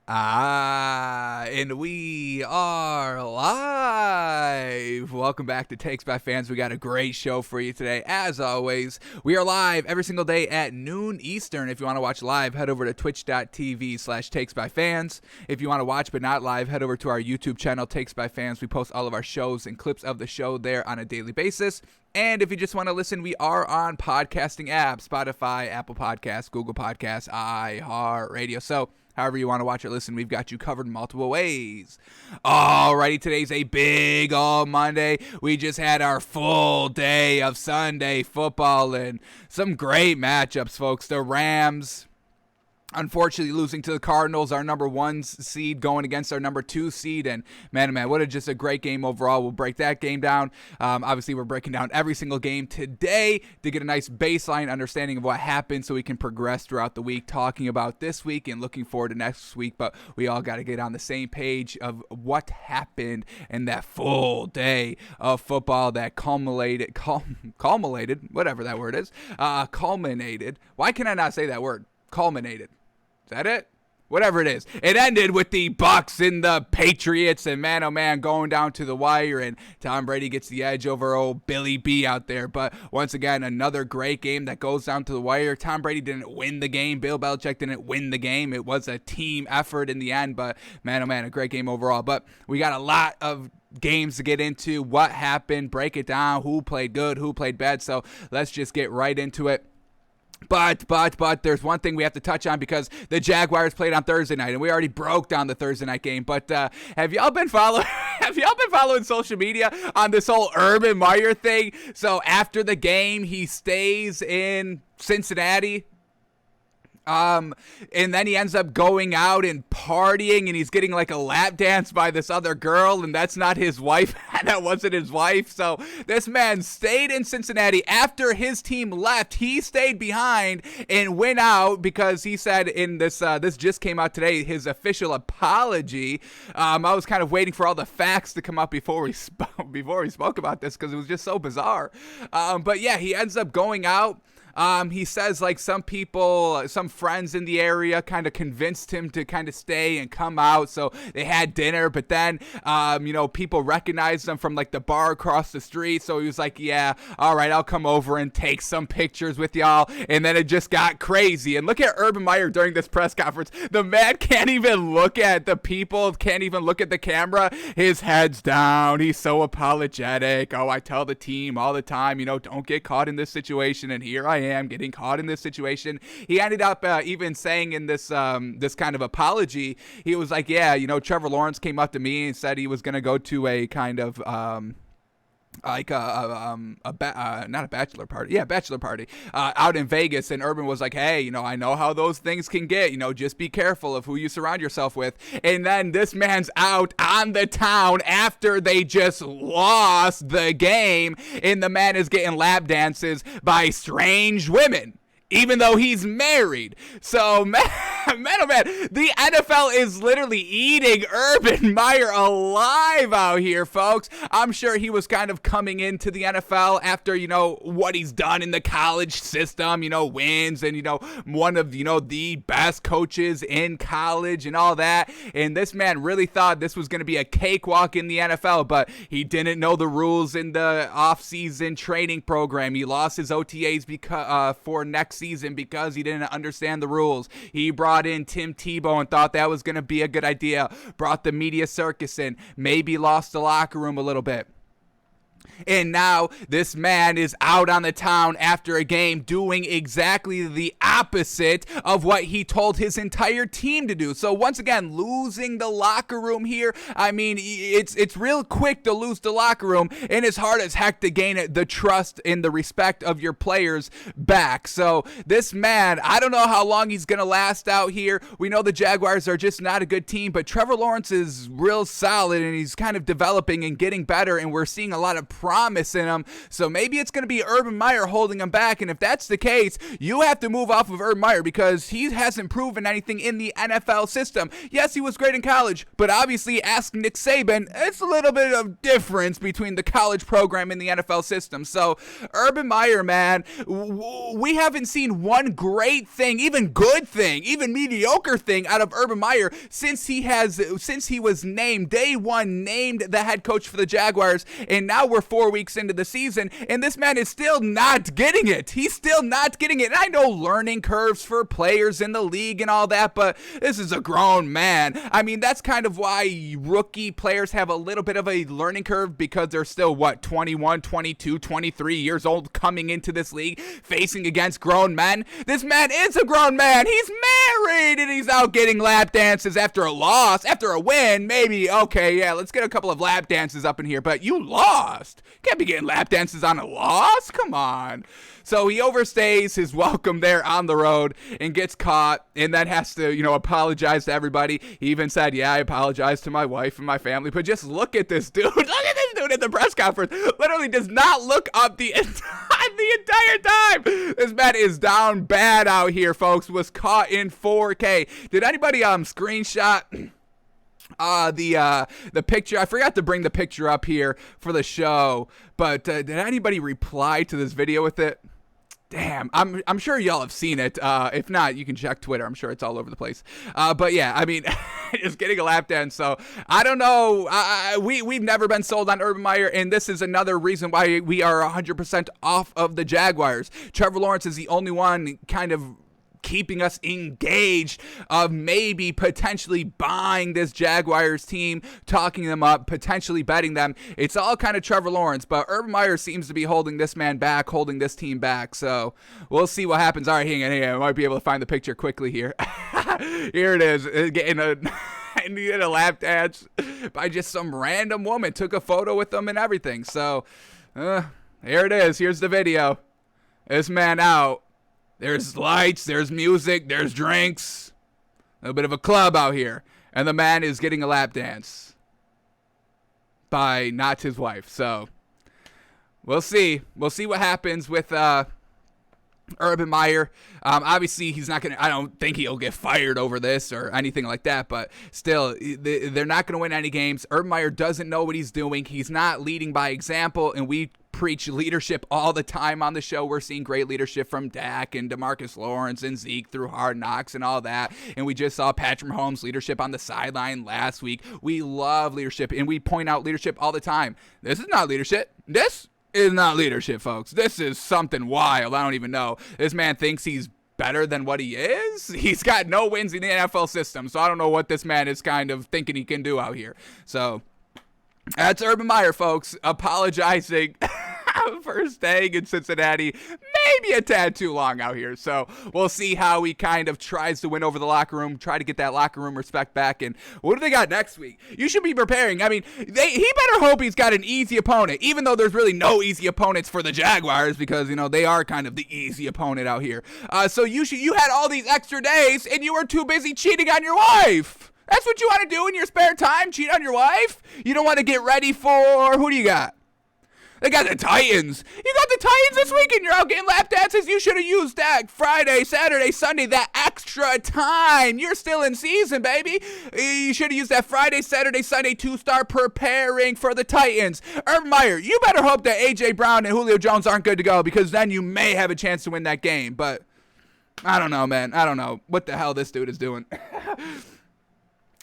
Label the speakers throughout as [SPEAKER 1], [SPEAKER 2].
[SPEAKER 1] And we are live. Welcome back to Takes by Fans. We got a great show for you today. As always, we are live every single day at noon Eastern. If you want to watch live, head over to twitch.tv/Takes by Fans. If you want to watch but not live, head over to our YouTube channel, Takes by Fans. We post all of our shows and clips of the show there on a daily basis. And if you just want to listen, we are on podcasting apps, Spotify, Apple Podcasts, Google Podcasts, iHeartRadio. So however you want to watch or listen, we've got you covered multiple ways. Alrighty, today's a big old Monday. We just had our full day of Sunday football and some great matchups, folks. The Rams, unfortunately, losing to the Cardinals, our number 1 seed, going against our number 2 seed. And man, what just a great game overall. We'll break that game down. Obviously, we're breaking down every single game today to get a nice baseline understanding of what happened so we can progress throughout the week, talking about this week and looking forward to next week. But we all got to get on the same page of what happened in that full day of football that culminated, whatever that word is, culminated. Why can I not say that word? Culminated. Is that it? Whatever it is. It ended with the Bucks and the Patriots and man, oh man, going down to the wire, and Tom Brady gets the edge over old Billy B out there. But once again, another great game that goes down to the wire. Tom Brady didn't win the game. Bill Belichick didn't win the game. It was a team effort in the end, but man, oh man, a great game overall. But we got a lot of games to get into, what happened, break it down, who played good, who played bad. So let's just get right into it. But there's one thing we have to touch on because the Jaguars played on Thursday night, and we already broke down the Thursday night game. But have y'all been following social media on this whole Urban Meyer thing? So after the game, he stays in Cincinnati. And then he ends up going out and partying, and he's getting like a lap dance by this other girl, and that's not his wife. That wasn't his wife. So this man stayed in Cincinnati after his team left. He stayed behind and went out because he said in this just came out today, his official apology. I was kind of waiting for all the facts to come up before we spoke about this because it was just so bizarre. But yeah, he ends up going out. He says like some friends in the area kind of convinced him to kind of stay and come out. So they had dinner, but then, people recognized him from like the bar across the street. So he was like, yeah, all right, I'll come over and take some pictures with y'all. And then it just got crazy. And look at Urban Meyer during this press conference. The man can't even look at the people, can't even look at the camera. His head's down. He's so apologetic. Oh, I tell the team all the time, don't get caught in this situation. And here I am getting caught in this situation. He ended up even saying in this kind of apology, he was like, yeah, Trevor Lawrence came up to me and said he was going to go to a kind of not a bachelor party, bachelor party out in Vegas, and Urban was like, hey, I know how those things can get, just be careful of who you surround yourself with. And then this man's out on the town after they just lost the game, and the man is getting lap dances by strange women, even though he's married. So, man, the NFL is literally eating Urban Meyer alive out here, folks. I'm sure he was kind of coming into the NFL after, what he's done in the college system, wins and, one of, the best coaches in college and all that. And this man really thought this was going to be a cakewalk in the NFL, but he didn't know the rules in the off-season training program. He lost his OTAs for next season because he didn't understand the rules. He brought in Tim Tebow and thought that was going to be a good idea. Brought the media circus in. Maybe lost the locker room a little bit. And now this man is out on the town after a game doing exactly the opposite of what he told his entire team to do. So once again, losing the locker room here. I mean, it's real quick to lose the locker room, and it's hard as heck to gain the trust and the respect of your players back. So this man, I don't know how long he's going to last out here. We know the Jaguars are just not a good team, but Trevor Lawrence is real solid, and he's kind of developing and getting better, and we're seeing a lot of promise in him. So maybe it's going to be Urban Meyer holding him back. And if that's the case, you have to move off of Urban Meyer because he hasn't proven anything in the NFL system. Yes, he was great in college, but obviously ask Nick Saban, it's a little bit of difference between the college program and the NFL system. So Urban Meyer, man, we haven't seen one great thing, even good thing, even mediocre thing out of Urban Meyer since he was named day one, named the head coach for the Jaguars, and now we're 4 weeks into the season, and this man is still not getting it. He's still not getting it. And I know learning curves for players in the league and all that, but this is a grown man. I mean, that's kind of why rookie players have a little bit of a learning curve because they're still, 21, 22, 23 years old coming into this league, facing against grown men. This man is a grown man. He's married, and he's out getting lap dances after a loss. After a win, maybe, okay, yeah, let's get a couple of lap dances up in here, but you lost. You can't be getting lap dances on a loss. Come on. So he overstays his welcome there on the road and gets caught, and then has to, apologize to everybody. He even said, yeah, I apologize to my wife and my family, but just look at this dude. Look at this dude at the press conference. Literally does not look up the entire time. This man is down bad out here, folks. Was caught in 4K. Did anybody screenshot the picture? I forgot to bring the picture up here for the show, but did anybody reply to this video with it? Damn, I'm sure y'all have seen it. If not, you can check Twitter. I'm sure it's all over the place. But yeah, I mean, just getting a lap dance. So I don't know. We've never been sold on Urban Meyer, and this is another reason why we are 100% off of the Jaguars. Trevor Lawrence is the only one kind of keeping us engaged of maybe potentially buying this Jaguars team, talking them up, potentially betting them. It's all kind of Trevor Lawrence, but Urban Meyer seems to be holding this man back, holding this team back. So we'll see what happens. All right, hang on. I might be able to find the picture quickly here. Here it is. Getting I needed a lap dance by just some random woman. Took a photo with them and everything. So here it is. Here's the video. This man out. There's lights, there's music, there's drinks. A little bit of a club out here. And the man is getting a lap dance by not his wife. So we'll see. We'll see what happens with Urban Meyer. Obviously, he's not going to, I don't think he'll get fired over this or anything like that, but still, they're not going to win any games. Urban Meyer doesn't know what he's doing. He's not leading by example, and we preach leadership all the time on the show. We're seeing great leadership from Dak and DeMarcus Lawrence and Zeke through Hard Knocks and all that. And we just saw Patrick Mahomes' leadership on the sideline last week. We love leadership, and we point out leadership all the time. This is not leadership. This is not leadership, folks. This is something wild. I don't even know. This man thinks he's better than what he is. He's got no wins in the NFL system, so I don't know what this man is kind of thinking he can do out here. So that's Urban Meyer, folks, apologizing for staying in Cincinnati maybe a tad too long out here. So we'll see how he kind of tries to win over the locker room, try to get that locker room respect back. And what do they got next week? You should be preparing. I mean, he better hope he's got an easy opponent, even though there's really no easy opponents for the Jaguars because, they are kind of the easy opponent out here. So you had all these extra days and you were too busy cheating on your wife. That's what you want to do in your spare time? Cheat on your wife? You don't want to get ready for, who do you got? They got the Titans. You got the Titans this week and you're out getting lap dances. You should have used that Friday, Saturday, Sunday, that extra time. You're still in season, baby. You should have used that Friday, Saturday, Sunday to start preparing for the Titans. Urban Meyer, you better hope that A.J. Brown and Julio Jones aren't good to go because then you may have a chance to win that game. But I don't know, man. I don't know what the hell this dude is doing.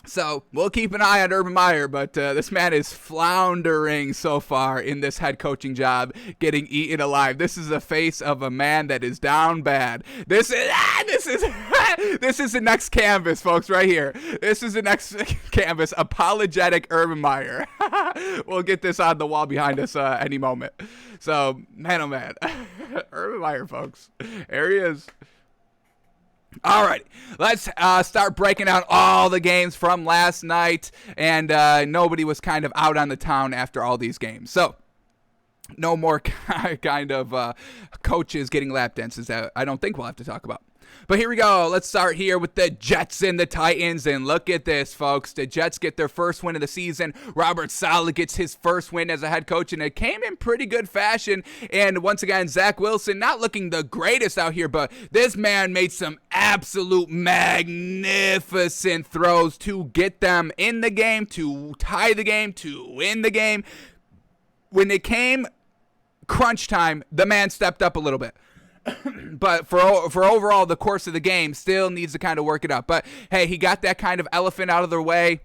[SPEAKER 1] So we'll keep an eye on Urban Meyer, but this man is floundering so far in this head coaching job, getting eaten alive. This is the face of a man that is down bad. This is the next canvas, folks, right here. This is the next canvas. Apologetic Urban Meyer. We'll get this on the wall behind us any moment. So, man, oh man, Urban Meyer, folks. There he is. All right, let's start breaking down all the games from last night, and nobody was kind of out on the town after all these games. So no more kind of coaches getting lap dances that I don't think we'll have to talk about. But here we go. Let's start here with the Jets and the Titans. And look at this, folks. The Jets get their first win of the season. Robert Saleh gets his first win as a head coach, and it came in pretty good fashion. And once again, Zach Wilson not looking the greatest out here, but this man made some absolute magnificent throws to get them in the game, to tie the game, to win the game. When it came crunch time, the man stepped up a little bit. But for overall the course of the game, still needs to kind of work it out. But hey, he got that kind of elephant out of the way.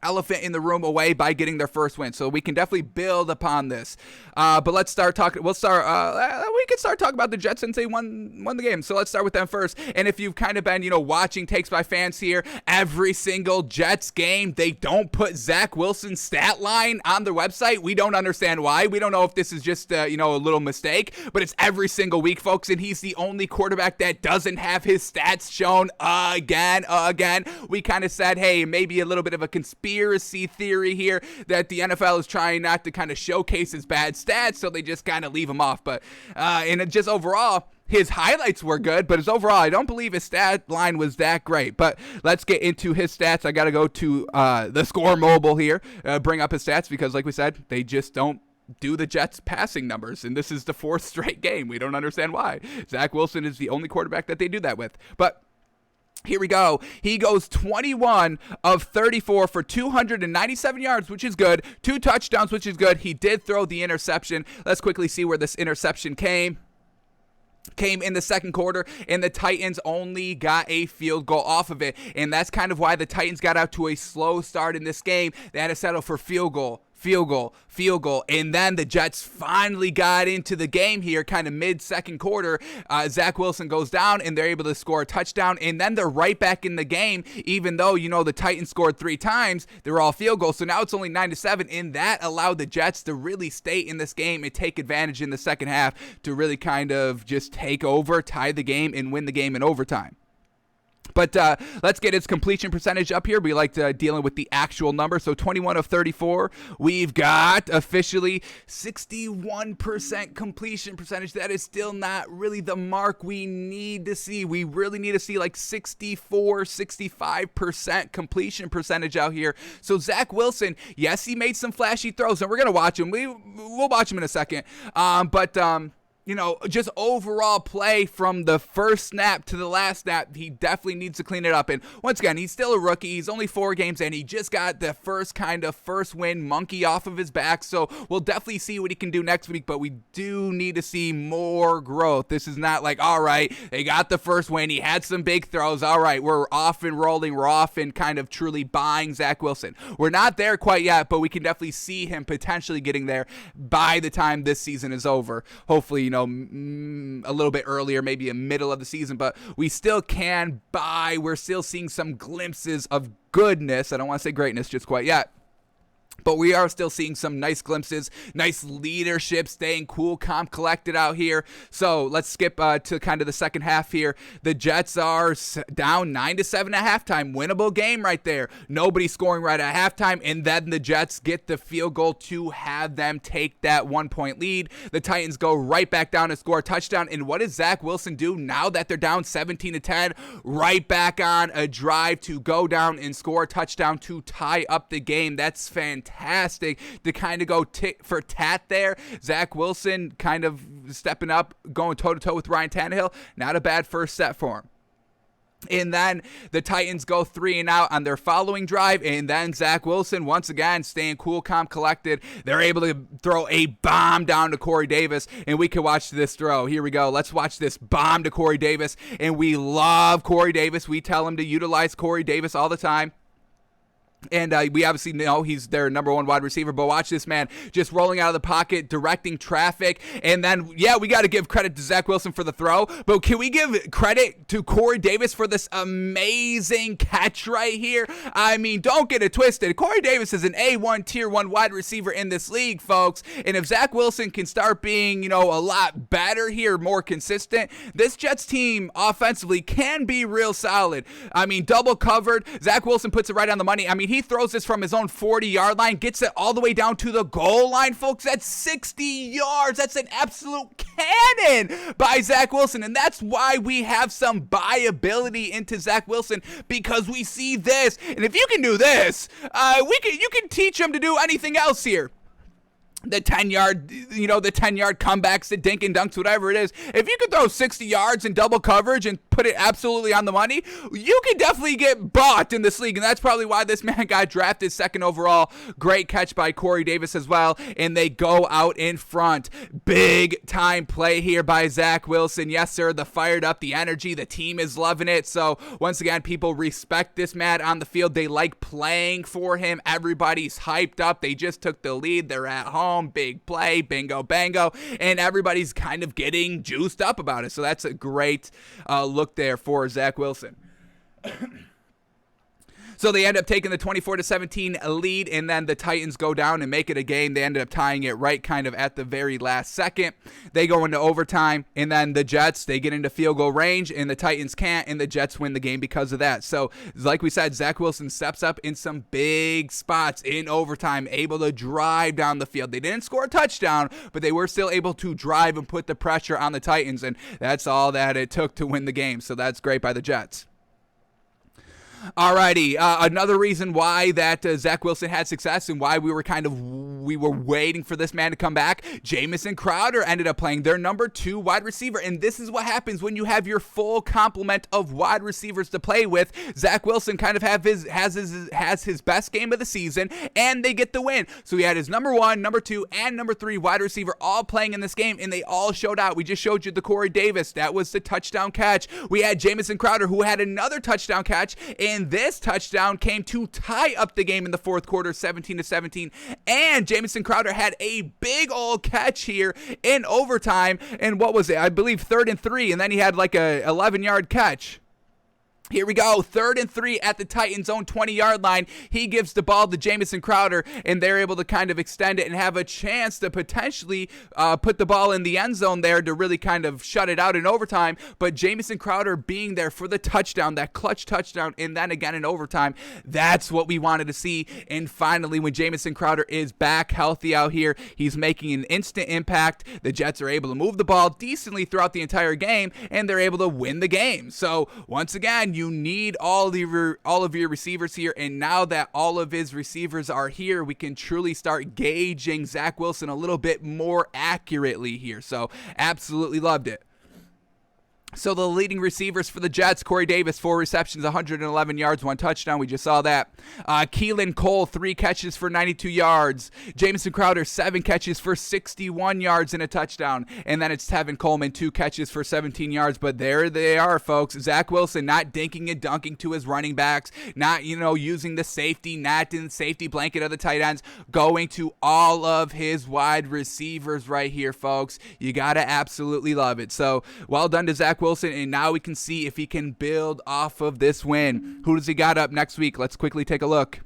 [SPEAKER 1] Elephant in the room away by getting their first win. So we can definitely build upon this. But let's start talking. We can start talking about the Jets since they won the game. So let's start with them first. And if you've kind of been, watching Takes by Fans here, every single Jets game, they don't put Zach Wilson's stat line on their website. We don't understand why. We don't know if this is just, a little mistake, but it's every single week, folks. And he's the only quarterback that doesn't have his stats shown again. We kind of said, hey, maybe a little bit of a conspiracy theory here that the NFL is trying not to kind of showcase his bad stats, so they just kind of leave him off. But and just overall, his highlights were good, but his overall, I don't believe his stat line was that great. But let's get into his stats. I got to go to the Score Mobile here, bring up his stats, because like we said, they just don't do the Jets passing numbers, and this is the fourth straight game. We don't understand why. Zach Wilson is the only quarterback that they do that with. But here we go. He goes 21 of 34 for 297 yards, which is good. 2 touchdowns, which is good. He did throw the interception. Let's quickly see where this interception came in the second quarter, and the Titans only got a field goal off of it. And that's kind of why the Titans got out to a slow start in this game. They had to settle for field goal. And then the Jets finally got into the game here, kind of mid-second quarter. Zach Wilson goes down, and they're able to score a touchdown. And then they're right back in the game, even though, the Titans scored 3 times. They were all field goals. So now it's only 9-7, and that allowed the Jets to really stay in this game and take advantage in the second half to really kind of just take over, tie the game, and win the game in overtime. But let's get its completion percentage up here. We like dealing with the actual number. So 21 of 34. We've got officially 61% completion percentage. That is still not really the mark we need to see. We really need to see like 64, 65% completion percentage out here. So Zach Wilson, yes, he made some flashy throws, and we're going to watch him. We'll watch him in a second. Just overall play from the first snap to the last snap, he definitely needs to clean it up. And once again, he's still a rookie. He's only 4 games in. He just got the first win monkey off of his back. So we'll definitely see what he can do next week, but we do need to see more growth. This is not like, all right, they got the first win. He had some big throws. All right, we're off and rolling. We're off and kind of truly buying Zach Wilson. We're not there quite yet, but we can definitely see him potentially getting there by the time this season is over. Hopefully, a little bit earlier, maybe a middle of the season, but we still can buy. We're still seeing some glimpses of goodness. I don't want to say greatness just quite yet, but we are still seeing some nice glimpses, nice leadership, staying cool, calm, collected out here. So let's skip to kind of the second half here. The Jets are down 9-7 at halftime. Winnable game right there. Nobody scoring right at halftime, and then the Jets get the field goal to have them take that 1-point lead. The Titans go right back down and score a touchdown. And what does Zach Wilson do now that they're down 17-10? Right back on a drive to go down and score a touchdown to tie up the game. That's fantastic to kind of go tit for tat there. Zach Wilson kind of stepping up, going toe-to-toe with Ryan Tannehill. Not a bad first set for him. And then the Titans go 3 and out on their following drive, and then Zach Wilson, once again, staying cool, calm, collected. They're able to throw a bomb down to Corey Davis, and we can watch this throw. Here we go. Let's watch this bomb to Corey Davis, and we love Corey Davis. We tell him to utilize Corey Davis all the time. And we obviously know he's their number 1 wide receiver, but watch this man just rolling out of the pocket, directing traffic. And then, yeah, we got to give credit to Zach Wilson for the throw, but can we give credit to Corey Davis for this amazing catch right here? I mean, don't get it twisted. Corey Davis is an A1 tier 1 wide receiver in this league, folks. And if Zach Wilson can start being, a lot better here, more consistent, this Jets team offensively can be real solid. I mean, double covered. Zach Wilson puts it right on the money. I mean, he throws this from his own 40-yard line, gets it all the way down to the goal line, folks. That's 60 yards. That's an absolute cannon by Zach Wilson, and that's why we have some buyability into Zach Wilson, because we see this, and if you can do this, you can teach him to do anything else here. The 10-yard, the 10-yard comebacks, the dink and dunks, whatever it is. If you could throw 60 yards in double coverage and put it absolutely on the money, you can definitely get bought in this league, and that's probably why this man got drafted second overall. Great catch by Corey Davis as well, and they go out in front. Big time play here by Zach Wilson. Yes, sir, the fired up, the energy, the team is loving it. So once again, people respect this man on the field. They like playing for him. Everybody's hyped up. They just took the lead. They're at home. Big play, bingo, bango, and everybody's kind of getting juiced up about it. So that's a great look there for Zach Wilson. So they end up taking the 24-17 lead, and then the Titans go down and make it a game. They ended up tying it right kind of at the very last second. They go into overtime, and then the Jets, they get into field goal range, and the Titans can't, and the Jets win the game because of that. So like we said, Zach Wilson steps up in some big spots in overtime, able to drive down the field. They didn't score a touchdown, but they were still able to drive and put the pressure on the Titans, and that's all that it took to win the game. So that's great by the Jets. Alrighty, another reason why that Zach Wilson had success and why we were waiting for this man to come back, Jamison Crowder ended up playing their number 2 wide receiver, and this is what happens when you have your full complement of wide receivers to play with. Zach Wilson kind of has his best game of the season, and they get the win. So he had his number 1, number 2, and number 3 wide receiver all playing in this game, and they all showed out. We just showed you the Corey Davis. That was the touchdown catch. We had Jamison Crowder, who had another touchdown catch, and this touchdown came to tie up the game in the fourth quarter, 17-17. And Jamison Crowder had a big old catch here in overtime. And what was it? I believe 3rd and 3. And then he had like a 11-yard catch. Here we go, 3rd and 3 at the Titans' own 20-yard line. He gives the ball to Jamison Crowder, and they're able to kind of extend it and have a chance to potentially put the ball in the end zone there to really kind of shut it out in overtime. But Jamison Crowder being there for the touchdown, that clutch touchdown, and then again in overtime, that's what we wanted to see. And finally, when Jamison Crowder is back healthy out here, he's making an instant impact. The Jets are able to move the ball decently throughout the entire game, and they're able to win the game. So once again, you need all of your receivers here, and now that all of his receivers are here, we can truly start gauging Zach Wilson a little bit more accurately here. So absolutely loved it. So the leading receivers for the Jets, Corey Davis, 4 receptions, 111 yards, 1 touchdown. We just saw that. Keelan Cole, 3 catches for 92 yards. Jamison Crowder, 7 catches for 61 yards and a touchdown. And then it's Tevin Coleman, 2 catches for 17 yards. But there they are, folks. Zach Wilson not dinking and dunking to his running backs, not, using the safety net and safety blanket of the tight ends, going to all of his wide receivers right here, folks. You got to absolutely love it. So well done to Zach Wilson, and now we can see if he can build off of this win. Who does he got up next week? Let's quickly take a look.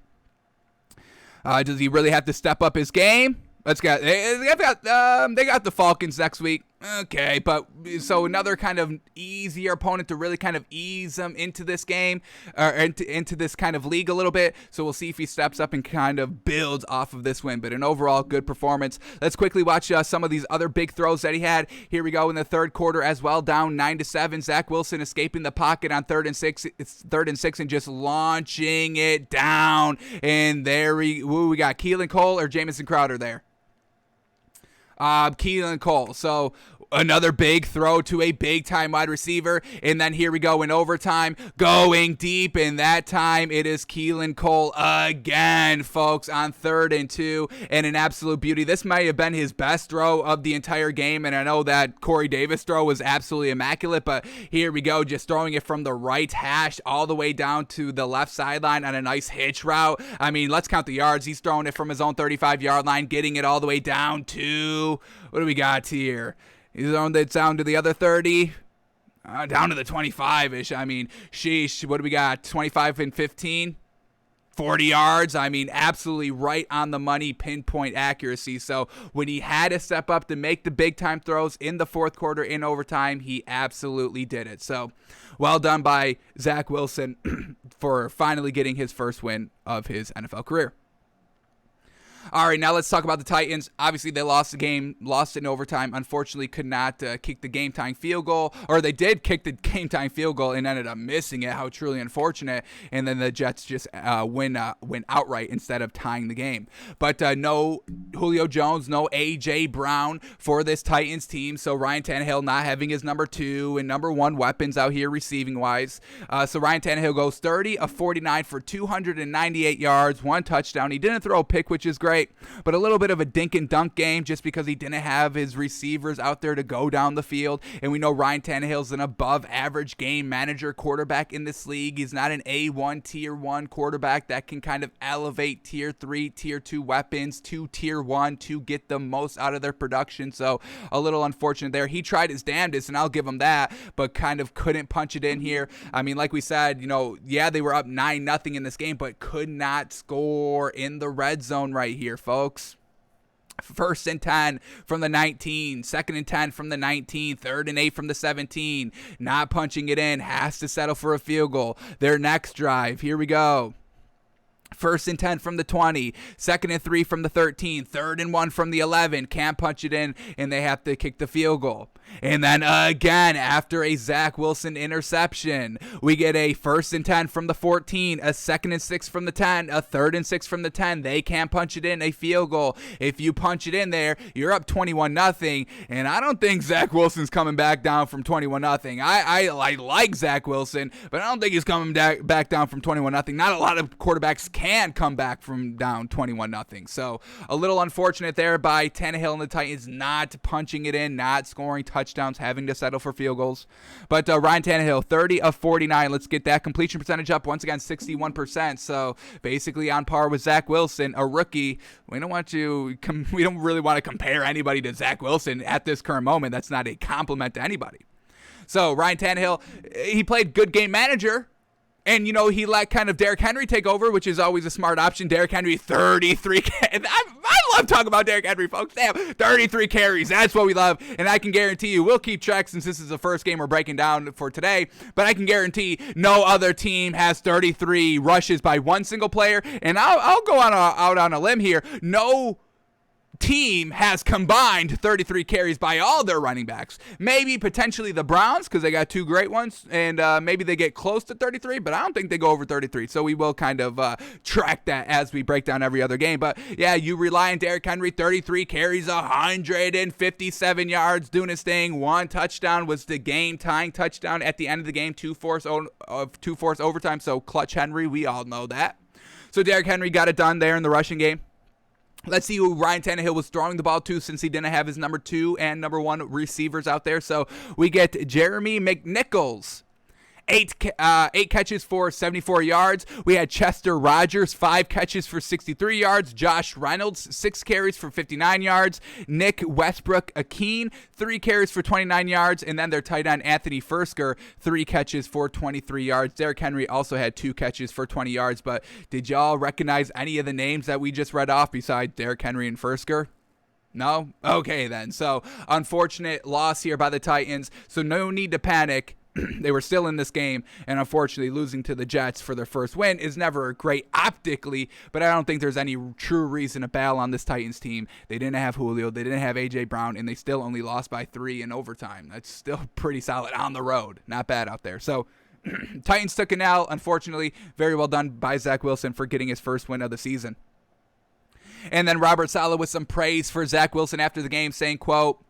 [SPEAKER 1] Does he really have to step up his game? They got the Falcons next week. Okay, but so another kind of easier opponent to really kind of ease them into this game, or into this kind of league a little bit. So we'll see if he steps up and kind of builds off of this win. But an overall good performance. Let's quickly watch some of these other big throws that he had. Here we go in the third quarter as well, down 9-7. Zach Wilson escaping the pocket on 3rd and 6. It's 3rd and 6 and just launching it down. And there we got Keelan Cole or Jamison Crowder there. Keelan Cole. So another big throw to a big-time wide receiver, and then here we go in overtime, going deep, and that time it is Keelan Cole again, folks, on 3rd and 2, and an absolute beauty. This might have been his best throw of the entire game, and I know that Corey Davis throw was absolutely immaculate, but here we go, just throwing it from the right hash all the way down to the left sideline on a nice hitch route. I mean, let's count the yards. He's throwing it from his own 35-yard line, getting it all the way down to, what do we got here? He's on it down to the other 30, down to the 25-ish. I mean, sheesh, what do we got, 25 and 15? 40 yards. I mean, absolutely right on the money, pinpoint accuracy. So when he had to step up to make the big time throws in the fourth quarter in overtime, he absolutely did it. So well done by Zach Wilson for finally getting his first win of his NFL career. All right, now let's talk about the Titans. Obviously, they lost the game, lost in overtime. Unfortunately, could not kick the game-tying field goal. Or they did kick the game-tying field goal and ended up missing it. How truly unfortunate. And then the Jets just win outright instead of tying the game. But no Julio Jones, no A.J. Brown for this Titans team. So Ryan Tannehill not having his number 2 and number 1 weapons out here receiving-wise. So Ryan Tannehill goes 30 of 49 for 298 yards, 1 touchdown. He didn't throw a pick, which is great. But a little bit of a dink and dunk game just because he didn't have his receivers out there to go down the field. And we know Ryan Tannehill's an above average game manager quarterback in this league. He's not an A1 tier 1 quarterback that can kind of elevate tier 3, tier 2 weapons to tier 1 to get the most out of their production. So a little unfortunate there. He tried his damnedest, and I'll give him that, but kind of couldn't punch it in here. I mean, like we said, yeah, they were up 9-0 in this game, but could not score in the red zone right here, folks. 1st and 10 from the 19, 2nd and 10 from the 19, 3rd and 8 from the 17. Not punching it in, has to settle for a field goal. Their next drive, here we go. 1st and 10 from the 20, 2nd and 3 from the 13, 3rd and 1 from the 11. Can't punch it in, and they have to kick the field goal. And then again, after a Zach Wilson interception, we get a 1st and 10 from the 14, a 2nd and 6 from the 10, a 3rd and 6 from the 10. They can't punch it in, a field goal. If you punch it in there, you're up 21-0, and I don't think Zach Wilson's coming back down from 21-0. I like Zach Wilson, but I don't think he's coming back down from 21-0. Not a lot of quarterbacks can come back from down 21-0. So a little unfortunate there by Tannehill and the Titans not punching it in, not scoring touchdowns, having to settle for field goals. But Ryan Tannehill, 30 of 49. Let's get that completion percentage up once again, 61%. So basically on par with Zach Wilson, a rookie. We don't really want to compare anybody to Zach Wilson at this current moment. That's not a compliment to anybody. So Ryan Tannehill, he played good game manager. And, he let kind of Derrick Henry take over, which is always a smart option. Derrick Henry, 33. I love talking about Derrick Henry, folks. Damn, 33 carries. That's what we love. And I can guarantee you, we'll keep track since this is the first game we're breaking down for today. But I can guarantee no other team has 33 rushes by one single player. And I'll go out on a limb here. No team has combined 33 carries by all their running backs. Maybe potentially the Browns because they got 2 great ones, and maybe they get close to 33, but I don't think they go over 33. So we will kind of track that as we break down every other game. But yeah, you rely on Derrick Henry, 33 carries, 157 yards, doing his thing. 1 touchdown was the game-tying touchdown at the end of the game, 2 force overtime. So clutch Henry, we all know that. So Derrick Henry got it done there in the rushing game. Let's see who Ryan Tannehill was throwing the ball to since he didn't have his number 2 and number 1 receivers out there. So we get Jeremy McNichols. 8 catches for 74 yards. We had Chester Rogers, 5 catches for 63 yards. Josh Reynolds, 6 carries for 59 yards. Nick Westbrook-Akeen, 3 carries for 29 yards. And then their tight end, Anthony Fursker, 3 catches for 23 yards. Derrick Henry also had 2 catches for 20 yards. But did y'all recognize any of the names that we just read off besides Derrick Henry and Fursker? No? Okay, then. So, unfortunate loss here by the Titans. So, no need to panic. They were still in this game, and unfortunately losing to the Jets for their first win is never great optically, but I don't think there's any true reason to bail on this Titans team. They didn't have Julio, they didn't have A.J. Brown, and they still only lost by 3 in overtime. That's still pretty solid on the road. Not bad out there. So Titans took an L, unfortunately. Very well done by Zach Wilson for getting his first win of the season. And then Robert Saleh with some praise for Zach Wilson after the game, saying, quote,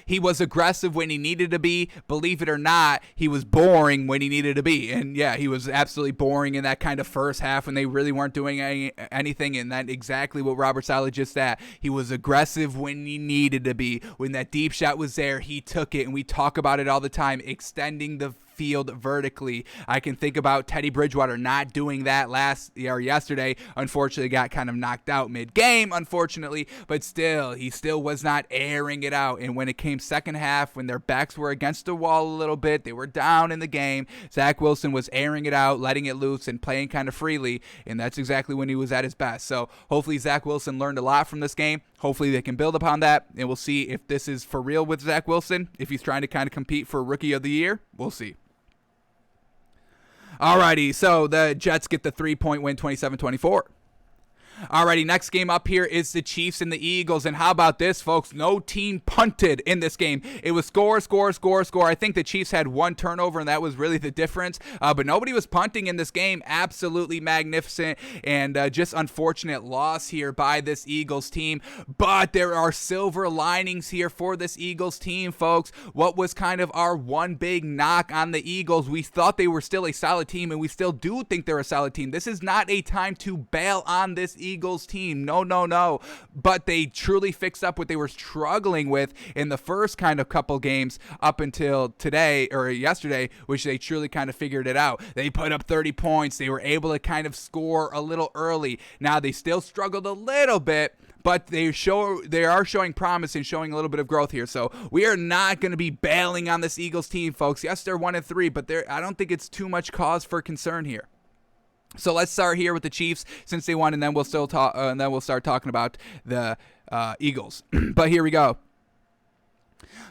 [SPEAKER 1] "He was aggressive when he needed to be. Believe it or not, he was boring when he needed to be." And yeah, he was absolutely boring in that kind of first half when they really weren't doing anything. And that's exactly what Robert Saleh just said. He was aggressive when he needed to be. When that deep shot was there, he took it. And we talk about it all the time, extending the field vertically. I can think about Teddy Bridgewater not doing that yesterday. Unfortunately, got kind of knocked out mid-game, unfortunately, but still, he still was not airing it out. And when it came second half, when their backs were against the wall a little bit, they were down in the game, Zach Wilson was airing it out, letting it loose, and playing kind of freely, and that's exactly when he was at his best. So hopefully Zach Wilson learned a lot from this game. Hopefully they can build upon that, and we'll see if this is for real with Zach Wilson. If he's trying to kind of compete for Rookie of the Year, we'll see. Alrighty, so the Jets get the 3-point win, 27-24. Alrighty, next game up here is the Chiefs and the Eagles, and how about this, folks? No team punted in this game. It was score, score, score, score. I think the Chiefs had one turnover, and that was really the difference, but nobody was punting in this game. Absolutely magnificent, and just unfortunate loss here by this Eagles team, but there are silver linings here for this Eagles team, folks. What was kind of our one big knock on the Eagles? We thought they were still a solid team, and we still do think they're a solid team. This is not a time to bail on this Eagles team. No. But they truly fixed up what they were struggling with in the first kind of couple games up until today or yesterday, which they truly kind of figured it out. They put up 30 points. They were able to kind of score a little early. Now they still struggled a little bit, but they are showing promise and showing a little bit of growth here. So we are not going to be bailing on this Eagles team, folks. Yes, they're 1-3, but I don't think it's too much cause for concern here. So let's start here with the Chiefs since they won, and then we'll start talking about the Eagles. But here we go.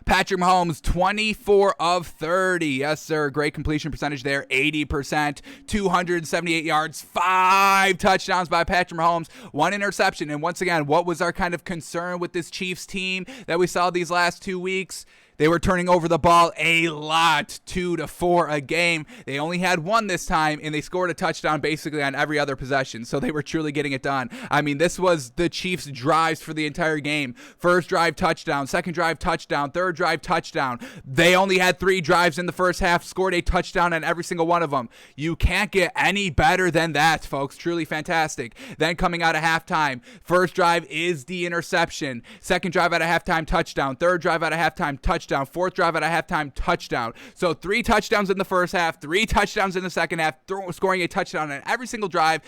[SPEAKER 1] Patrick Mahomes, 24 of 30. Yes, sir. Great completion percentage there, 80%, 278 yards, 5 touchdowns by Patrick Mahomes, 1 interception. And once again, what was our kind of concern with this Chiefs team that we saw these last 2 weeks? They were turning over the ball a lot, 2 to 4 a game. They only had 1 this time, and they scored a touchdown basically on every other possession, so they were truly getting it done. I mean, this was the Chiefs' drives for the entire game. First drive, touchdown. Second drive, touchdown. Third drive, touchdown. They only had 3 drives in the first half, scored a touchdown on every single one of them. You can't get any better than that, folks. Truly fantastic. Then coming out of halftime, first drive is the interception. Second drive out of halftime, touchdown. Third drive out of halftime, touchdown. Fourth drive at a halftime, touchdown. So 3 touchdowns in the first half, 3 touchdowns in the second half, scoring a touchdown on every single drive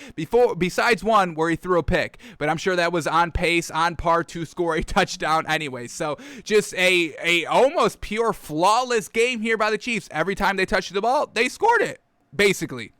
[SPEAKER 1] besides one where he threw a pick. But I'm sure that was on pace, on par to score a touchdown anyway. So just a almost pure flawless game here by the Chiefs. Every time they touched the ball, they scored it, basically.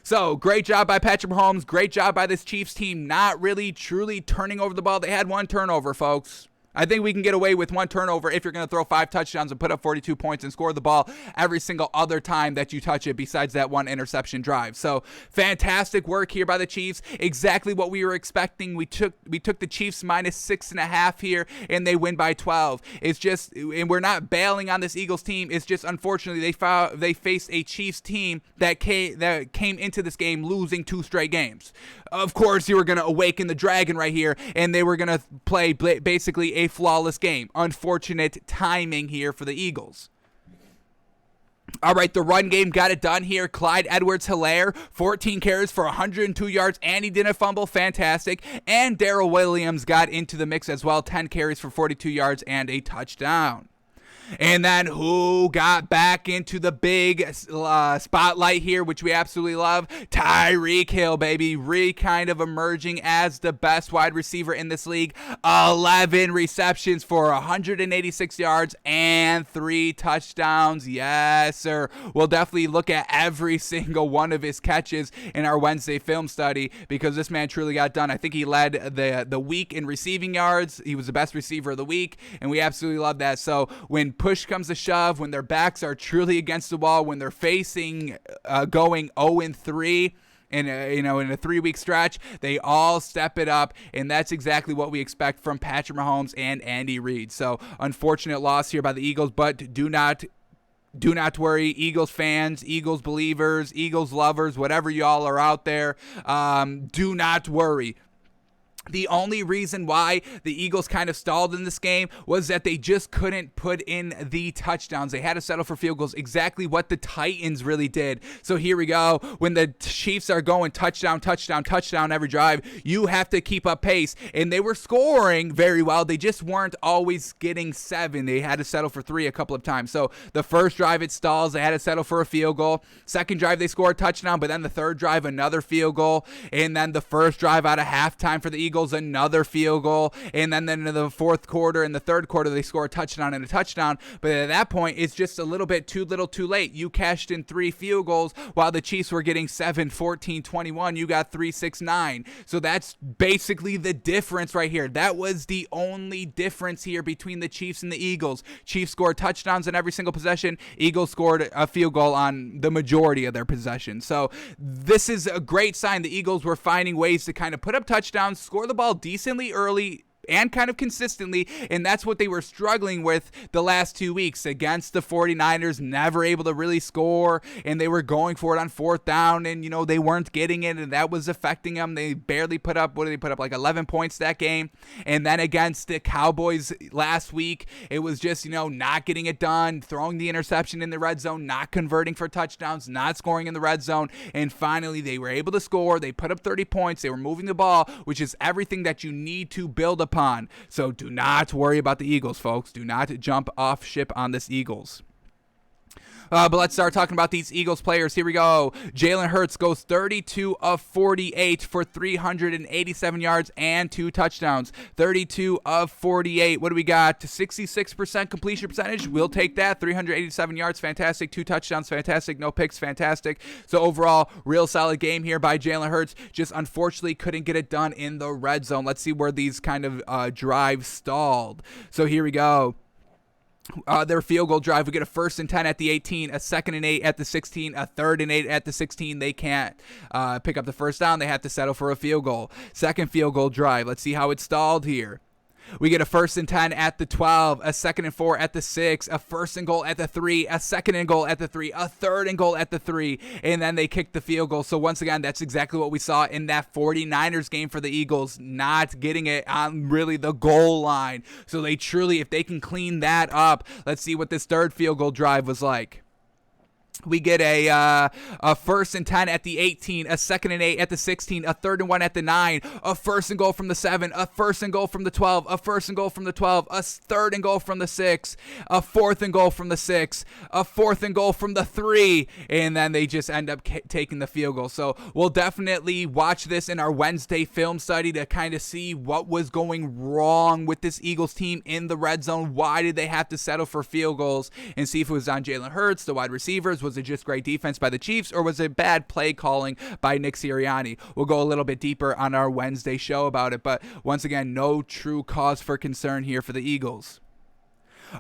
[SPEAKER 1] So, great job by Patrick Mahomes. Great job by this Chiefs team not really truly turning over the ball. They had 1 turnover, folks. I think we can get away with 1 turnover if you're going to throw 5 touchdowns and put up 42 points and score the ball every single other time that you touch it besides that 1 interception drive. So fantastic work here by the Chiefs. Exactly what we were expecting. We took the Chiefs minus 6.5 here, and they win by 12. It's just, and we're not bailing on this Eagles team. It's just unfortunately they faced a Chiefs team that came into this game losing 2 straight games. Of course, you were going to awaken the dragon right here, and they were going to play basically a flawless game. Unfortunate timing here for the Eagles. All right, the run game got it done here. Clyde Edwards-Helaire, 14 carries for 102 yards, and he didn't fumble. Fantastic. And Darrell Williams got into the mix as well, 10 carries for 42 yards and a touchdown. And then who got back into the big spotlight here, which we absolutely love? Tyreek Hill, baby. Kind of emerging as the best wide receiver in this league. 11 receptions for 186 yards and 3 touchdowns. Yes, sir. We'll definitely look at every single one of his catches in our Wednesday film study because this man truly got done. I think he led the week in receiving yards. He was the best receiver of the week, and we absolutely love that. So when push comes to shove, when their backs are truly against the wall, when they're facing going 0-3 in a 3-week stretch, they all step it up, and that's exactly what we expect from Patrick Mahomes and Andy Reid. So unfortunate loss here by the Eagles, but do not worry, Eagles fans, Eagles believers, Eagles lovers, whatever y'all are out there, do not worry. The only reason why the Eagles kind of stalled in this game was that they just couldn't put in the touchdowns. They had to settle for field goals, exactly what the Titans really did. So here we go. When the Chiefs are going touchdown, touchdown, touchdown every drive, you have to keep up pace. And they were scoring very well. They just weren't always getting 7. They had to settle for 3 a couple of times. So the first drive, it stalls. They had to settle for a field goal. Second drive, they score a touchdown. But then the third drive, another field goal. And then the first drive out of halftime for the Eagles, another field goal, and then in the fourth quarter and the third quarter they score a touchdown and a touchdown. But at that point, it's just a little bit too little too late. You cashed in 3 field goals while the Chiefs were getting 7, 14, 21. You got 3, 6, 9. So that's basically the difference right here. That was the only difference here between the Chiefs and the Eagles. Chiefs scored touchdowns in every single possession. Eagles scored a field goal on the majority of their possessions. So this is a great sign. The Eagles were finding ways to kind of put up touchdowns, score the ball decently early and kind of consistently, and that's what they were struggling with the last 2 weeks against the 49ers, never able to really score, and they were going for it on fourth down, and they weren't getting it, and that was affecting them. They barely put up, like 11 points that game. And then against the Cowboys last week, it was just, not getting it done, throwing the interception in the red zone, not converting for touchdowns, not scoring in the red zone, and finally they were able to score. They put up 30 points. They were moving the ball, which is everything that you need to build upon. So do not worry about the Eagles, folks. Do not jump off ship on this Eagles. But let's start talking about these Eagles players. Here we go. Jalen Hurts goes 32 of 48 for 387 yards and 2 touchdowns. 32 of 48. What do we got? 66% completion percentage. We'll take that. 387 yards. Fantastic. 2 touchdowns. Fantastic. No picks. Fantastic. So overall, real solid game here by Jalen Hurts. Just unfortunately couldn't get it done in the red zone. Let's see where these kind of drives stalled. So here we go. Their field goal drive, we get a 1st and 10 at the 18, a 2nd and 8 at the 16, a 3rd and 8 at the 16. They can't pick up the first down. They have to settle for a field goal. Second field goal drive. Let's see how it stalled here. We get a 1st and 10 at the 12, a 2nd and 4 at the 6, a 1st and goal at the 3, a 2nd and goal at the 3, a 3rd and goal at the 3, and then they kick the field goal. So once again, that's exactly what we saw in that 49ers game for the Eagles, not getting it on really the goal line. So they truly, if they can clean that up, let's see what this third field goal drive was like. We get a 1st and 10 at the 18, a 2nd and 8 at the 16, a 3rd and 1 at the 9, a 1st and goal from the 7, a 1st and goal from the 12, a 1st and goal from the 12, a 3rd and goal from the 6, a 4th and goal from the 6, a 4th and goal from the 3, and then they just end up taking the field goal. So we'll definitely watch this in our Wednesday film study to kind of see what was going wrong with this Eagles team in the red zone. Why did they have to settle for field goals, and see if it was on Jalen Hurts, the wide receivers. Was it just great defense by the Chiefs, or was it bad play calling by Nick Sirianni? We'll go a little bit deeper on our Wednesday show about it, but once again, no true cause for concern here for the Eagles.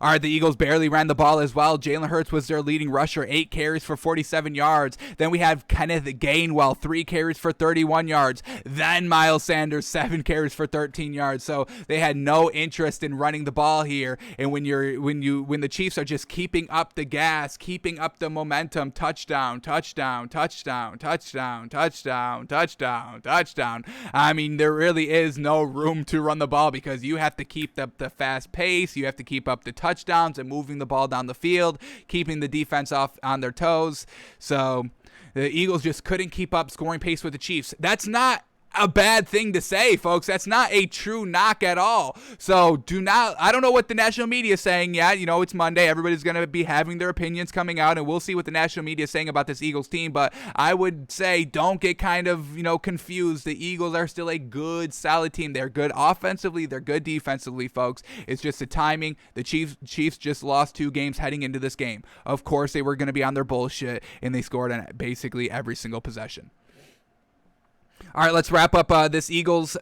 [SPEAKER 1] All right, the Eagles barely ran the ball as well. Jalen Hurts was their leading rusher, 8 carries for 47 yards. Then we have Kenneth Gainwell, 3 carries for 31 yards. Then Miles Sanders, 7 carries for 13 yards. So they had no interest in running the ball here. And when the Chiefs are just keeping up the gas, keeping up the momentum, touchdown, touchdown, touchdown, touchdown, touchdown, touchdown, touchdown. I mean, there really is no room to run the ball because you have to keep the fast pace. You have to keep up the touchdowns and moving the ball down the field, keeping the defense off on their toes. So the Eagles just couldn't keep up scoring pace with the Chiefs. That's not a bad thing to say, folks. That's not a true knock at all. So I don't know what the national media is saying yet. It's Monday. Everybody's going to be having their opinions coming out, and we'll see what the national media is saying about this Eagles team. But I would say don't get kind of, confused. The Eagles are still a good, solid team. They're good offensively. They're good defensively, folks. It's just the timing. The Chiefs just lost 2 games heading into this game. Of course, they were going to be on their bullshit, and they scored on basically every single possession. All right, let's wrap up this Eagles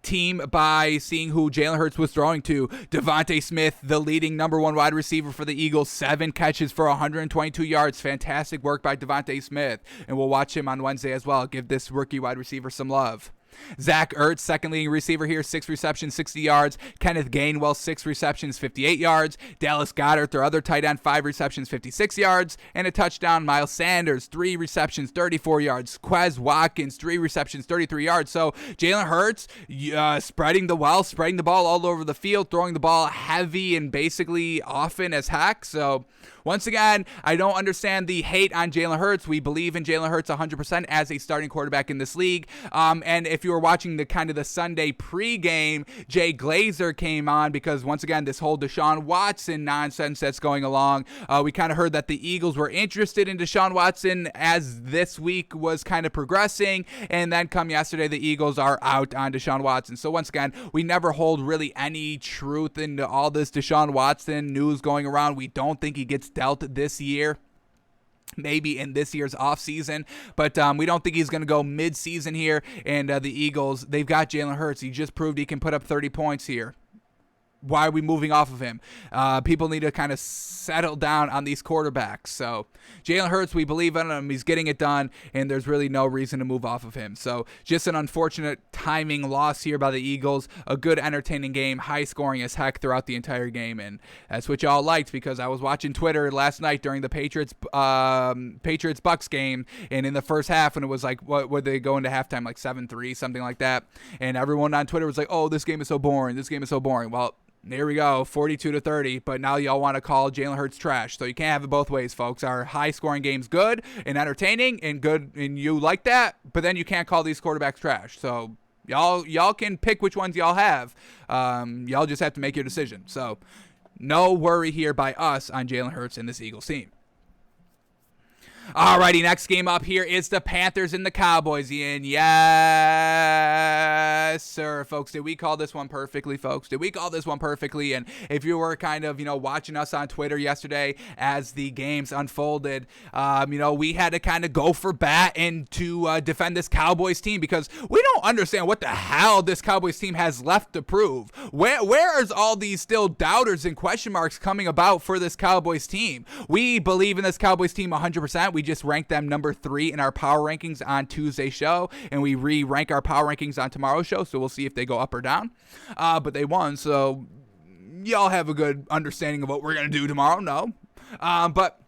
[SPEAKER 1] team by seeing who Jalen Hurts was throwing to. Devontae Smith, the leading number 1 wide receiver for the Eagles, 7 catches for 122 yards. Fantastic work by Devontae Smith, and we'll watch him on Wednesday as well. Give this rookie wide receiver some love. Zach Ertz, second leading receiver here, 6 receptions, 60 yards. Kenneth Gainwell, 6 receptions, 58 yards. Dallas Goedert, their other tight end, 5 receptions, 56 yards, and a touchdown. Miles Sanders, 3 receptions, 34 yards. Quez Watkins, 3 receptions, 33 yards. So Jalen Hurts spreading the ball all over the field, throwing the ball heavy and basically often as heck. So once again, I don't understand the hate on Jalen Hurts. We believe in Jalen Hurts 100% as a starting quarterback in this league. And if you were watching the Sunday pregame, Jay Glazer came on because once again, this whole Deshaun Watson nonsense that's going along. We kind of heard that the Eagles were interested in Deshaun Watson as this week was kind of progressing. And then come yesterday, the Eagles are out on Deshaun Watson. So once again, we never hold really any truth into all this Deshaun Watson news going around. We don't think he gets dealt this year. Maybe in this year's offseason, but we don't think he's going to go mid-season here. And the Eagles, they've got Jalen Hurts. He just proved he can put up 30 points here. Why are we moving off of him? People need to kind of settle down on these quarterbacks. So Jalen Hurts, we believe in him. He's getting it done, and there's really no reason to move off of him. So just an unfortunate timing loss here by the Eagles. A good, entertaining game, high scoring as heck throughout the entire game, and that's what y'all liked because I was watching Twitter last night during the Patriots-Bucks game, and in the first half, when it was like, what would they go into halftime, like 7-3, something like that, and everyone on Twitter was like, oh, this game is so boring. This game is so boring. Well, there we go, 42-30, but now y'all want to call Jalen Hurts trash. So you can't have it both ways, folks. Our high-scoring game's good and entertaining and good, and you like that, but then you can't call these quarterbacks trash. So y'all can pick which ones y'all have. Y'all just have to make your decision. So no worry here by us on Jalen Hurts and this Eagles team. Alrighty, next game up here is the Panthers and the Cowboys, Ian. Yes, sir, folks. Did we call this one perfectly, folks? Did we call this one perfectly? And if you were kind of, watching us on Twitter yesterday as the games unfolded, we had to kind of go for bat and to defend this Cowboys team because we don't understand what the hell this Cowboys team has left to prove. Where is all these still doubters and question marks coming about for this Cowboys team? We believe in this Cowboys team 100%. We just ranked them number 3 in our power rankings on Tuesday's show, and we re-rank our power rankings on tomorrow's show, so we'll see if they go up or down. But they won, so y'all have a good understanding of what we're going to do tomorrow. No. But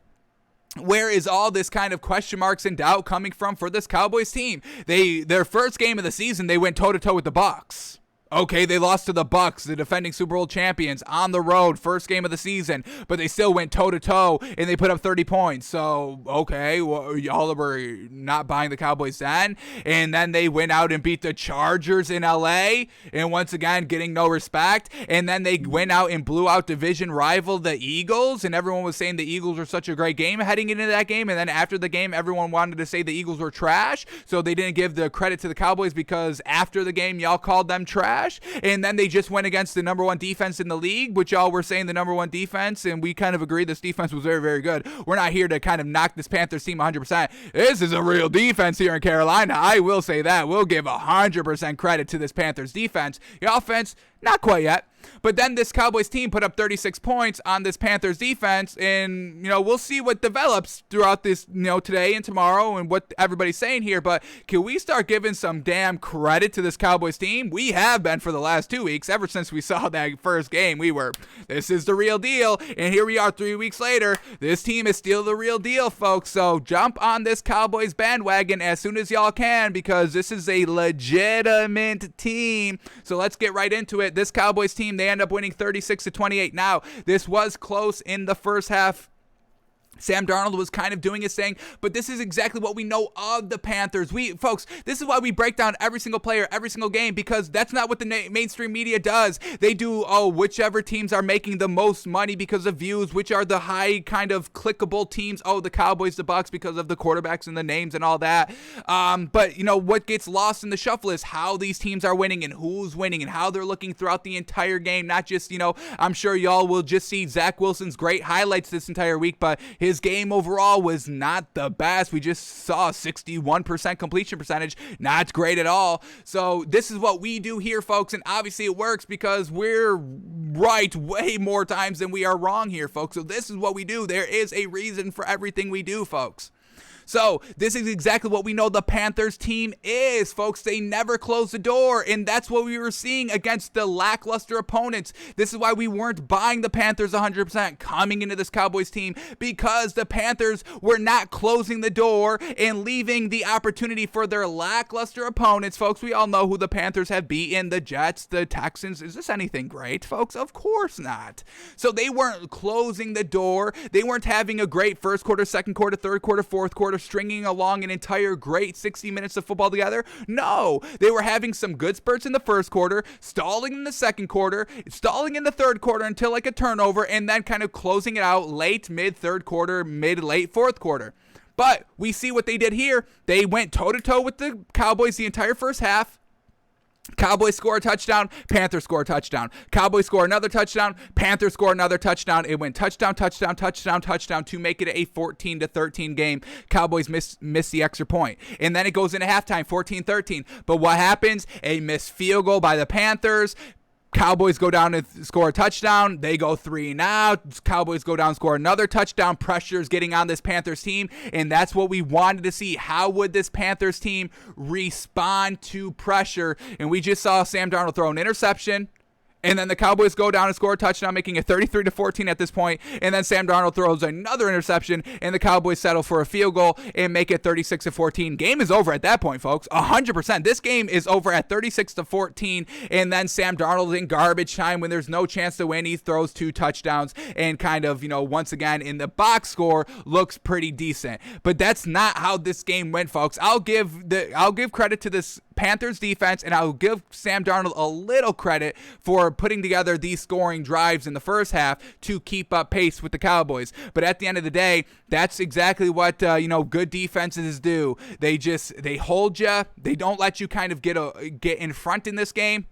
[SPEAKER 1] where is all this kind of question marks and doubt coming from for this Cowboys team? Their first game of the season, they went toe-to-toe with the Bucs. Okay, they lost to the Bucs, the defending Super Bowl champions, on the road, first game of the season, but they still went toe-to-toe, and they put up 30 points. So, okay, well, y'all were not buying the Cowboys then, and then they went out and beat the Chargers in L.A., and once again, getting no respect, and then they went out and blew out division rival, the Eagles, and everyone was saying the Eagles were such a great game heading into that game, and then after the game, everyone wanted to say the Eagles were trash, so they didn't give the credit to the Cowboys because after the game, y'all called them trash. And then they just went against the number 1 defense in the league, which y'all were saying the number 1 defense, and we kind of agreed this defense was very, very good. We're not here to kind of knock this Panthers team 100%. This is a real defense here in Carolina. I will say that. We'll give 100% credit to this Panthers defense. The offense, not quite yet. But then this Cowboys team put up 36 points on this Panthers defense, and, we'll see what develops throughout this, today and tomorrow and what everybody's saying here, but can we start giving some damn credit to this Cowboys team? We have been for the last 2 weeks. Ever since we saw that first game, this is the real deal, and here we are 3 weeks later. This team is still the real deal, folks, so jump on this Cowboys bandwagon as soon as y'all can because this is a legitimate team. So let's get right into it. This Cowboys team, they end up winning 36-28. Now, this was close in the first half. Sam Darnold was kind of doing his thing, but this is exactly what we know of the Panthers. Folks, this is why we break down every single player, every single game, because that's not what the mainstream media does. They do, whichever teams are making the most money because of views, which are the high kind of clickable teams. Oh, the Cowboys, the Bucs, because of the quarterbacks and the names and all that. But, what gets lost in the shuffle is how these teams are winning and who's winning and how they're looking throughout the entire game. Not just, I'm sure y'all will just see Zach Wilson's great highlights this entire week, but his game overall was not the best. We just saw 61% completion percentage. Not great at all. So this is what we do here, folks, and obviously it works because we're right way more times than we are wrong here, folks. So this is what we do. There is a reason for everything we do, folks. So this is exactly what we know the Panthers team is, folks. They never close the door, and that's what we were seeing against the lackluster opponents. This is why we weren't buying the Panthers 100% coming into this Cowboys team, because the Panthers were not closing the door and leaving the opportunity for their lackluster opponents. Folks, we all know who the Panthers have beaten: the Jets, the Texans. Is this anything great, folks? Of course not. So they weren't closing the door. They weren't having a great first quarter, second quarter, third quarter, fourth quarter, stringing along an entire great 60 minutes of football together. No, they were having some good spurts in the first quarter, stalling in the second quarter, stalling in the third quarter until like a turnover, and then kind of closing it out late, mid third quarter, mid late fourth quarter. But we see what they did here. They went toe-to-toe with the Cowboys the entire first half. Cowboys score a touchdown, Panthers score a touchdown. Cowboys score another touchdown, Panthers score another touchdown. It went touchdown, touchdown, touchdown, touchdown to make it a 14-13 game. Cowboys miss the extra point. And then it goes into halftime, 14-13. But what happens? A missed field goal by the Panthers. Cowboys go down and score a touchdown. They go 3 and out. Cowboys go down and score another touchdown. Pressure is getting on this Panthers team, and that's what we wanted to see. How would this Panthers team respond to pressure? And we just saw Sam Darnold throw an interception, and then the Cowboys go down and score a touchdown, making it 33-14 at this point. And then Sam Darnold throws another interception, and the Cowboys settle for a field goal and make it 36-14. Game is over at that point, folks. 100%. This game is over at 36-14. And then Sam Darnold in garbage time when there's no chance to win. He throws 2 touchdowns and kind of, once again in the box score looks pretty decent. But that's not how this game went, folks. I'll give credit to this Panthers defense, and I'll give Sam Darnold a little credit for putting together these scoring drives in the first half to keep up pace with the Cowboys. But at the end of the day, that's exactly what good defenses do. They hold you. They don't let you kind of get in front in this game.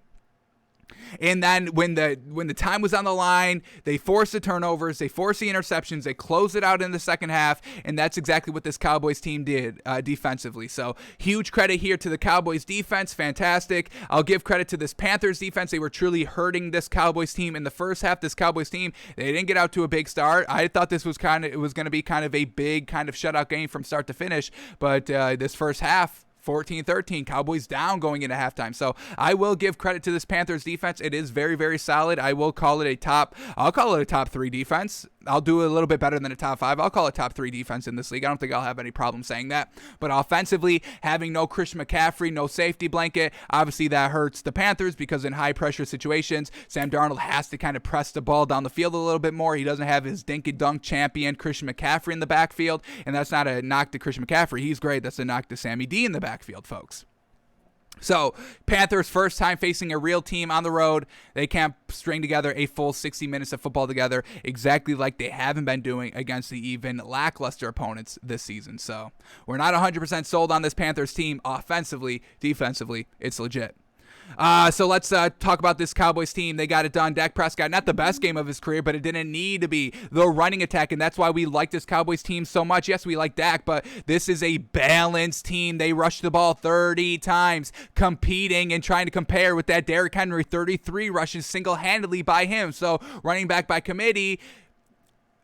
[SPEAKER 1] And then when the time was on the line, they forced the turnovers, they forced the interceptions, they closed it out in the second half, and that's exactly what this Cowboys team did defensively. So huge credit here to the Cowboys defense, fantastic. I'll give credit to this Panthers defense. They were truly hurting this Cowboys team in the first half. This Cowboys team, they didn't get out to a big start. I thought this was going to be kind of a big kind of shutout game from start to finish, but this first half, 14-13, Cowboys down going into halftime. So I will give credit to this Panthers defense. It is very, very solid. I will call it a top 3 defense. I'll do a little bit better than a top 5. I'll call it top 3 defense in this league. I don't think I'll have any problem saying that. But offensively, having no Christian McCaffrey, no safety blanket, obviously that hurts the Panthers because in high pressure situations, Sam Darnold has to kind of press the ball down the field a little bit more. He doesn't have his dink-and-dunk champion Christian McCaffrey in the backfield, and that's not a knock to Christian McCaffrey. He's great. That's a knock to Sammy D in the backfield, folks. So, Panthers first time facing a real team on the road. They can't string together a full 60 minutes of football together exactly like they haven't been doing against the even lackluster opponents this season. So, we're not 100% sold on this Panthers team offensively. Defensively, it's legit. So let's talk about this Cowboys team. They got it done. Dak Prescott, not the best game of his career, but it didn't need to be. The running attack, and that's why we like this Cowboys team so much. Yes, we like Dak, but this is a balanced team. They rushed the ball 30 times, competing and trying to compare with that Derrick Henry 33 rushes single-handedly by him. So running back by committee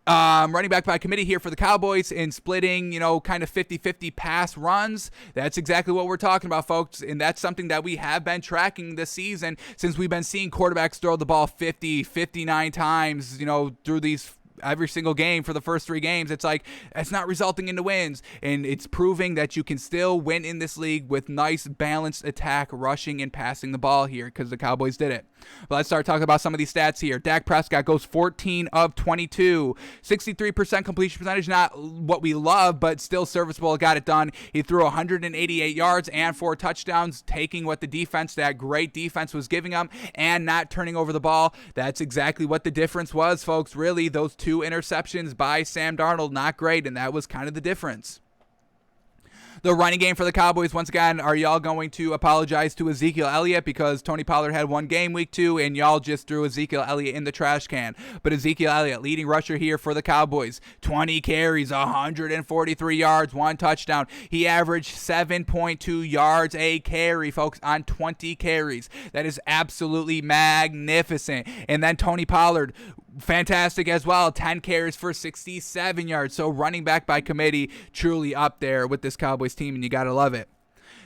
[SPEAKER 1] here for the Cowboys and splitting, kind of 50-50 pass runs. That's exactly what we're talking about, folks, and that's something that we have been tracking this season since we've been seeing quarterbacks throw the ball 50, 59 times, through these every single game for the first 3 games. It's like it's not resulting into wins, and it's proving that you can still win in this league with nice balanced attack, rushing and passing the ball here because the Cowboys did it. But let's start talking about some of these stats here. Dak Prescott goes 14 of 22, 63% completion percentage, not what we love, but still serviceable. Got it done. He threw 188 yards and 4 touchdowns, taking what that great defense was giving him and not turning over the ball. That's exactly what the difference was, folks. Really, those 2 interceptions by Sam Darnold, not great, and that was kind of the difference. The running game for the Cowboys, once again, are y'all going to apologize to Ezekiel Elliott because Tony Pollard had 1 game week 2 and y'all just threw Ezekiel Elliott in the trash can? But Ezekiel Elliott, leading rusher here for the Cowboys, 20 carries, 143 yards, 1 touchdown. He averaged 7.2 yards a carry, folks, on 20 carries. That is absolutely magnificent. And then Tony Pollard, fantastic as well. 10 carries for 67 yards. So running back by committee, truly up there with this Cowboys team, and you got to love it.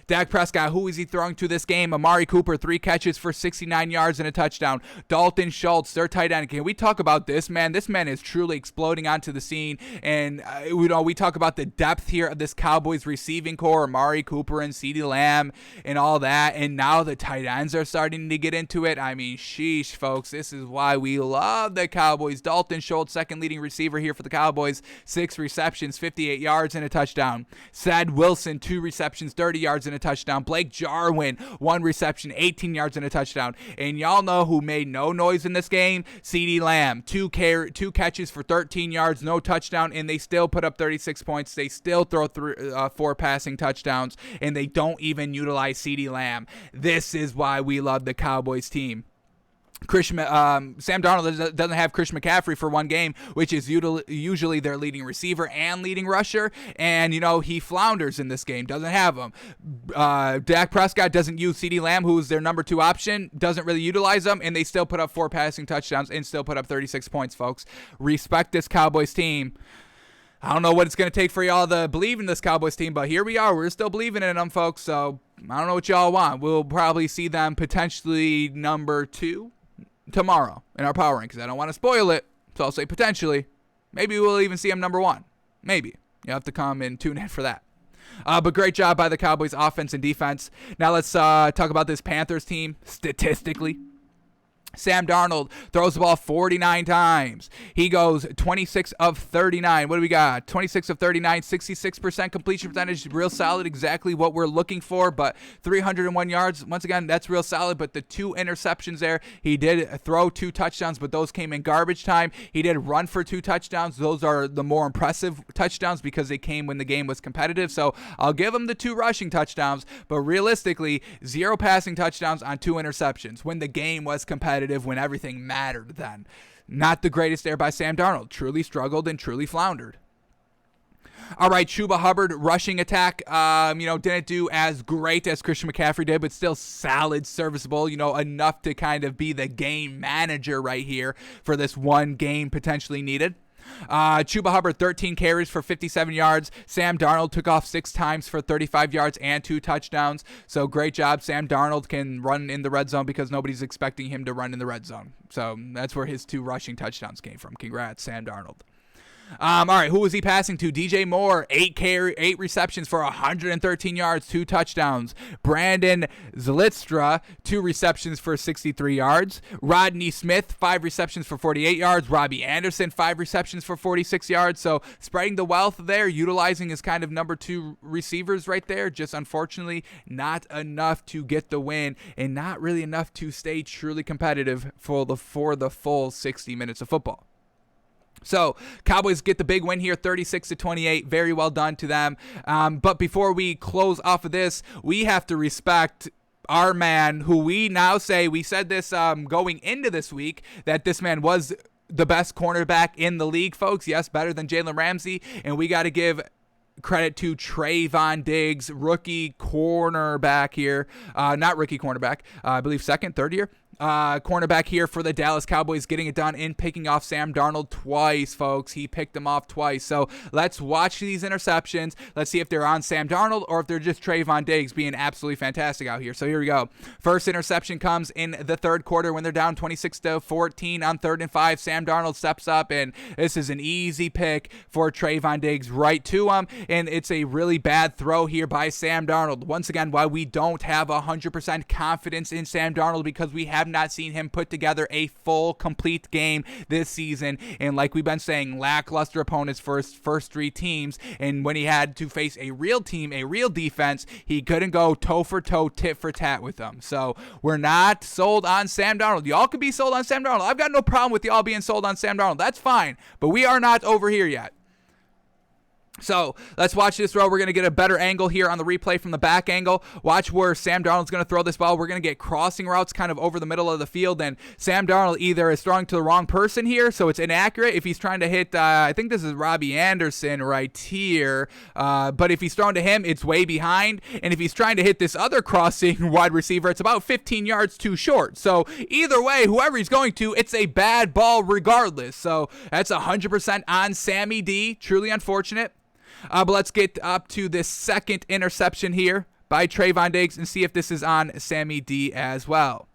[SPEAKER 1] Dak Prescott, who is he throwing to this game? Amari Cooper, 3 catches for 69 yards and a touchdown. Dalton Schultz, their tight end. Can we talk about this man? This man is truly exploding onto the scene. And, we talk about the depth here of this Cowboys receiving core, Amari Cooper and CeeDee Lamb and all that. And now the tight ends are starting to get into it. I mean, sheesh, folks. This is why we love the Cowboys. Dalton Schultz, second leading receiver here for the Cowboys. 6 receptions, 58 yards and a touchdown. Sad Wilson, 2 receptions, 30 yards and a touchdown. Blake Jarwin, 1 reception, 18 yards and a touchdown. And y'all know who made no noise in this game? CeeDee Lamb, 2 catches for 13 yards, no touchdown, and they still put up 36 points. They still throw 4 passing touchdowns, and they don't even utilize CeeDee Lamb. This is why we love the Cowboys team. Sam Darnold doesn't have Chris McCaffrey for one game, which is usually their leading receiver and leading rusher, and he flounders in this game, doesn't have him. Dak Prescott doesn't use CeeDee Lamb, who's their number 2 option, doesn't really utilize them, and they still put up 4 passing touchdowns and still put up 36 points, folks. Respect this Cowboys team. I don't know what it's going to take for y'all to believe in this Cowboys team, but here we are. We're still believing in them, folks, so I don't know what y'all want. We'll probably see them potentially number 2 tomorrow in our power rankings. I don't want to spoil it, so I'll say potentially. Maybe we'll even see him number 1. Maybe. You have to come and tune in for that. But great job by the Cowboys offense and defense. Now let's talk about this Panthers team statistically. Sam Darnold throws the ball 49 times. He goes 26 of 39. What do we got? 26 of 39, 66% completion percentage. Real solid, exactly what we're looking for. But 301 yards, once again, that's real solid. But the 2 interceptions there, he did throw 2 touchdowns, but those came in garbage time. He did run for 2 touchdowns. Those are the more impressive touchdowns because they came when the game was competitive. So I'll give him the 2 rushing touchdowns, but realistically, 0 passing touchdowns on 2 interceptions when the game was competitive, when everything mattered then. Not the greatest there by Sam Darnold. Truly struggled and truly floundered. All right, Chuba Hubbard rushing attack, didn't do as great as Christian McCaffrey did, but still solid, serviceable, enough to kind of be the game manager right here for this one game potentially needed. Chuba Hubbard, 13 carries for 57 yards. Sam Darnold took off 6 times for 35 yards and 2 touchdowns. So great job. Sam Darnold can run in the red zone because nobody's expecting him to run in the red zone. So that's where his 2 rushing touchdowns came from. Congrats, Sam Darnold. All right, who was he passing to? DJ Moore, 8 receptions for 113 yards, 2 touchdowns. Brandon Zylstra, 2 receptions for 63 yards. Rodney Smith, 5 receptions for 48 yards. Robbie Anderson, 5 receptions for 46 yards. So spreading the wealth there, utilizing his kind of number 2 receivers right there. Just unfortunately not enough to get the win and not really enough to stay truly competitive for the full 60 minutes of football. So Cowboys get the big win here, 36-28. Very well done to them. But before we close off of this, we have to respect our man, who we now say, we said this going into this week, that this man was the best cornerback in the league, folks. Yes, better than Jalen Ramsey. And we got to give credit to Trayvon Diggs, rookie cornerback here. Not rookie cornerback, I believe third year. Cornerback here for the Dallas Cowboys, getting it done and picking off Sam Darnold twice, folks. He picked him off twice. So let's watch these interceptions. Let's see if they're on Sam Darnold or if they're just Trayvon Diggs being absolutely fantastic out here. So here we go. First interception comes in the third quarter when they're down 26-14 on 3rd and 5. Sam Darnold steps up, and this is an easy pick for Trayvon Diggs right to him. And it's a really bad throw here by Sam Darnold. Once again, why we don't have 100% confidence in Sam Darnold, because we have not seen him put together a full, complete game this season. And like we've been saying, lackluster opponents for his first 3 teams. And when he had to face a real team, a real defense, he couldn't go toe for toe, tit for tat with them. So we're not sold on Sam Darnold. Y'all could be sold on Sam Darnold. I've got no problem with y'all being sold on Sam Darnold. That's fine. But we are not over here yet. So let's watch this throw. We're going to get a better angle here on the replay from the back angle. Watch where Sam Darnold's going to throw this ball. We're going to get crossing routes kind of over the middle of the field, and Sam Darnold either is throwing to the wrong person here, so it's inaccurate. If he's trying to hit, I think this is Robbie Anderson right here, but if he's throwing to him, it's way behind, and if he's trying to hit this other crossing wide receiver, it's about 15 yards too short. So either way, whoever he's going to, it's a bad ball regardless. So that's 100% on Sammy D. Truly unfortunate. But let's get up to this second interception here by Trayvon Diggs and see if this is on Sammy D as well.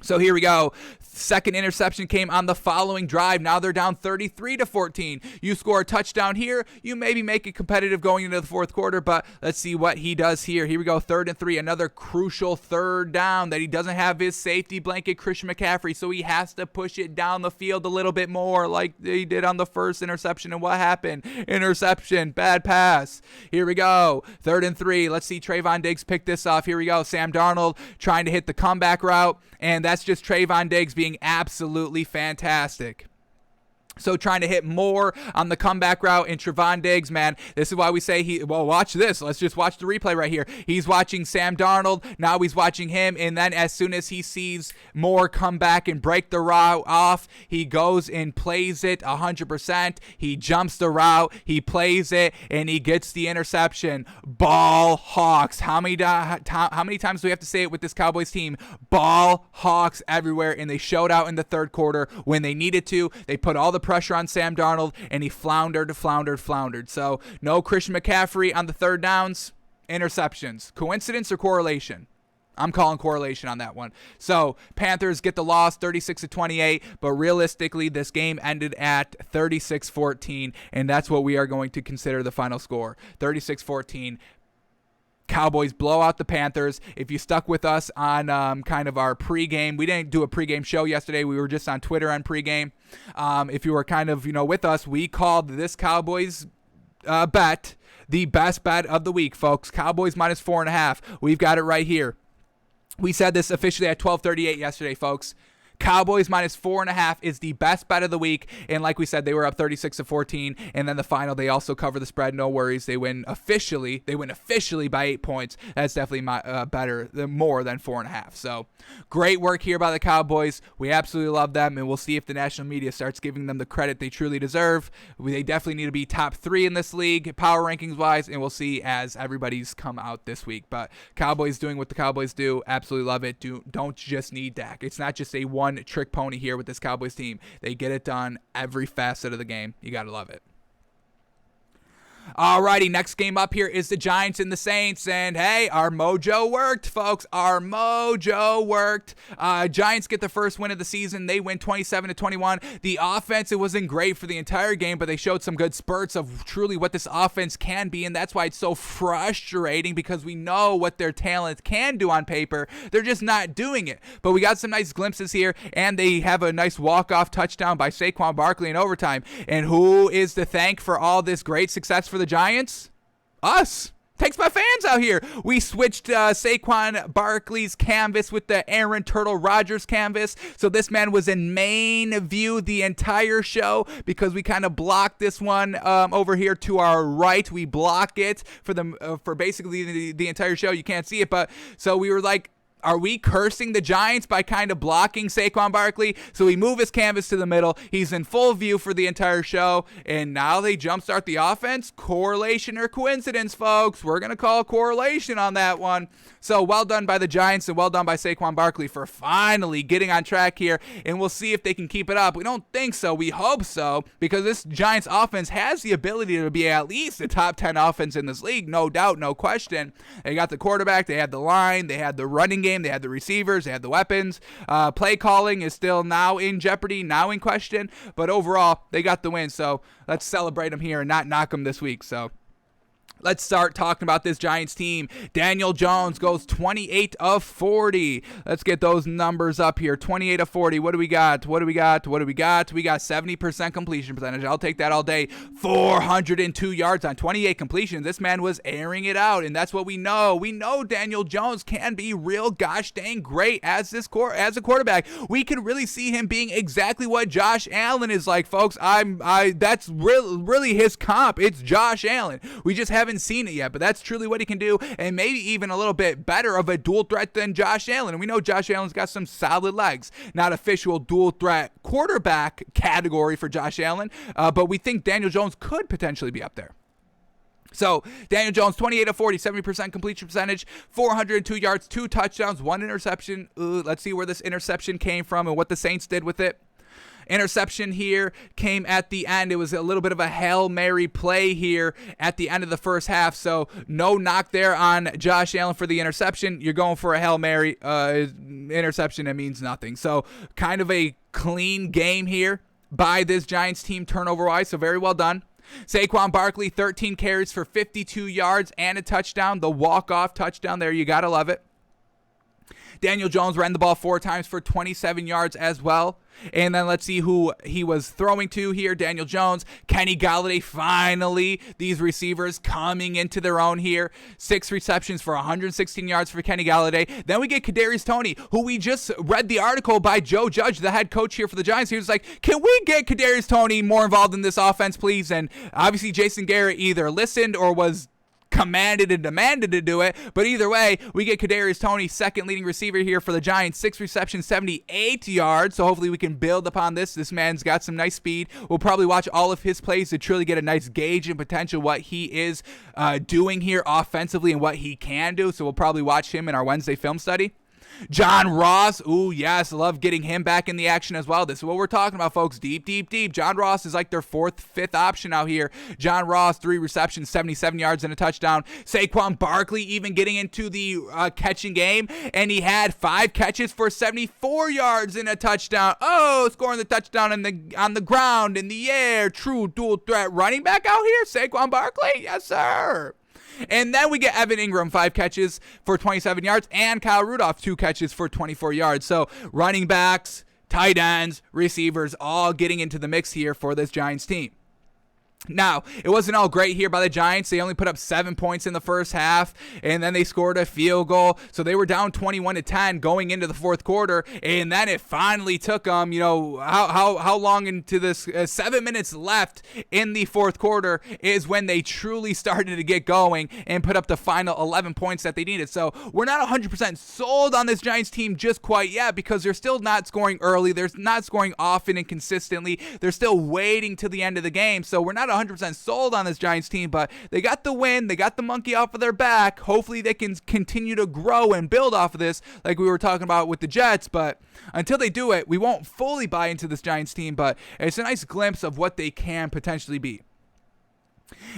[SPEAKER 1] So here we go. Second interception came on the following drive. Now they're down 33-14. You score a touchdown here, you maybe make it competitive going into the fourth quarter, but let's see what he does here. Here we go, 3rd and 3, another crucial third down that he doesn't have his safety blanket, Christian McCaffrey, so he has to push it down the field a little bit more like he did on the first interception. And what happened? Interception, bad pass. Here we go, 3rd and 3. Let's see Trayvon Diggs pick this off. Here we go, Sam Darnold trying to hit the comeback route, and that's just Trayvon Diggs being absolutely fantastic. So trying to hit more on the comeback route, and Trayvon Diggs, man, this is why we say watch this. Let's just watch the replay right here. He's watching Sam Darnold. Now he's watching him, and then as soon as he sees more come back and break the route off, he goes and plays it 100%. He jumps the route, he plays it, and he gets the interception. Ball Hawks. How many times do we have to say it with this Cowboys team? Ball Hawks everywhere, and they showed out in the third quarter when they needed to. They put all the pressure on Sam Darnold, and he floundered. So no Christian McCaffrey on the third downs. Interceptions. Coincidence or correlation? I'm calling correlation on that one. So Panthers get the loss 36-28, but realistically this game ended at 36-14, and that's what we are going to consider the final score. 36-14. Cowboys blow out the Panthers. If you stuck with us on kind of our pregame, we didn't do a pregame show yesterday. We were just on Twitter on pregame. If you were kind of, with us, we called this Cowboys bet the best bet of the week, folks. Cowboys minus 4.5. We've got it right here. We said this officially at 12:38 yesterday, folks. Cowboys minus 4.5 is the best bet of the week, and like we said, they were up 36-14, and then the final, they also cover the spread. No worries, they win officially by 8 points. That's definitely more than 4.5. So great work here by the Cowboys. We absolutely love them, and we'll see if the national media starts giving them the credit they truly deserve. They definitely need to be top 3 in this league, power rankings wise, and we'll see as everybody's come out this week. But Cowboys doing what the Cowboys do, absolutely love it. Don't just need Dak. It's not just a one trick pony here with this Cowboys team. They get it done every facet of the game. You gotta love it. Alrighty, next game up here is the Giants and the Saints, and hey, our mojo worked, folks. Our mojo worked. Giants get the first win of the season. They win 27-21. The offense, it wasn't great for the entire game, but they showed some good spurts of truly what this offense can be, and that's why it's so frustrating, because we know what their talent can do on paper. They're just not doing it. But we got some nice glimpses here, and they have a nice walk-off touchdown by Saquon Barkley in overtime. And who is to thank for all this great success for the Giants? Us. Takes my fans out here. We switched Saquon Barkley's canvas with the Aaron Turtle Rodgers canvas. So this man was in main view the entire show because we kind of blocked this one over here to our right. We block it for basically the entire show. You can't see it, but so we were like, are we cursing the Giants by kind of blocking Saquon Barkley? So we move his canvas to the middle. He's in full view for the entire show. And now they jumpstart the offense. Correlation or coincidence, folks? We're going to call correlation on that one. So well done by the Giants and well done by Saquon Barkley for finally getting on track here. And we'll see if they can keep it up. We don't think so. We hope so, because this Giants offense has the ability to be at least a top 10 offense in this league. No doubt, no question. They got the quarterback. They had the line. They had the running game. They had the receivers, they had the weapons. Play calling is still now in jeopardy, now in question, but overall, they got the win, so let's celebrate them here and not knock them this week. So Let's start talking about this Giants team. Daniel Jones goes 28 of 40. Let's get those numbers up here. 28 of 40. What do we got? We got 70% completion percentage. I'll take that all day. 402 yards on 28 completions. This man was airing it out, and that's what we know. We know Daniel Jones can be real gosh dang great as a quarterback. We could really see him being exactly what Josh Allen is like, folks. That's really his comp. It's Josh Allen. We just haven't seen it yet, but that's truly what he can do, and maybe even a little bit better of a dual threat than Josh Allen. And we know Josh Allen's got some solid legs. Not official dual threat quarterback category for Josh Allen, but we think Daniel Jones could potentially be up there. So, Daniel Jones, 28 of 40, 70% completion percentage, 402 yards, 2 touchdowns, 1 interception. Let's see where this interception came from and what the Saints did with it. Interception here came at the end. It was a little bit of a Hail Mary play here at the end of the first half. So no knock there on Josh Allen for the interception. You're going for a Hail Mary interception. It means nothing. So kind of a clean game here by this Giants team turnover-wise. So very well done. Saquon Barkley, 13 carries for 52 yards and a touchdown. The walk-off touchdown there. You got to love it. Daniel Jones ran the ball 4 times for 27 yards as well. And then let's see who he was throwing to here. Daniel Jones, Kenny Golladay, finally, these receivers coming into their own here. 6 receptions for 116 yards for Kenny Golladay. Then we get Kadarius Toney, who we just read the article by Joe Judge, the head coach here for the Giants. He was like, can we get Kadarius Toney more involved in this offense, please? And obviously Jason Garrett either listened or was commanded and demanded to do it, but either way, we get Kadarius Toney, second leading receiver here for the Giants, 6 receptions, 78 yards, so hopefully we can build upon this. This man's got some nice speed. We'll probably watch all of his plays to truly get a nice gauge and potential what he is doing here offensively and what he can do, so we'll probably watch him in our Wednesday film study. John Ross, ooh, yes, love getting him back in the action as well. This is what we're talking about, folks. Deep, deep, deep. John Ross is like their 4th, 5th option out here. John Ross, 3 receptions, 77 yards and a touchdown. Saquon Barkley even getting into the catching game, and he had 5 catches for 74 yards and a touchdown. Oh, scoring the touchdown on the ground, in the air. True dual threat running back out here, Saquon Barkley. Yes, sir. And then we get Evan Ingram, 5 catches for 27 yards, and Kyle Rudolph, 2 catches for 24 yards. So running backs, tight ends, receivers, all getting into the mix here for this Giants team. Now, it wasn't all great here by the Giants. They only put up 7 points in the first half, and then they scored a field goal. So they were down 21-10 going into the fourth quarter, and then it finally took them, how long into this? 7 minutes left in the fourth quarter is when they truly started to get going and put up the final 11 points that they needed. So we're not 100% sold on this Giants team just quite yet because they're still not scoring early. They're not scoring often and consistently. They're still waiting till the end of the game. So we're not 100% sold on this Giants team, but they got the win. They got the monkey off of their back. Hopefully they can continue to grow and build off of this like we were talking about with the Jets, but until they do it, we won't fully buy into this Giants team, but it's a nice glimpse of what they can potentially be.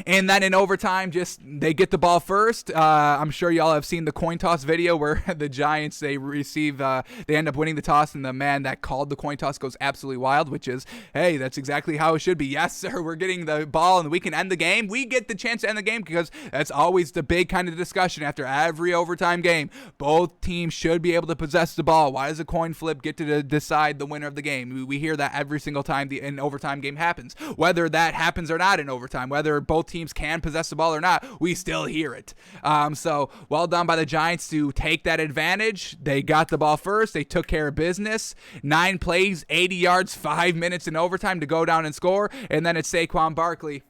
[SPEAKER 1] And then in overtime, they get the ball first. I'm sure y'all have seen the coin toss video where the Giants, they end up winning the toss, and the man that called the coin toss goes absolutely wild, which is, hey, that's exactly how it should be. Yes, sir, we're getting the ball, and we can end the game. We get the chance to end the game because that's always the big kind of discussion after every overtime game. Both teams should be able to possess the ball. Why does a coin flip get to decide the winner of the game? We hear that every single time an overtime game happens. Whether that happens or not in overtime, whether both teams can possess the ball or not, we still hear it. So well done by the Giants to take that advantage. They got the ball first. They took care of business. 9 plays, 80 yards, 5 minutes in overtime to go down and score. And then it's Saquon Barkley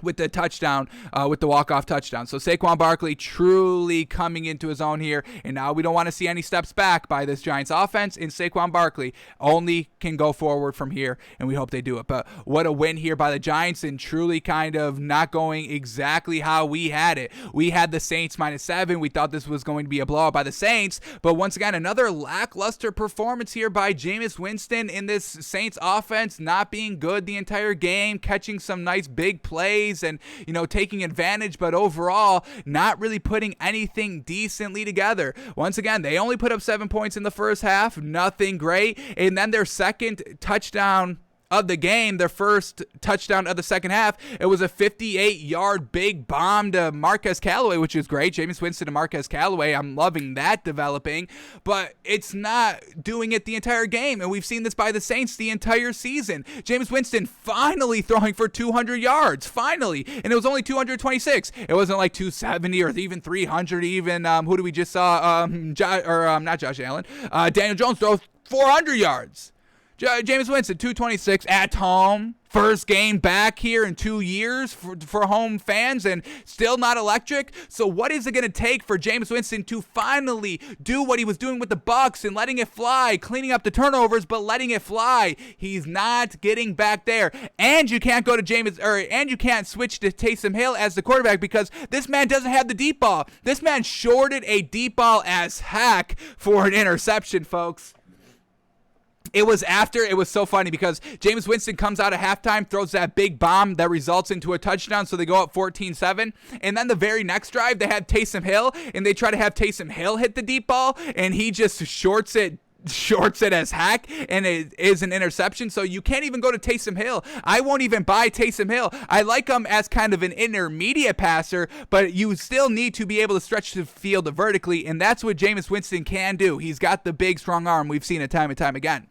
[SPEAKER 1] with the touchdown, with the walk-off touchdown. So Saquon Barkley truly coming into his own here, and now we don't want to see any steps back by this Giants offense, and Saquon Barkley only can go forward from here, and we hope they do it. But what a win here by the Giants, and truly kind of not going exactly how we had it. We had the Saints -7. We thought this was going to be a blowout by the Saints, but once again, another lackluster performance here by Jameis Winston in this Saints offense, not being good the entire game, catching some nice big plays, and taking advantage, but overall not really putting anything decently together. Once again, they only put up 7 points in the first half, nothing great, and then their second touchdown of the game, their first touchdown of the second half. It was a 58-yard big bomb to Marquez Callaway, which is great. Jameis Winston to Marquez Callaway. I'm loving that developing, but it's not doing it the entire game, and we've seen this by the Saints the entire season. Jameis Winston finally throwing for 200 yards, finally, and it was only 226. It wasn't like 270 or even 300 even. Who do we just saw? Not Josh Allen. Daniel Jones throws 400 yards. Jameis Winston, 226 at home. First game back here in 2 years for home fans, and still not electric. So what is it going to take for Jameis Winston to finally do what he was doing with the Bucs and letting it fly, cleaning up the turnovers, but letting it fly? He's not getting back there. And you can't go to and you can't switch to Taysom Hill as the quarterback because this man doesn't have the deep ball. This man shorted a deep ball as heck for an interception, folks. It was so funny because Jameis Winston comes out at halftime, throws that big bomb that results into a touchdown, so they go up 14-7. And then the very next drive, they have Taysom Hill, and they try to have Taysom Hill hit the deep ball, and he just shorts it as heck, and it is an interception. So you can't even go to Taysom Hill. I won't even buy Taysom Hill. I like him as kind of an intermediate passer, but you still need to be able to stretch the field vertically, and that's what Jameis Winston can do. He's got the big, strong arm. We've seen it time and time again.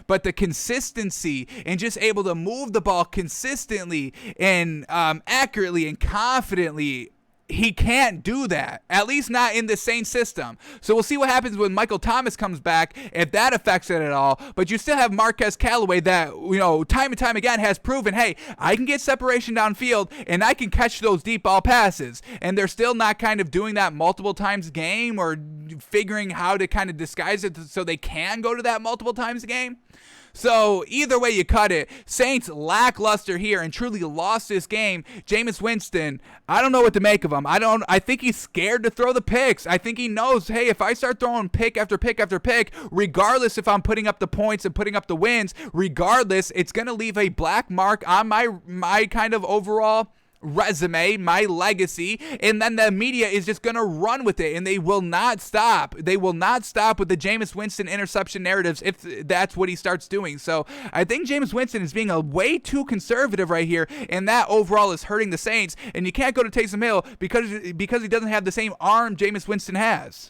[SPEAKER 1] But the consistency and just able to move the ball consistently and accurately and confidently, he can't do that, at least not in the same system. So we'll see what happens when Michael Thomas comes back, if that affects it at all. But you still have Marquez Callaway that, time and time again has proven, hey, I can get separation downfield and I can catch those deep ball passes. And they're still not kind of doing that multiple times a game or figuring how to kind of disguise it so they can go to that multiple times a game. So either way you cut it, Saints lackluster here and truly lost this game. Jameis Winston, I don't know what to make of him. I think he's scared to throw the picks. I think he knows, hey, if I start throwing pick after pick after pick, regardless if I'm putting up the points and putting up the wins, regardless, it's going to leave a black mark on my kind of overall resume, my legacy, and then the media is just going to run with it, and they will not stop. They will not stop with the Jameis Winston interception narratives if that's what he starts doing. So I think Jameis Winston is being a way too conservative right here, and that overall is hurting the Saints, and you can't go to Taysom Hill because he doesn't have the same arm Jameis Winston has.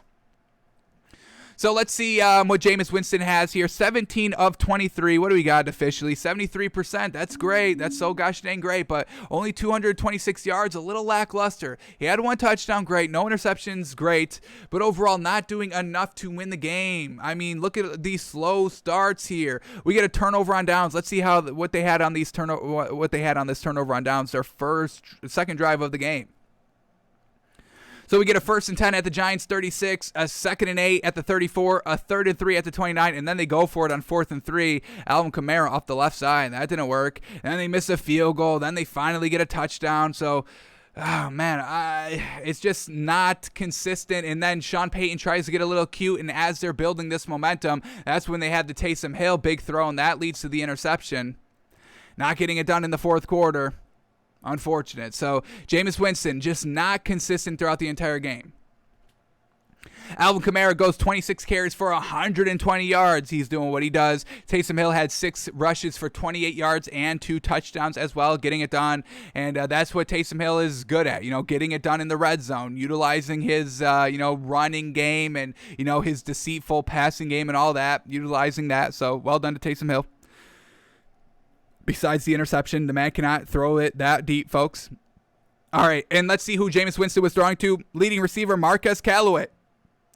[SPEAKER 1] So let's see what Jameis Winston has here. 17 of 23. What do we got officially? 73%. That's great. That's so gosh dang great. But only 226 yards, a little lackluster. He had one touchdown, great. No interceptions, great. But overall, not doing enough to win the game. I mean, look at these slow starts here. We get a turnover on downs. Let's see what they had on this turnover on downs. Their second drive of the game. So we get a 1st and 10 at the Giants 36, a 2nd and 8 at the 34, a 3rd and 3 at the 29, and then they go for it on 4th and 3. Alvin Kamara off the left side. That didn't work. Then they miss a field goal. Then they finally get a touchdown. So, oh man, it's just not consistent. And then Sean Payton tries to get a little cute, and as they're building this momentum, that's when they had the Taysom Hill big throw, and that leads to the interception. Not getting it done in the fourth quarter. Unfortunate. So Jameis Winston just not consistent throughout the entire game. Alvin Kamara goes 26 carries for 120 yards. He's doing what he does. Taysom Hill had 6 rushes for 28 yards and 2 touchdowns as well, getting it done. And that's what Taysom Hill is good at, getting it done in the red zone, utilizing his, running game and, his deceitful passing game and all that, utilizing that. So well done to Taysom Hill. Besides the interception, the man cannot throw it that deep, folks. All right, and let's see who Jameis Winston was throwing to. Leading receiver, Marquez Callaway.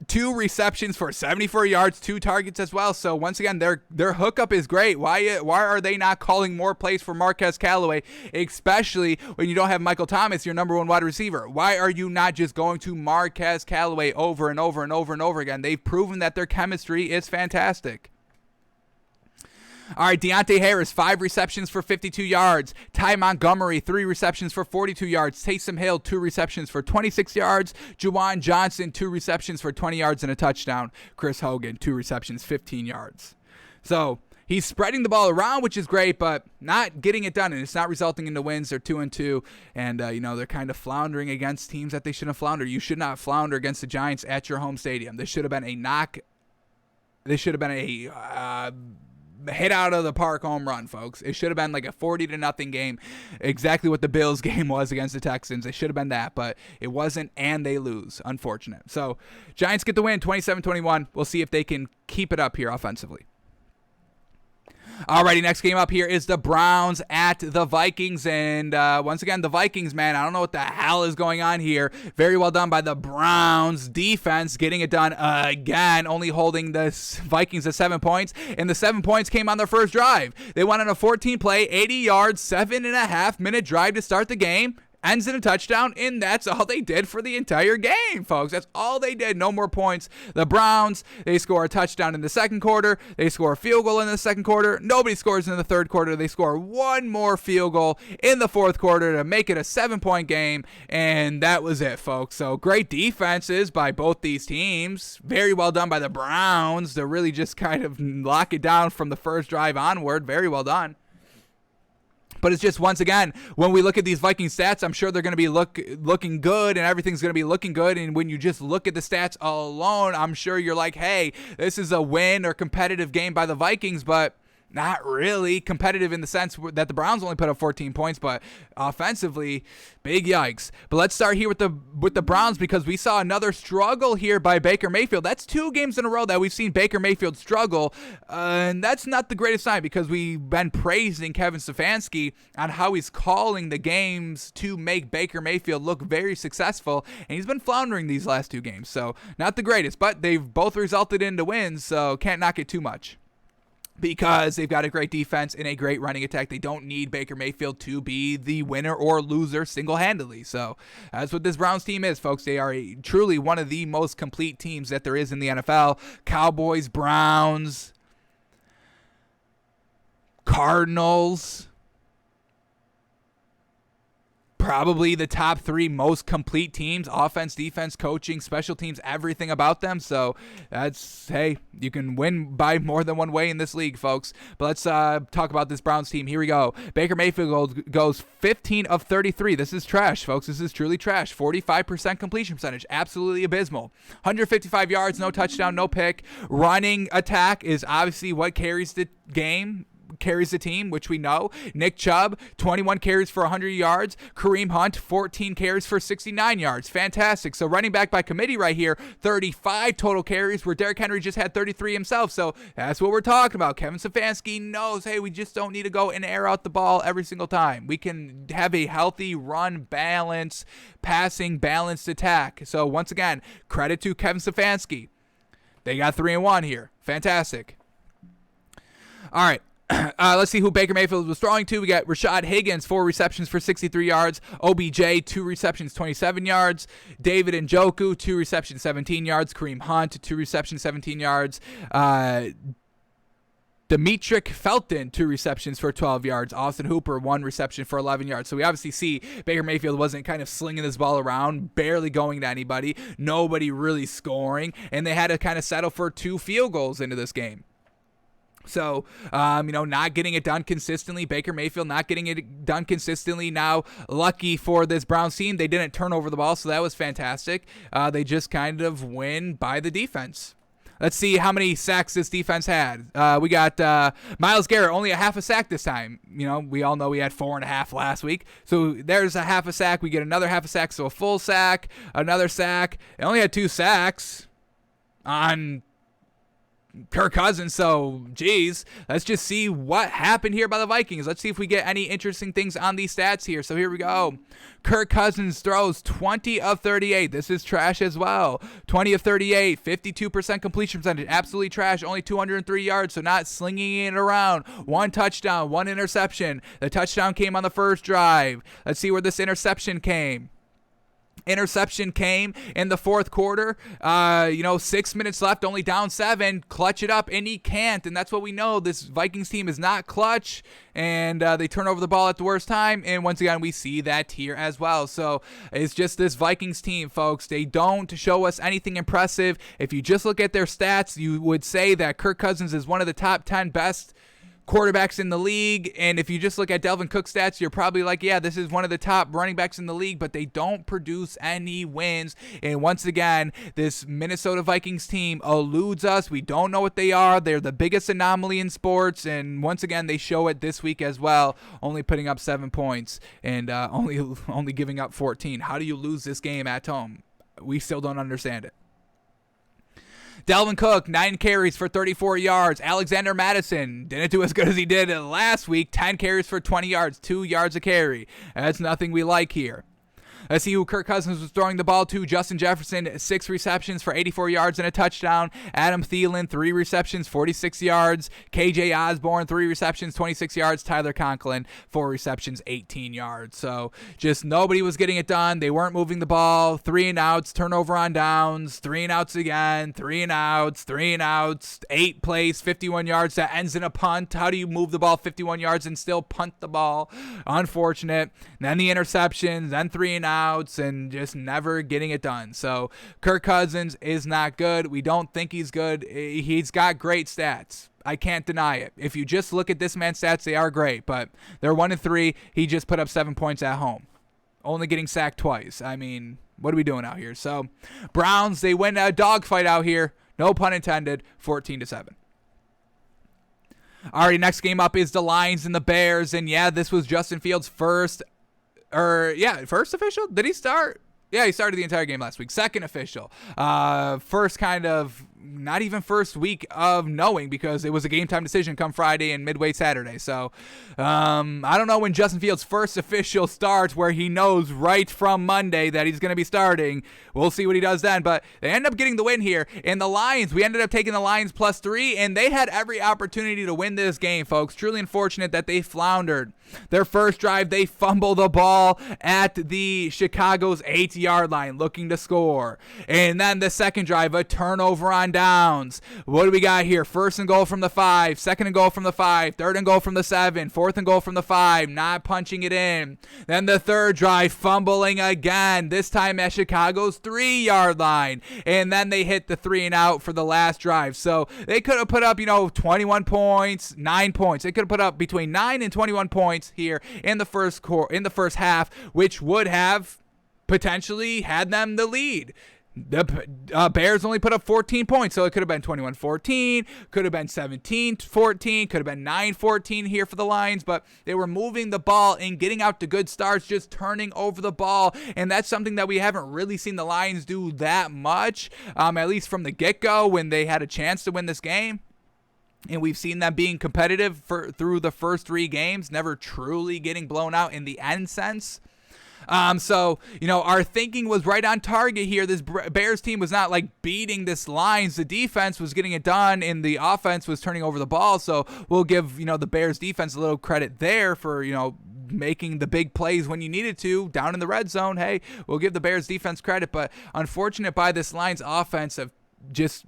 [SPEAKER 1] 2 receptions for 74 yards, 2 targets as well. So once again, their hookup is great. Why are they not calling more plays for Marquez Callaway, especially when you don't have Michael Thomas, your number 1 wide receiver? Why are you not just going to Marquez Callaway over and over and over and over again? They've proven that their chemistry is fantastic. All right, Deontay Harris, 5 receptions for 52 yards. Ty Montgomery, 3 receptions for 42 yards. Taysom Hill, 2 receptions for 26 yards. Juwan Johnson, 2 receptions for 20 yards and a touchdown. Chris Hogan, 2 receptions, 15 yards. So he's spreading the ball around, which is great, but not getting it done, and it's not resulting in the wins. They're 2-2, and they're kind of floundering against teams that they shouldn't flounder. You should not flounder against the Giants at your home stadium. This should have been a hit out of the park home run, folks. It should have been like a 40-0 game, exactly what the Bills game was against the Texans. It should have been that, but it wasn't, and they lose. Unfortunate. So Giants get the win, 27-21. We'll see if they can keep it up here offensively. Alrighty, next game up here is the Browns at the Vikings. And once again, the Vikings, man, I don't know what the hell is going on here. Very well done by the Browns defense, getting it done again, only holding the Vikings to 7 points. And the 7 points came on their first drive. They went on a 14-play, 80-yard, 7.5-minute drive to start the game. Ends in a touchdown, and that's all they did for the entire game, folks. That's all they did. No more points. The Browns, they score a touchdown in the second quarter. They score a field goal in the second quarter. Nobody scores in the third quarter. They score one more field goal in the fourth quarter to make it a 7-point game, and that was it, folks. So great defenses by both these teams. Very well done by the Browns to really just kind of lock it down from the first drive onward. Very well done. But it's just, once again, when we look at these Viking stats, I'm sure they're going to be looking good, and everything's going to be looking good. And when you just look at the stats alone, I'm sure you're like, hey, this is a win or competitive game by the Vikings, but not really competitive in the sense that the Browns only put up 14 points, but offensively, big yikes. But let's start here with the Browns, because we saw another struggle here by Baker Mayfield. That's 2 games in a row that we've seen Baker Mayfield struggle, and that's not the greatest sign, because we've been praising Kevin Stefanski on how he's calling the games to make Baker Mayfield look very successful, and he's been floundering these last 2 games, so not the greatest, but they've both resulted into wins, so can't knock it too much, because they've got a great defense and a great running attack. They don't need Baker Mayfield to be the winner or loser single-handedly. So that's what this Browns team is, folks. They are truly one of the most complete teams that there is in the NFL. Cowboys, Browns, Cardinals, probably the top 3 most complete teams: offense, defense, coaching, special teams, everything about them. So that's, hey, you can win by more than one way in this league, folks. But let's talk about this Browns team. Here we go. Baker Mayfield goes 15 of 33. This is trash, folks. This is truly trash. 45% completion percentage. Absolutely abysmal. 155 yards, no touchdown, no pick. Running attack is obviously what carries the game, carries the team, which we know. Nick Chubb, 21 carries for 100 yards. Kareem Hunt, 14 carries for 69 yards. Fantastic. So running back by committee right here, 35 total carries, where Derrick Henry just had 33 himself. So that's what we're talking about. Kevin Stefanski knows, hey, we just don't need to go and air out the ball every single time. We can have a healthy run balance, passing balanced attack. So once again, credit to Kevin Stefanski. They got 3-1 here. Fantastic. All right. Let's see who Baker Mayfield was throwing to. We got Rashad Higgins, 4 receptions for 63 yards. OBJ, 2 receptions, 27 yards. David Njoku, 2 receptions, 17 yards. Kareem Hunt, 2 receptions, 17 yards. Demetric Felton, 2 receptions for 12 yards. Austin Hooper, 1 reception for 11 yards. So we obviously see Baker Mayfield wasn't kind of slinging this ball around, barely going to anybody, nobody really scoring, and they had to kind of settle for 2 field goals into this game. So, not getting it done consistently. Baker Mayfield not getting it done consistently. Now, lucky for this Browns team, they didn't turn over the ball, so that was fantastic. They just kind of win by the defense. Let's see how many sacks this defense had. We got Myles Garrett, only a half a sack this time. We all know we had 4.5 last week. So there's a half a sack. We get another half a sack, so a full sack, another sack. They only had 2 sacks on Kirk Cousins, so geez, let's just see what happened here by the Vikings. Let's see if we get any interesting things on these stats here. So here we go. Kirk Cousins throws 20 of 38. This is trash as well. 20 of 38, 52% completion percentage. Absolutely trash. Only 203 yards, so not slinging it around. 1 touchdown, 1 interception. The touchdown came on the first drive. Let's see where this interception came. Interception came in the fourth quarter. 6 minutes left, only down 7. Clutch it up, and he can't. And that's what we know. This Vikings team is not clutch, and they turn over the ball at the worst time. And once again, we see that here as well. So it's just this Vikings team, folks. They don't show us anything impressive. If you just look at their stats, you would say that Kirk Cousins is one of the top 10 best quarterbacks in the league. And if you just look at Dalvin Cook stats, you're probably like, yeah, this is one of the top running backs in the league, but they don't produce any wins. And once again, this Minnesota Vikings team eludes us. We don't know what they are. They're the biggest anomaly in sports. And once again, they show it this week as well, only putting up 7 points and only giving up 14. How do you lose this game at home? We still don't understand it. Dalvin Cook, 9 carries for 34 yards. Alexander Madison didn't do as good as he did last week. 10 carries for 20 yards, 2 yards a carry. That's nothing we like here. Let's see who Kirk Cousins was throwing the ball to. Justin Jefferson, 6 receptions for 84 yards and a touchdown. Adam Thielen, 3 receptions, 46 yards. KJ Osborne, 3 receptions, 26 yards. Tyler Conklin, 4 receptions, 18 yards. So just nobody was getting it done. They weren't moving the ball. 3 and outs, turnover on downs, 3 and outs again, 3 and outs, 3 and outs, 8 plays, 51 yards. That ends in a punt. How do you move the ball 51 yards and still punt the ball? Unfortunate. Then the interceptions, then 3 and outs. And just never getting it done. So Kirk Cousins is not good. We don't think he's good. He's got great stats. I can't deny it. If you just look at this man's stats, they are great, but they're 1-3. He just put up 7 points at home, only getting sacked twice. I mean, what are we doing out here? So Browns, they win a dogfight out here. No pun intended, 14-7. Alrighty, next game up is the Lions and the Bears. And yeah, this was Justin Fields' first official? Did he start? Yeah, he started the entire game last week. Second official. First kind of, not even first week of knowing, because it was a game time decision come Friday and midway Saturday. So I don't know when Justin Fields' first official starts, where he knows right from Monday that he's going to be starting. We'll see what he does then. But they end up getting the win here. And the Lions, we ended up taking the Lions +3, and they had every opportunity to win this game, folks. Truly unfortunate that they floundered. Their first drive, they fumble the ball at the Chicago's 8-yard line looking to score. And then the second drive, a turnover on downs. What do we got here? First and goal from the 5, second and goal from the 5, third and goal from the 7, fourth and goal from the 5, not punching it in. Then the third drive, fumbling again, this time at Chicago's 3-yard line. And then they hit the 3 and out for the last drive. So they could have put up, 21 points, 9 points. They could have put up between 9 and 21 points here in the first half, which would have potentially had them the lead. The Bears only put up 14 points, so it could have been 21-14, could have been 17-14, could have been 9-14 here for the Lions, but they were moving the ball and getting out to good starts, just turning over the ball, and that's something that we haven't really seen the Lions do that much, at least from the get-go when they had a chance to win this game. And we've seen them being competitive through the first 3 games, never truly getting blown out in the end sense. So, our thinking was right on target here. This Bears team was not like beating this Lions. The defense was getting it done, and the offense was turning over the ball. So we'll give, the Bears defense a little credit there for, making the big plays when you needed to down in the red zone. Hey, we'll give the Bears defense credit. But unfortunate by this Lions offense of just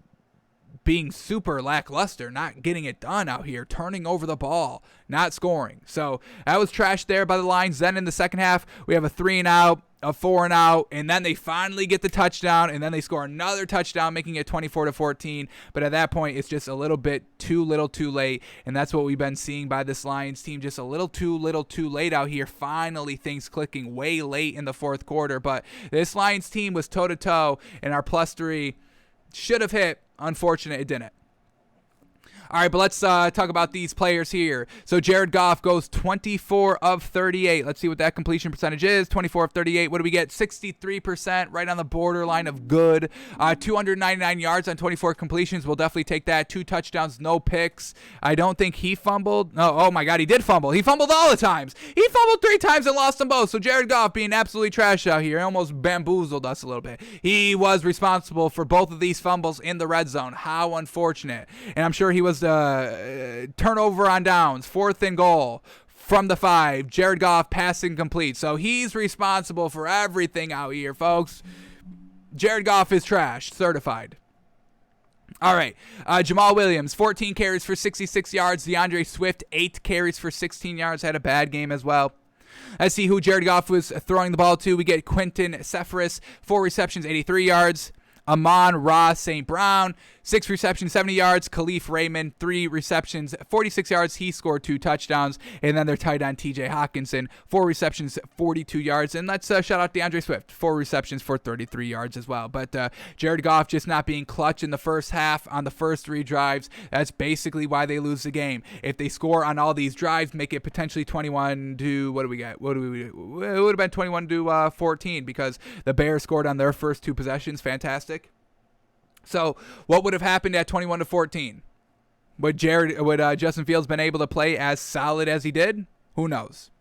[SPEAKER 1] being super lackluster, not getting it done out here, turning over the ball, not scoring. So that was trashed there by the Lions. Then in the second half, we have a 3 and out, a 4 and out, and then they finally get the touchdown, and then they score another touchdown, making it 24-14. But at that point, it's just a little bit too little too late, and that's what we've been seeing by this Lions team, just a little too late out here. Finally, things clicking way late in the fourth quarter. But this Lions team was toe-to-toe, and our +3 should have hit. Unfortunate it didn't. All right, but let's talk about these players here. So Jared Goff goes 24 of 38. Let's see what that completion percentage is. 24 of 38. What do we get? 63%, right on the borderline of good. 299 yards on 24 completions. We'll definitely take that. 2 touchdowns, no picks. I don't think he fumbled. No, oh my God, he did fumble. He fumbled all the times. He fumbled 3 times and lost them both. So Jared Goff being absolutely trash out here. He almost bamboozled us a little bit. He was responsible for both of these fumbles in the red zone. How unfortunate. And I'm sure he was turnover on downs, 4th and goal from the 5. Jared Goff passing complete. So he's responsible for everything out here, folks. Jared Goff is trash, certified. All right, Jamal Williams, 14 carries for 66 yards. DeAndre Swift, 8 carries for 16 yards. Had a bad game as well. Let's see who Jared Goff was throwing the ball to. We get Quentin Cephas, 4 receptions, 83 yards. Amon-Ra St. Brown, 6 receptions, 70 yards. Khalif Raymond, 3 receptions, 46 yards. He scored 2 touchdowns. And then their tight end, TJ Hawkinson, 4 receptions, 42 yards. And let's shout out DeAndre Swift, 4 receptions for 33 yards as well. But Jared Goff just not being clutch in the first half on the first 3 drives. That's basically why they lose the game. If they score on all these drives, make it potentially 21 to, what do we get? It would have been 21 to 14 because the Bears scored on their first 2 possessions. Fantastic. So what would have happened at 21 to 14? Would Justin Fields been able to play as solid as he did? Who knows?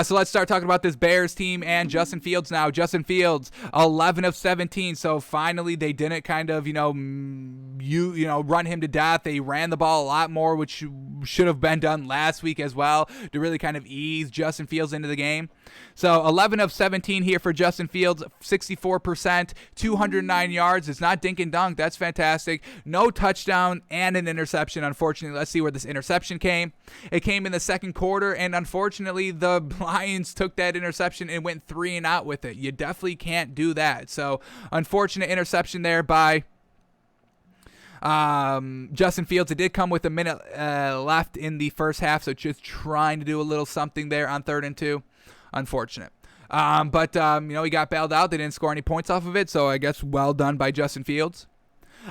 [SPEAKER 1] So let's start talking about this Bears team and Justin Fields now. Justin Fields, 11 of 17. So finally, they didn't kind of, run him to death. They ran the ball a lot more, which should have been done last week as well to really kind of ease Justin Fields into the game. So 11 of 17 here for Justin Fields, 64%, 209 yards. It's not dink and dunk. That's fantastic. No touchdown and an interception, unfortunately. Let's see where this interception came. It came in the second quarter, and unfortunately, the Lions took that interception and went 3 and out with it. You definitely can't do that. So unfortunate interception there by Justin Fields. It did come with a minute left in the first half, so just trying to do a little something there on 3rd and 2. Unfortunate. But he got bailed out. They didn't score any points off of it, so I guess well done by Justin Fields.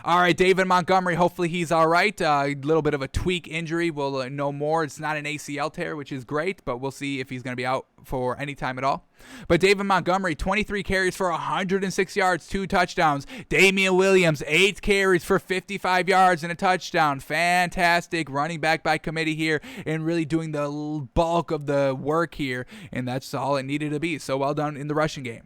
[SPEAKER 1] All right, David Montgomery, hopefully he's all right. A little bit of a tweak injury. We'll know more. It's not an ACL tear, which is great, but we'll see if he's going to be out for any time at all. But David Montgomery, 23 carries for 106 yards, 2 touchdowns. Damian Williams, 8 carries for 55 yards and a touchdown. Fantastic running back by committee here and really doing the bulk of the work here, and that's all it needed to be. So well done in the rushing game.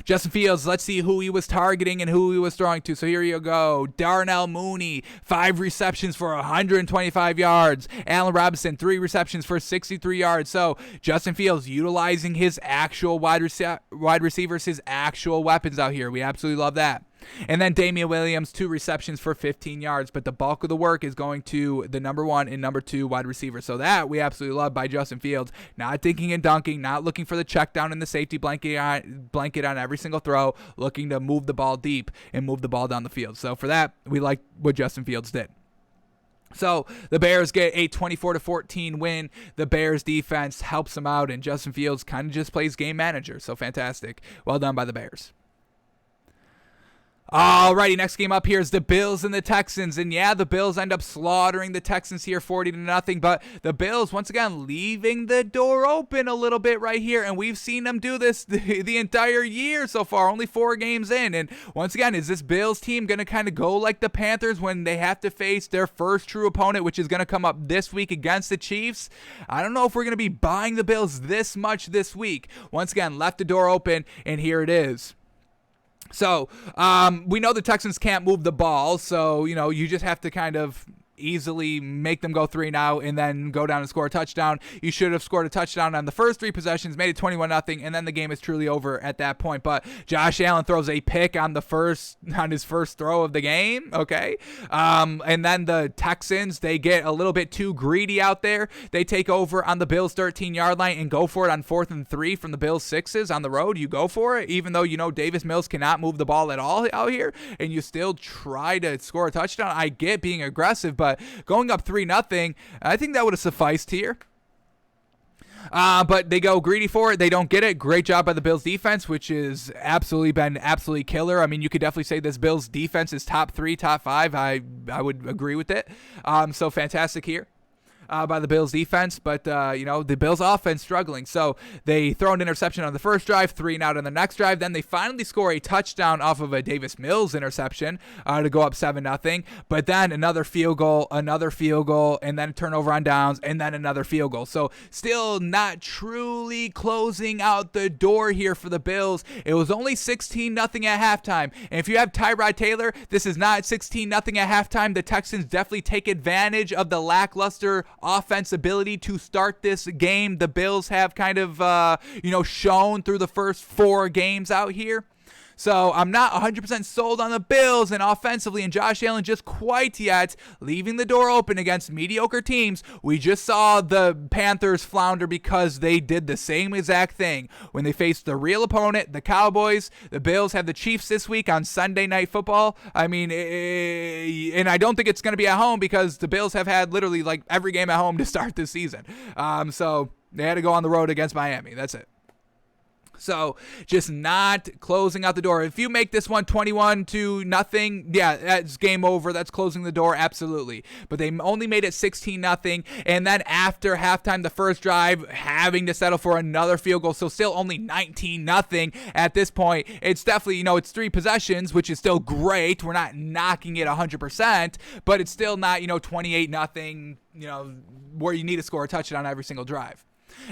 [SPEAKER 1] Justin Fields, let's see who he was targeting and who he was throwing to. So here you go. Darnell Mooney, 5 receptions for 125 yards. Allen Robinson, 3 receptions for 63 yards. So Justin Fields utilizing his actual wide receivers, his actual weapons out here. We absolutely love that. And then Damian Williams, 2 receptions for 15 yards. But the bulk of the work is going to the number 1 and number 2 wide receiver. So that we absolutely love by Justin Fields. Not dinking and dunking, not looking for the check down and the safety blanket on every single throw, looking to move the ball deep and move the ball down the field. So for that, we like what Justin Fields did. So the Bears get a 24-14 win. The Bears defense helps them out, and Justin Fields kind of just plays game manager. So fantastic. Well done by the Bears. Alrighty, next game up here is the Bills and the Texans. And yeah, the Bills end up slaughtering the Texans here 40-0. But the Bills, once again, leaving the door open a little bit right here. And we've seen them do this the entire year so far, only 4 games in. And once again, is this Bills team going to kind of go like the Panthers when they have to face their first true opponent, which is going to come up this week against the Chiefs? I don't know if we're going to be buying the Bills this much this week. Once again, left the door open, and here it is. So we know the Texans can't move the ball, so, you just have to kind of easily make them go 3 now and then go down and score a touchdown. You should have scored a touchdown on the first 3 possessions, made it 21-0, and then the game is truly over at that point. But Josh Allen throws a pick on his first throw of the game, okay? And then the Texans, they get a little bit too greedy out there. They take over on the Bills' 13-yard line and go for it on 4th and 3 from the Bills' 6s on the road. You go for it, even though Davis Mills cannot move the ball at all out here, and you still try to score a touchdown. I get being aggressive, but going up 3-0, I think that would have sufficed here. But they go greedy for it. They don't get it. Great job by the Bills defense, which has been absolutely killer. I mean, you could definitely say this Bills defense is top 3, top 5. I would agree with it. So fantastic here. By the Bills defense, but the Bills offense struggling. So they throw an interception on the first drive, 3 and out on the next drive. Then they finally score a touchdown off of a Davis Mills interception to go up 7-0. But then another field goal, and then a turnover on downs, and then another field goal. So still not truly closing out the door here for the Bills. It was only 16-0 at halftime. And if you have Tyrod Taylor, this is not 16-0 at halftime. The Texans definitely take advantage of the lackluster offense ability to start this game. The Bills have kind of shown through the first 4 games out here. So I'm not 100% sold on the Bills and offensively and Josh Allen just quite yet, leaving the door open against mediocre teams. We just saw the Panthers flounder because they did the same exact thing. When they faced the real opponent, the Cowboys, the Bills have the Chiefs this week on Sunday Night Football. I mean, and I don't think it's going to be at home because the Bills have had literally like every game at home to start this season. So they had to go on the road against Miami. That's it. So just not closing out the door. If you make this one 21-0, yeah, that's game over. That's closing the door, absolutely. But they only made it 16-0, and then after halftime, the first drive, having to settle for another field goal. So still only 19-0 at this point. It's definitely, it's 3 possessions, which is still great. We're not knocking it 100%, but it's still not, 28-0, where you need to score a touchdown every single drive.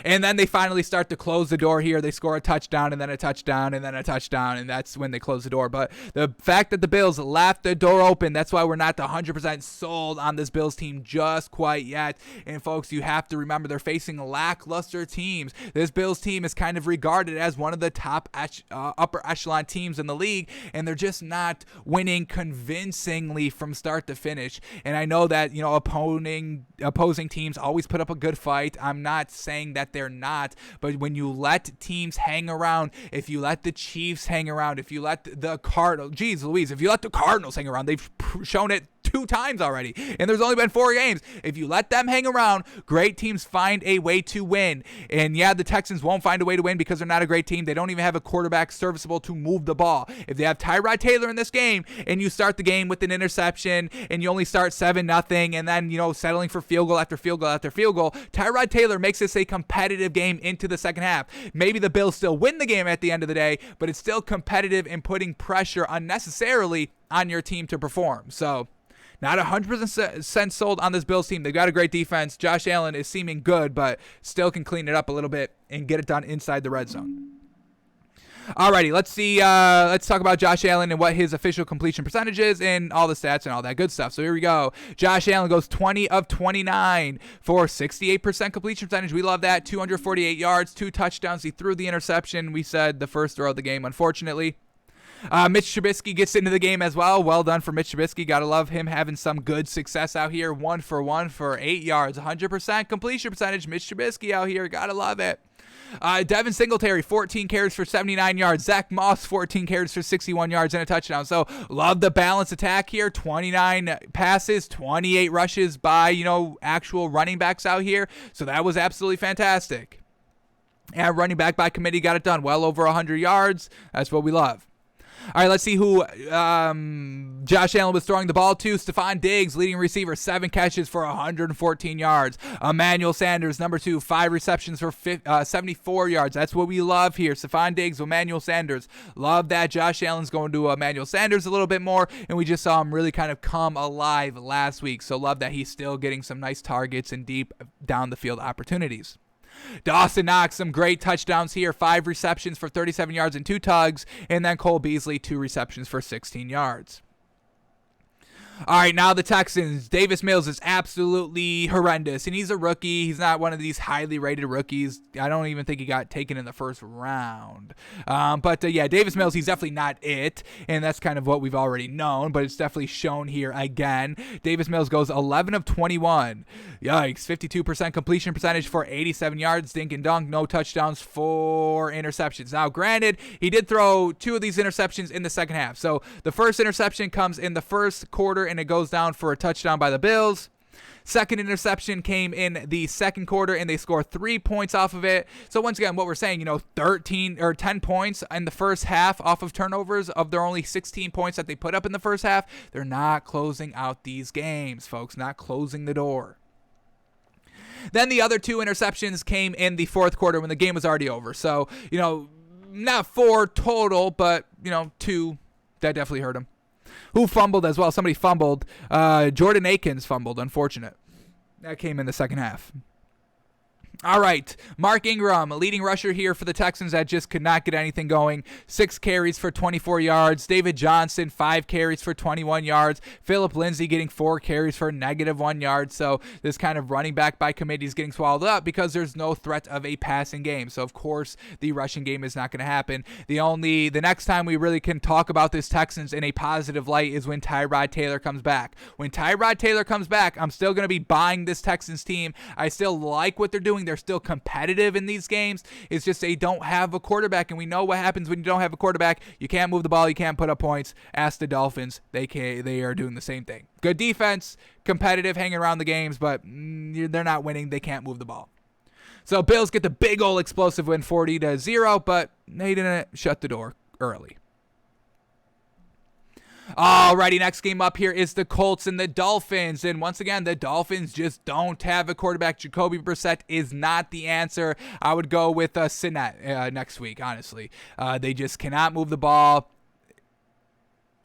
[SPEAKER 1] And then they finally start to close the door here. They score a touchdown and then a touchdown and then a touchdown, and that's when they close the door. But the fact that the Bills left the door open, that's why we're not 100% sold on this Bills team just quite yet. And folks, you have to remember they're facing lackluster teams. This Bills team is kind of regarded as one of the top upper echelon teams in the league, and they're just not winning convincingly from start to finish. And I know that, opposing teams always put up a good fight. I'm not saying that they're not, but when you let teams hang around, if you let the Chiefs hang around, if you let the Cardinals, if you let the Cardinals hang around, they've shown it 2 times already, and there's only been 4 games. If you let them hang around, great teams find a way to win. And yeah, the Texans won't find a way to win because they're not a great team. They don't even have a quarterback serviceable to move the ball. If they have Tyrod Taylor in this game and you start the game with an interception and you only start 7-0 and then, settling for field goal after field goal after field goal, Tyrod Taylor makes this a competitive game into the second half. Maybe the Bills still win the game at the end of the day, but it's still competitive and putting pressure unnecessarily on your team to perform. So not 100% sold on this Bills team. They've got a great defense. Josh Allen is seeming good, but still can clean it up a little bit and get it done inside the red zone. Alrighty, let's see. Let's talk about Josh Allen and what his official completion percentage is and all the stats and all that good stuff. So here we go. Josh Allen goes 20 of 29 for 68% completion percentage. We love that. 248 yards, 2 touchdowns. He threw the interception. We said the first throw of the game, unfortunately. Mitch Trubisky gets into the game as well. Well done for Mitch Trubisky. Got to love him having some good success out here. 1 for 1 for 8 yards. 100% completion percentage. Mitch Trubisky out here. Got to love it. Devin Singletary, 14 carries for 79 yards. Zach Moss, 14 carries for 61 yards and a touchdown. So love the balanced attack here. 29 passes, 28 rushes by, actual running backs out here. So that was absolutely fantastic. And running back by committee got it done. Well over 100 yards. That's what we love. All right, let's see who Josh Allen was throwing the ball to. Stephon Diggs, leading receiver, 7 catches for 114 yards. Emmanuel Sanders, number 2, 5 receptions for 74 yards. That's what we love here. Stephon Diggs, Emmanuel Sanders. Love that. Josh Allen's going to Emmanuel Sanders a little bit more, and we just saw him really kind of come alive last week. So love that he's still getting some nice targets and deep down the field opportunities. Dawson Knox, some great touchdowns here. 5 receptions for 37 yards and 2 tugs. And then Cole Beasley, 2 receptions for 16 yards. All right, now the Texans. Davis Mills is absolutely horrendous, and he's a rookie. He's not one of these highly rated rookies. I don't even think he got taken in the first round. But Davis Mills, he's definitely not it, and that's kind of what we've already known, but it's definitely shown here again. Davis Mills goes 11 of 21. Yikes, 52% completion percentage for 87 yards. Dink and dunk, no touchdowns, 4 interceptions. Now, granted, he did throw 2 of these interceptions in the second half. So the first interception comes in the first quarter, and it goes down for a touchdown by the Bills. Second interception came in the second quarter, and they score 3 points off of it. So once again, what we're saying, 13 or 10 points in the first half off of turnovers of their only 16 points that they put up in the first half. They're not closing out these games, folks, not closing the door. Then the other 2 interceptions came in the fourth quarter when the game was already over. So, not 4 total, but, 2 that definitely hurt him. Who fumbled as well? Somebody fumbled. Jordan Akins fumbled. Unfortunate. That came in the second half. All right, Mark Ingram, leading rusher here for the Texans that just could not get anything going. 6 carries for 24 yards. David Johnson, 5 carries for 21 yards. Philip Lindsay getting 4 carries for -1 yard. So this kind of running back by committee is getting swallowed up because there's no threat of a passing game. So of course the rushing game is not going to happen. The next time we really can talk about this Texans in a positive light is when Tyrod Taylor comes back. When Tyrod Taylor comes back, I'm still going to be buying this Texans team. I still like what they're doing. They're still competitive in these games. It's just they don't have a quarterback, and we know what happens when you don't have a quarterback. You can't move the ball. You can't put up points. Ask the Dolphins. They are doing the same thing. Good defense, competitive, hanging around the games, but they're not winning. They can't move the ball. So Bills get the big old explosive win 40-0, but they didn't shut the door early. Alrighty, next game up here is the Colts and the Dolphins. And once again, the Dolphins just don't have a quarterback. Jacoby Brissett is not the answer. I would go with Sinnett next week, honestly. They just cannot move the ball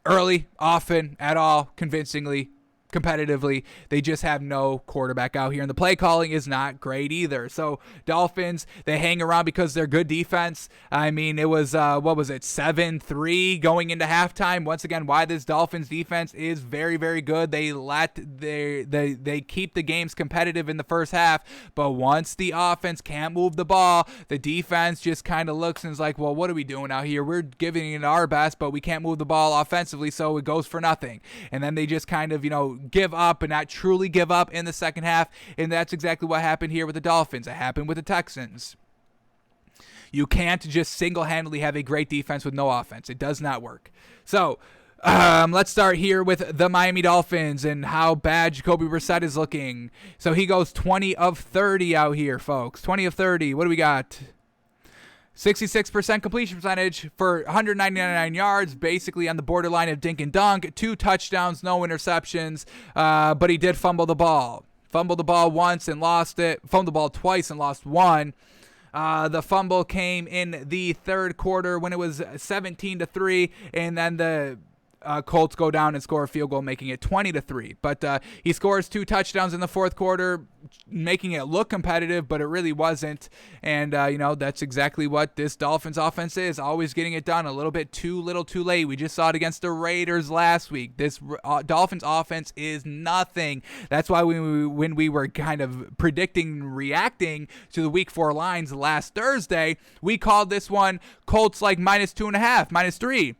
[SPEAKER 1] early, often, at all, convincingly, competitively. They just have no quarterback out here, and the play calling is not great either. So Dolphins, they hang around because they're good defense. I mean, it was 7-3 going into halftime. Once again, why this Dolphins defense is very, very good. They keep the games competitive in the first half, but once the offense can't move the ball, the defense just kind of looks and is like, well, what are we doing out here? We're giving it our best, but we can't move the ball offensively, so it goes for nothing. And then they just kind of, give up and not truly give up in the second half, and that's exactly what happened here with the Dolphins. It happened with the Texans. You can't just single-handedly have a great defense with no offense. It does not work. So let's start here with the Miami Dolphins and how bad Jacoby Brissett is looking. So he goes 20 of 30 out here, folks. 20 of 30. What do we got? 66% completion percentage for 199 yards, basically on the borderline of dink and dunk. 2 touchdowns, no interceptions, but he did fumble the ball. Fumbled the ball once and lost it. Fumbled the ball twice and lost one. The fumble came in the third quarter when it was 17-3, and then the Colts go down and score a field goal, making it 20-3. But he scores 2 touchdowns in the fourth quarter, making it look competitive, but it really wasn't. And, that's exactly what this Dolphins offense is, always getting it done a little bit too little too late. We just saw it against the Raiders last week. This Dolphins offense is nothing. That's why when we were kind of reacting to the Week 4 lines last Thursday, we called this one Colts like -2.5, -3.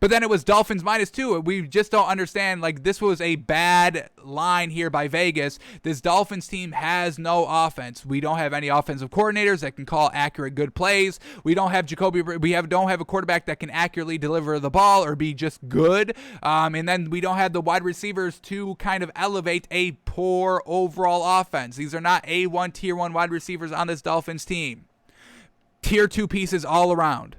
[SPEAKER 1] But then it was Dolphins -2. We just don't understand. This was a bad line here by Vegas. This Dolphins team has no offense. We don't have any offensive coordinators that can call accurate, good plays. We don't have don't have a quarterback that can accurately deliver the ball or be just good. And then we don't have the wide receivers to kind of elevate a poor overall offense. These are not A1, Tier 1 wide receivers on this Dolphins team. Tier 2 pieces all around.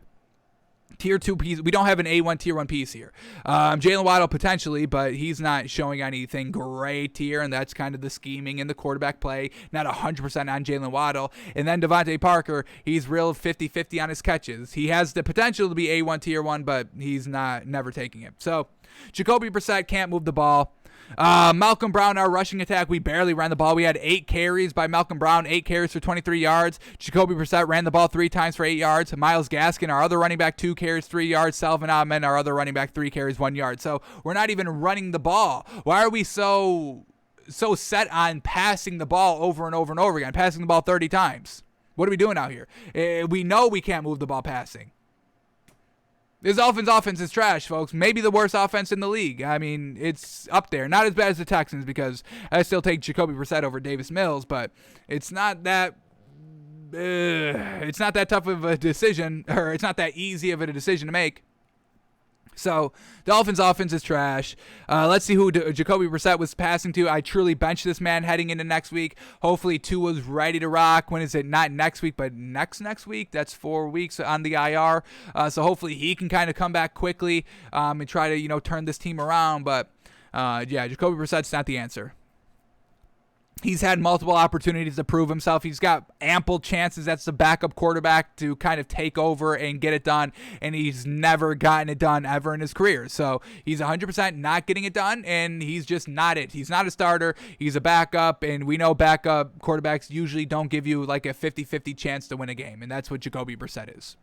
[SPEAKER 1] Tier 2 piece. We don't have an A1 Tier 1 piece here. Jalen Waddle potentially, but he's not showing anything great here, and that's kind of the scheming and the quarterback play. Not 100% on Jalen Waddle. And then Devontae Parker, he's real 50-50 on his catches. He has the potential to be A1 Tier 1, but he's never taking it. So Jacoby Brissett can't move the ball. Malcolm Brown, our rushing attack, we barely ran the ball. We had 8 carries by Malcolm Brown, 8 carries for 23 yards. Jacoby Brissett ran the ball 3 times for 8 yards. Myles Gaskin, our other running back, 2 carries, 3 yards. Salvon Ahmed, our other running back, 3 carries, 1 yard. So we're not even running the ball. Why are we so set on passing the ball over and over and over again, passing the ball 30 times? What are we doing out here? We know we can't move the ball passing. This Dolphins offense is trash, folks. Maybe the worst offense in the league. I mean, it's up there. Not as bad as the Texans, because I still take Jacoby Brissett over Davis Mills, but it's not that tough of a decision, or it's not that easy of a decision to make. So, Dolphins offense is trash. Let's see who Jacoby Brissett was passing to. I truly bench this man heading into next week. Hopefully, Tua's ready to rock. When is it? Not next week, but next week. That's 4 weeks on the IR. So, hopefully, he can kind of come back quickly and try to, turn this team around. But, Jacoby Brissett's not the answer. He's had multiple opportunities to prove himself. He's got ample chances as the backup quarterback to kind of take over and get it done, and he's never gotten it done ever in his career. So he's 100% not getting it done, and he's just not it. He's not a starter. He's a backup, and we know backup quarterbacks usually don't give you like a 50-50 chance to win a game, and that's what Jacoby Brissett is.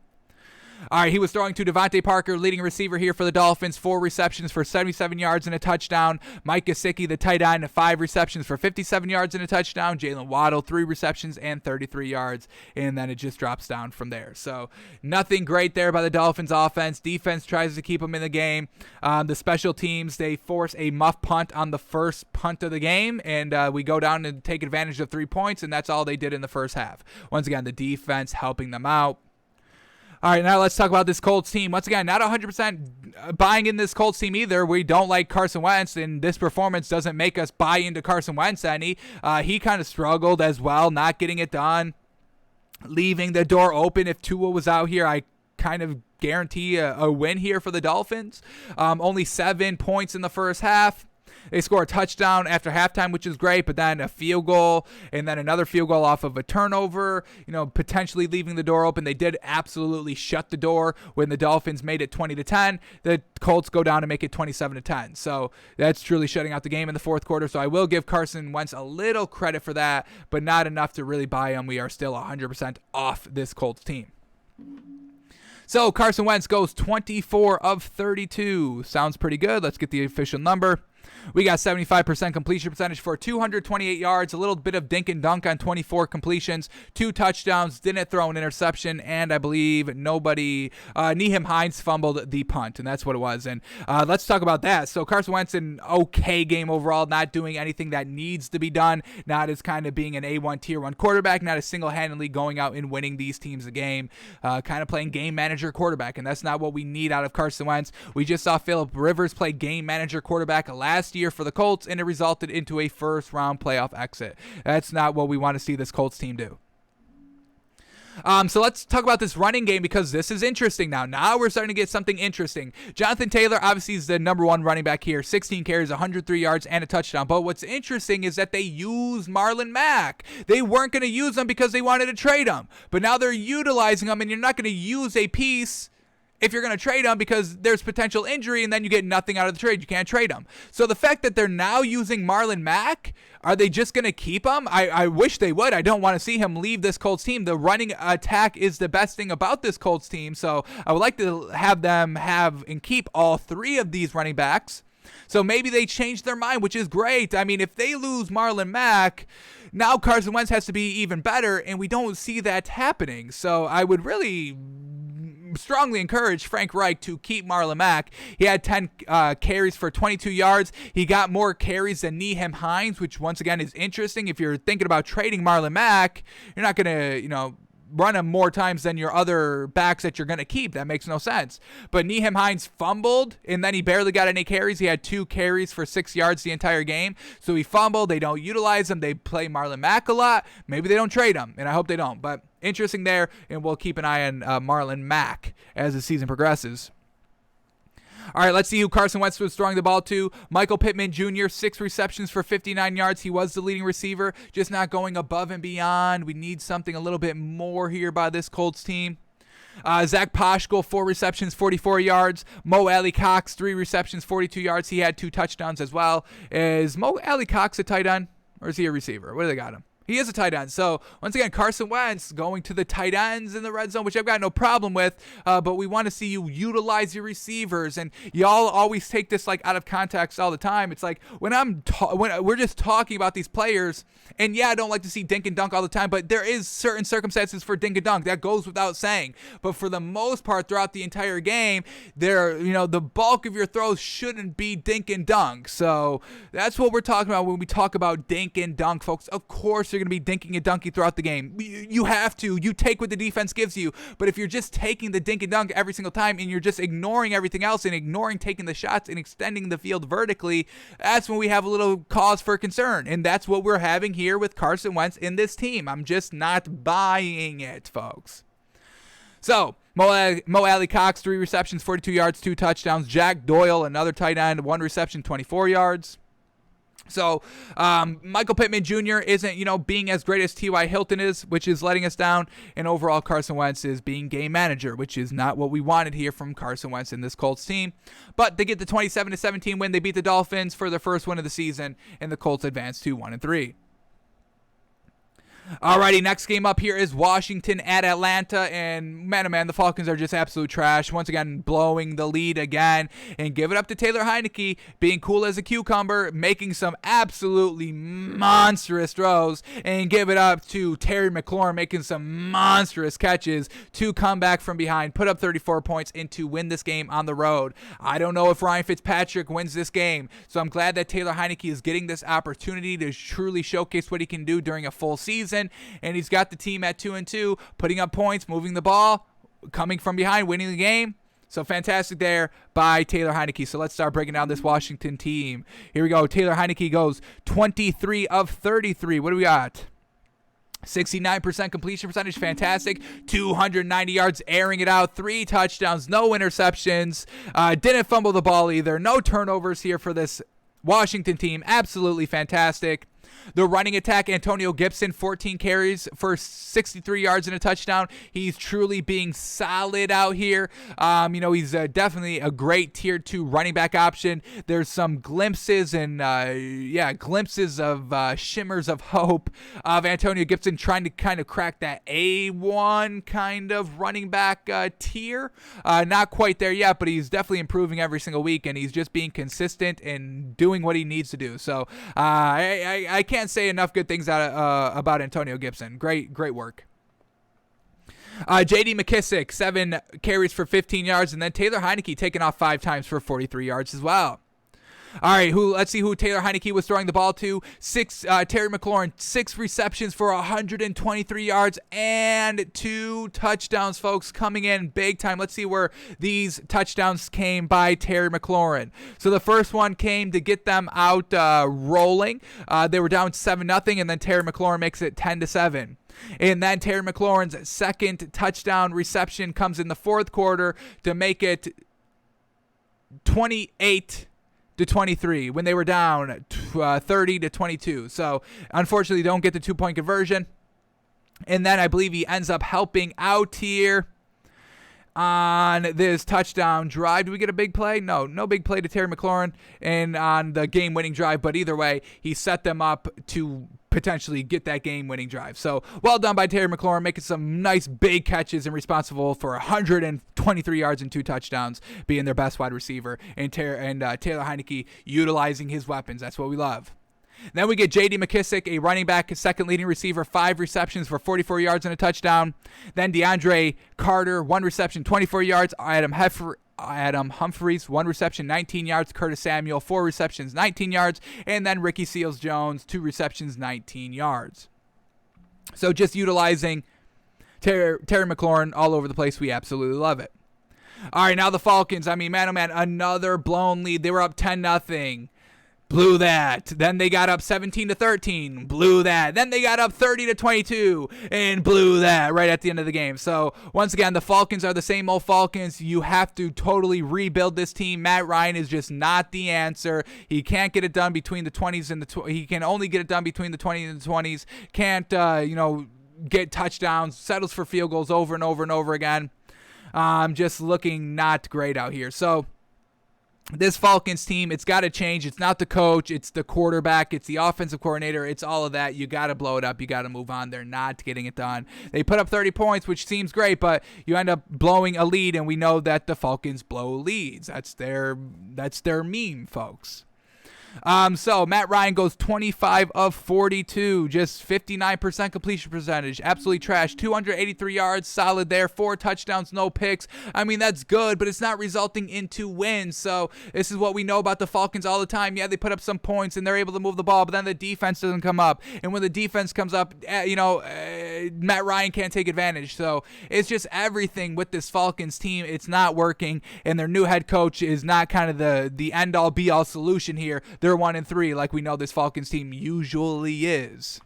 [SPEAKER 1] All right, he was throwing to Devontae Parker, leading receiver here for the Dolphins, 4 receptions for 77 yards and a touchdown. Mike Gesicki, the tight end, 5 receptions for 57 yards and a touchdown. Jalen Waddle, 3 receptions and 33 yards, and then it just drops down from there. So nothing great there by the Dolphins offense. Defense tries to keep them in the game. The special teams, they force a muff punt on the first punt of the game, and we go down and take advantage of 3 points, and that's all they did in the first half. Once again, the defense helping them out. All right, now let's talk about this Colts team. Once again, not 100% buying in this Colts team either. We don't like Carson Wentz, and this performance doesn't make us buy into Carson Wentz any. He kind of struggled as well, not getting it done, leaving the door open. If Tua was out here, I kind of guarantee a win here for the Dolphins. Only 7 points in the first half. They score a touchdown after halftime, which is great, but then a field goal and then another field goal off of a turnover, potentially leaving the door open. They did absolutely shut the door when the Dolphins made it 20-10. The Colts go down and make it 27-10. So that's truly shutting out the game in the fourth quarter. So I will give Carson Wentz a little credit for that, but not enough to really buy him. We are still 100% off this Colts team. So Carson Wentz goes 24 of 32. Sounds pretty good. Let's get the official number. We got 75% completion percentage for 228 yards, a little bit of dink and dunk on 24 completions, 2 touchdowns, didn't throw an interception, and I believe Nyheim Hines fumbled the punt, and that's what it was. And let's talk about that. So Carson Wentz, an okay game overall, not doing anything that needs to be done, not as kind of being an A1 tier 1 quarterback, not as single-handedly going out and winning these teams a game, kind of playing game manager quarterback, and that's not what we need out of Carson Wentz. We just saw Phillip Rivers play game manager quarterback last year for the Colts, and it resulted into a first-round playoff exit. That's not what we want to see this Colts team do. So let's talk about this running game because this is interesting now. Now we're starting to get something interesting. Jonathan Taylor obviously is the number 1 running back here. 16 carries, 103 yards, and a touchdown. But what's interesting is that they used Marlon Mack. They weren't going to use him because they wanted to trade him. But now they're utilizing him, and you're not going to use a piece if you're going to trade him because there's potential injury and then you get nothing out of the trade. You can't trade him. So the fact that they're now using Marlon Mack, are they just going to keep him? I wish they would. I don't want to see him leave this Colts team. The running attack is the best thing about this Colts team. So I would like to have them have and keep all 3 of these running backs. So maybe they changed their mind, which is great. I mean, if they lose Marlon Mack, now Carson Wentz has to be even better, and we don't see that happening. So I would really strongly encourage Frank Reich to keep Marlon Mack. He had 10 carries for 22 yards. He got more carries than Nyheim Hines, which once again is interesting. If you're thinking about trading Marlon Mack, you're not going to, run him more times than your other backs that you're going to keep. That makes no sense. But Nyheim Hines fumbled, and then he barely got any carries. He had 2 carries for 6 yards the entire game. So he fumbled. They don't utilize him. They play Marlon Mack a lot. Maybe they don't trade him, and I hope they don't. But interesting there, and we'll keep an eye on Marlon Mack as the season progresses. All right, let's see who Carson Wentz was throwing the ball to. Michael Pittman Jr., 6 receptions for 59 yards. He was the leading receiver, just not going above and beyond. We need something a little bit more here by this Colts team. Zach Poshko, 4 receptions, 44 yards. Mo Alley Cox, 3 receptions, 42 yards. He had 2 touchdowns as well. Is Mo Alley Cox a tight end, or is he a receiver? What do they got him? He is a tight end. So, once again, Carson Wentz going to the tight ends in the red zone, which I've got no problem with, but we want to see you utilize your receivers, and y'all always take this like out of context all the time. It's like when we're just talking about these players, and yeah, I don't like to see dink and dunk all the time, but there is certain circumstances for dink and dunk. That goes without saying. But for the most part, throughout the entire game, the bulk of your throws shouldn't be dink and dunk. So that's what we're talking about when we talk about dink and dunk, folks. Of course, you're going to be dinking and dunking throughout the game. You have to. You take what the defense gives you. But if you're just taking the dink and dunk every single time and you're just ignoring everything else and ignoring taking the shots and extending the field vertically, that's when we have a little cause for concern. And that's what we're having here with Carson Wentz in this team. I'm just not buying it, folks. So, Mo Alley Cox, 3 receptions, 42 yards, 2 touchdowns. Jack Doyle, another tight end, 1 reception, 24 yards. So Michael Pittman Jr. isn't, being as great as T.Y. Hilton is, which is letting us down. And overall, Carson Wentz is being game manager, which is not what we wanted here from Carson Wentz in this Colts team. But they get the 27-17 win. They beat the Dolphins for their first win of the season, and the Colts advance to 1-3. Alrighty, next game up here is Washington at Atlanta, and man, oh man, the Falcons are just absolute trash. Once again, blowing the lead again, and give it up to Taylor Heineke, being cool as a cucumber, making some absolutely monstrous throws, and give it up to Terry McLaurin, making some monstrous catches to come back from behind, put up 34 points, and to win this game on the road. I don't know if Ryan Fitzpatrick wins this game, so I'm glad that Taylor Heineke is getting this opportunity to truly showcase what he can do during a full season. And he's got the team at 2-2, putting up points, moving the ball, coming from behind, winning the game. So fantastic there by Taylor Heineke. So let's start breaking down this Washington team. Here we go. Taylor Heineke goes 23 of 33. What do we got? 69% completion percentage, fantastic. 290 yards, airing it out. 3 touchdowns, no interceptions. Didn't fumble the ball either. No turnovers here for this Washington team. Absolutely fantastic. The running attack, Antonio Gibson, 14 carries for 63 yards and a touchdown. He's truly being solid out here. He's definitely a great tier 2 running back option. There's some glimpses and glimpses of shimmers of hope of Antonio Gibson trying to kind of crack that A1 kind of running back tier. Not quite there yet, but he's definitely improving every single week, and he's just being consistent and doing what he needs to do. So I can't say enough good things about Antonio Gibson. Great work. J.D. McKissick, 7 carries for 15 yards, and then Taylor Heineke taking off 5 times for 43 yards as well. All right, let's see who Taylor Heineke was throwing the ball to. Terry McLaurin, 6 receptions for 123 yards and 2 touchdowns, folks, coming in big time. Let's see where these touchdowns came by Terry McLaurin. So the first one came to get them out rolling. They were down 7-0, and then Terry McLaurin makes it 10-7. And then Terry McLaurin's second touchdown reception comes in the fourth quarter to make it 28-23 when they were down 30-22. So unfortunately don't get the 2-point conversion. And then I believe he ends up helping out here on this touchdown drive. Do we get a big play? No big play to Terry McLaurin and on the game-winning drive. But either way, he set them up to potentially get that game-winning drive. So well done by Terry McLaurin, making some nice big catches and responsible for 123 yards and 2 touchdowns, being their best wide receiver, and Taylor Heineke utilizing his weapons. That's what we love. Then we get J.D. McKissick, a running back, second leading receiver, 5 receptions for 44 yards and a touchdown. Then DeAndre Carter, 1 reception, 24 yards. Adam Humphries, 1 reception, 19 yards. Curtis Samuel, 4 receptions, 19 yards. And then Ricky Seals-Jones, 2 receptions, 19 yards. So just utilizing Terry McLaurin all over the place. We absolutely love it. All right, now the Falcons. I mean, man, oh man, another blown lead. They were up 10-0. Blew that. Then they got up 17-13. Blew that. Then they got up 30-22 and blew that right at the end of the game. So once again, the Falcons are the same old Falcons. You have to totally rebuild this team. Matt Ryan is just not the answer. He can't get it done between the 20s and he can only get it done between the 20s and the 20s. Can't get touchdowns. Settles for field goals over and over and over again. Just looking not great out here. So this Falcons team, it's got to change. It's not the coach. It's the quarterback. It's the offensive coordinator. It's all of that. You got to blow it up. You got to move on. They're not getting it done. They put up 30 points, which seems great, but you end up blowing a lead, and we know that the Falcons blow leads. That's their meme, folks. So Matt Ryan goes 25 of 42, just 59% completion percentage. Absolutely trash. 283 yards, solid there. 4 touchdowns, no picks. I mean, that's good, but it's not resulting into wins. So this is what we know about the Falcons all the time. Yeah, they put up some points and they're able to move the ball, but then the defense doesn't come up. And when the defense comes up, Matt Ryan can't take advantage. So it's just everything with this Falcons team. It's not working, and their new head coach is not kind of the end-all, be-all solution here. They're 1-3, like we know this Falcons team usually is.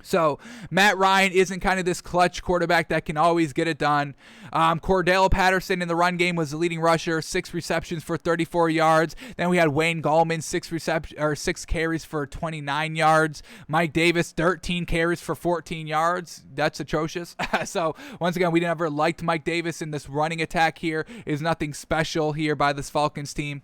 [SPEAKER 1] So Matt Ryan isn't kind of this clutch quarterback that can always get it done. Cordell Patterson in the run game was the leading rusher, 6 receptions for 34 yards. Then we had Wayne Gallman, 6 carries for 29 yards. Mike Davis, 13 carries for 14 yards. That's atrocious. So once again, we never liked Mike Davis, in this running attack here is nothing special here by this Falcons team.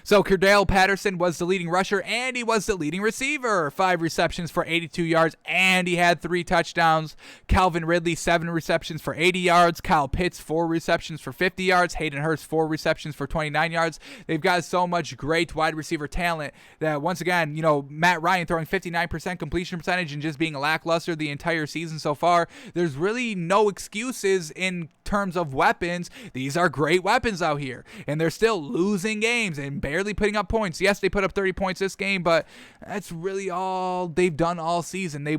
[SPEAKER 1] So Cordell Patterson was the leading rusher, and he was the leading receiver. 5 receptions for 82 yards, and he had 3 touchdowns. Calvin Ridley, 7 receptions for 80 yards. Kyle Pitts, 4 receptions for 50 yards. Hayden Hurst, 4 receptions for 29 yards. They've got so much great wide receiver talent that, once again, Matt Ryan throwing 59% completion percentage and just being lackluster the entire season so far. There's really no excuses in terms of weapons. These are great weapons out here, and they're still losing games and barely putting up points. Yes, they put up 30 points this game, but that's really all they've done all season. They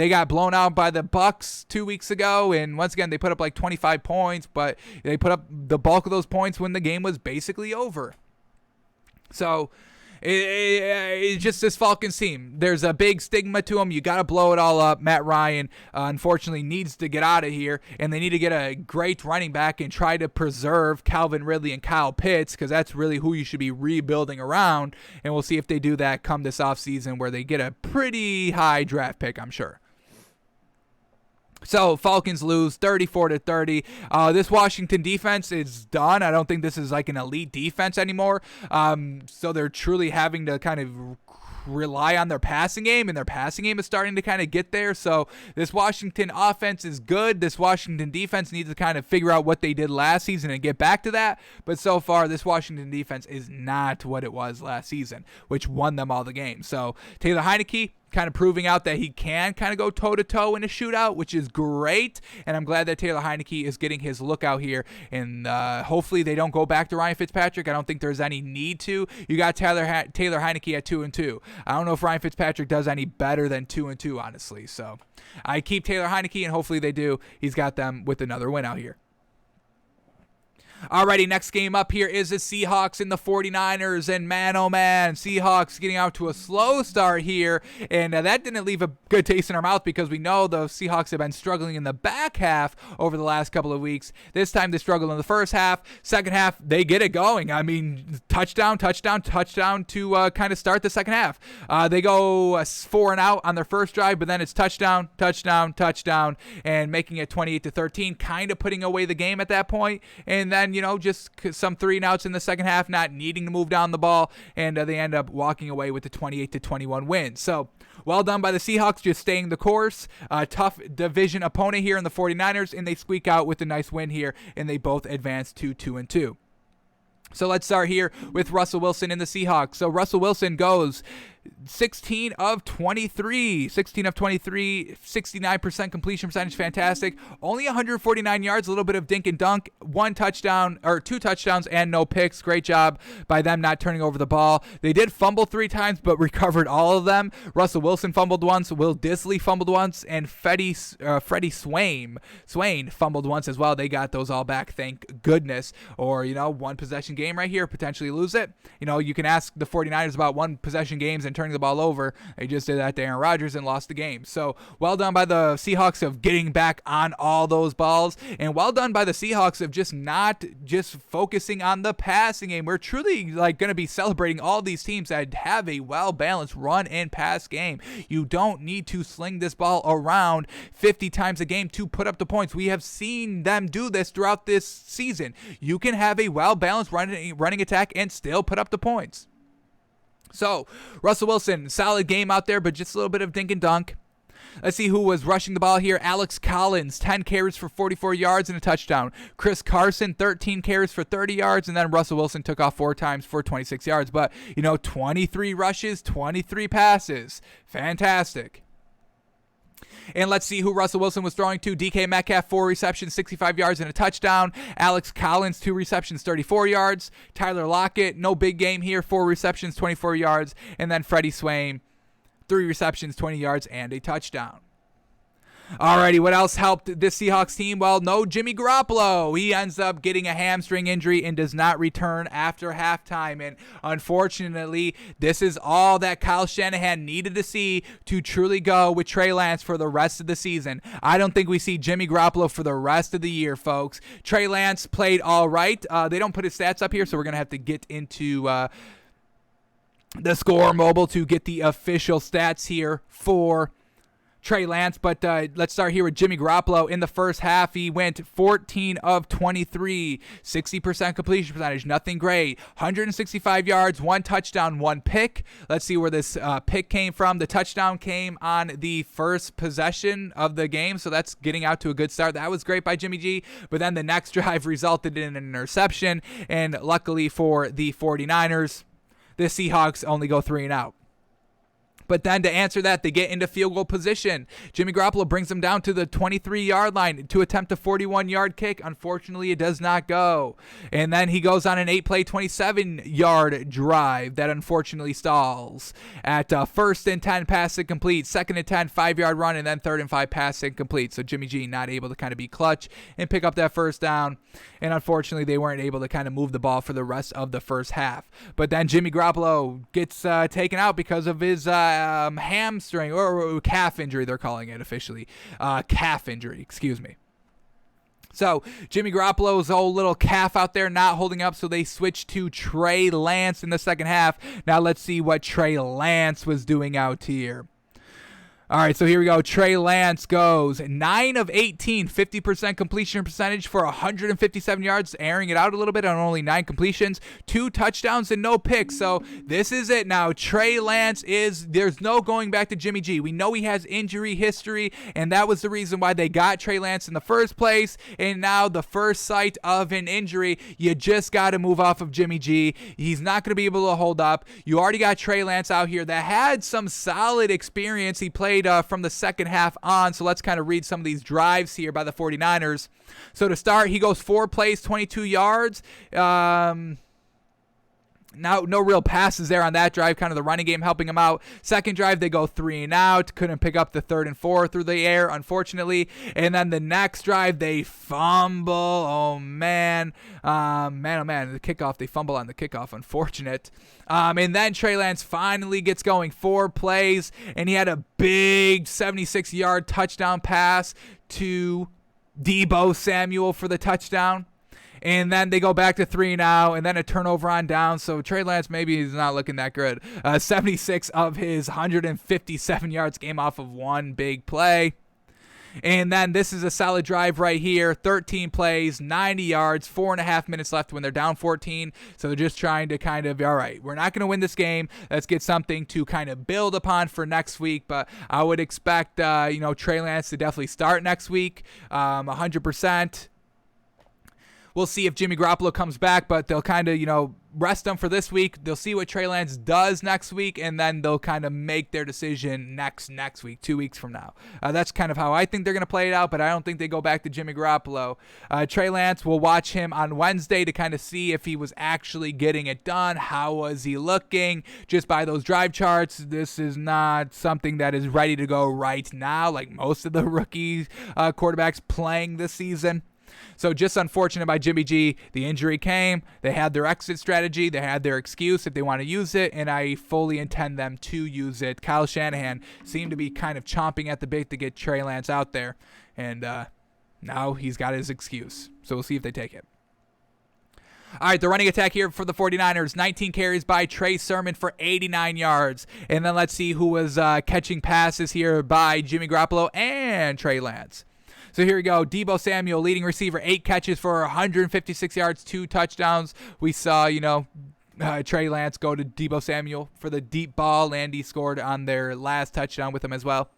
[SPEAKER 1] got blown out by the Bucks 2 weeks ago, and once again they put up like 25 points, but they put up the bulk of those points when the game was basically over. So it's just this Falcons team. There's a big stigma to them. You got to blow it all up. Matt Ryan, unfortunately, needs to get out of here, and they need to get a great running back and try to preserve Calvin Ridley and Kyle Pitts, because that's really who you should be rebuilding around, and we'll see if they do that come this offseason, where they get a pretty high draft pick, I'm sure. So Falcons lose 34-30. This Washington defense is done. I don't think this is like an elite defense anymore. So they're truly having to kind of rely on their passing game, and their passing game is starting to kind of get there. So this Washington offense is good. This Washington defense needs to kind of figure out what they did last season and get back to that. But so far, this Washington defense is not what it was last season, which won them all the games. So Taylor Heinicke kind of proving out that he can kind of go toe-to-toe in a shootout, which is great, and I'm glad that Taylor Heinicke is getting his look out here, and hopefully they don't go back to Ryan Fitzpatrick. I don't think there's any need to. You got Taylor Heinicke at 2-2. I don't know if Ryan Fitzpatrick does any better than 2-2, honestly, so I keep Taylor Heinicke, and hopefully they do. He's got them with another win out here. Alrighty, next game up here is the Seahawks and the 49ers, and man, oh man, Seahawks getting out to a slow start here, and that didn't leave a good taste in our mouth, because we know the Seahawks have been struggling in the back half over the last couple of weeks. This time they struggled in the first half. Second half, they get it going. I mean, touchdown to kind of start the second half. They go 4 and out on their first drive, but then it's touchdown, and making it 28-13, kind of putting away the game at that point, and then just some 3 and outs in the second half, not needing to move down the ball, and they end up walking away with the 28-21 win. So, well done by the Seahawks, just staying the course. Tough division opponent here in the 49ers, and they squeak out with a nice win here, and they both advance to 2-2. So let's start here with Russell Wilson and the Seahawks. So Russell Wilson goes 16 of 23, 69% completion percentage, fantastic. Only 149 yards, a little bit of dink and dunk, 2 touchdowns and no picks. Great job by them not turning over the ball. They did fumble 3 times, but recovered all of them. Russell Wilson fumbled once, Will Dissly fumbled once, and Freddie Swain fumbled once as well. They got those all back, thank goodness. Or, one possession game right here, potentially lose it. You can ask the 49ers about one possession games and turning the ball over. They just did that to Aaron Rodgers and lost the game. So well done by the Seahawks of getting back on all those balls, and well done by the Seahawks of just not just focusing on the passing game. We're truly going to be celebrating all these teams that have a well-balanced run and pass game. You don't need to sling this ball around 50 times a game to put up the points. We have seen them do this throughout this season. You can have a well-balanced running attack and still put up the points. So, Russell Wilson, solid game out there, but just a little bit of dink and dunk. Let's see who was rushing the ball here. Alex Collins, 10 carries for 44 yards and a touchdown. Chris Carson, 13 carries for 30 yards, and then Russell Wilson took off 4 times for 26 yards. But, 23 rushes, 23 passes. Fantastic. And let's see who Russell Wilson was throwing to. DK Metcalf, 4 receptions, 65 yards and a touchdown. Alex Collins, 2 receptions, 34 yards. Tyler Lockett, no big game here, 4 receptions, 24 yards. And then Freddie Swain, 3 receptions, 20 yards and a touchdown. Alrighty, what else helped this Seahawks team? Well, no Jimmy Garoppolo. He ends up getting a hamstring injury and does not return after halftime. And unfortunately, this is all that Kyle Shanahan needed to see to truly go with Trey Lance for the rest of the season. I don't think we see Jimmy Garoppolo for the rest of the year, folks. Trey Lance played all right. They don't put his stats up here, so we're going to have to get into the Score Mobile to get the official stats here for Trey Lance, but let's start here with Jimmy Garoppolo. In the first half, he went 14 of 23, 60% completion percentage, nothing great. 165 yards, 1 touchdown, 1 pick. Let's see where this pick came from. The touchdown came on the first possession of the game, so that's getting out to a good start. That was great by Jimmy G, but then the next drive resulted in an interception, and luckily for the 49ers, the Seahawks only go 3 and out. But then to answer that, they get into field goal position. Jimmy Garoppolo brings them down to the 23-yard line to attempt a 41-yard kick. Unfortunately, it does not go. And then he goes on an 8-play, 27-yard drive that unfortunately stalls. At first and 10, pass incomplete. Second and 10, 5-yard run. And then third and 5, pass incomplete. So Jimmy G not able to kind of be clutch and pick up that first down. And unfortunately, they weren't able to kind of move the ball for the rest of the first half. But then Jimmy Garoppolo gets taken out because of his hamstring or calf injury, they're calling it officially. Calf injury, excuse me. So Jimmy Garoppolo's old little calf out there not holding up, so they switched to Trey Lance in the second half. Now let's see what Trey Lance was doing out here. All right, so here we go. Trey Lance goes 9 of 18, 50% completion percentage for 157 yards, airing it out a little bit on only 9 completions, 2 touchdowns and no picks. So this is it now. Trey Lance there's no going back to Jimmy G. We know he has injury history, and that was the reason why they got Trey Lance in the first place. And now the first sight of an injury, you just got to move off of Jimmy G. He's not going to be able to hold up. You already got Trey Lance out here that had some solid experience. He played from the second half on, so let's kind of read some of these drives here by the 49ers. So to start, he goes 4 plays, 22 yards. Now, no real passes there on that drive, kind of the running game helping him out. Second drive, they go 3 and out. Couldn't pick up the 3rd and 4 through the air, unfortunately. And then the next drive, they fumble. Oh, man. The kickoff, they fumble on the kickoff. Unfortunate. And then Trey Lance finally gets going. 4 plays, and he had a big 76-yard touchdown pass to Deebo Samuel for the touchdown. And then they go back to 3 now, and then a turnover on down. So Trey Lance maybe is not looking that good. 76 of his 157 yards came off of 1 big play. And then this is a solid drive right here. 13 plays, 90 yards, 4.5 minutes left when they're down 14. So they're just trying to kind of, all right, we're not going to win this game. Let's get something to kind of build upon for next week. But I would expect, Trey Lance to definitely start next week, 100%. We'll see if Jimmy Garoppolo comes back, but they'll kind of, rest him for this week. They'll see what Trey Lance does next week, and then they'll kind of make their decision next week, 2 weeks from now. That's kind of how I think they're going to play it out, but I don't think they go back to Jimmy Garoppolo. Trey Lance, we'll watch him on Wednesday to kind of see if he was actually getting it done. How was he looking? Just by those drive charts, this is not something that is ready to go right now, like most of the rookie quarterbacks playing this season. So just unfortunate by Jimmy G. The injury came. They had their exit strategy. They had their excuse if they want to use it, and I fully intend them to use it. Kyle Shanahan seemed to be kind of chomping at the bit to get Trey Lance out there, and now he's got his excuse. So we'll see if they take it. All right, the running attack here for the 49ers, 19 carries by Trey Sermon for 89 yards. And then let's see who was catching passes here by Jimmy Garoppolo and Trey Lance. So here we go. Deebo Samuel, leading receiver, 8 catches for 156 yards, 2 touchdowns. We saw, Trey Lance go to Deebo Samuel for the deep ball. Landy scored on their last touchdown with him as well.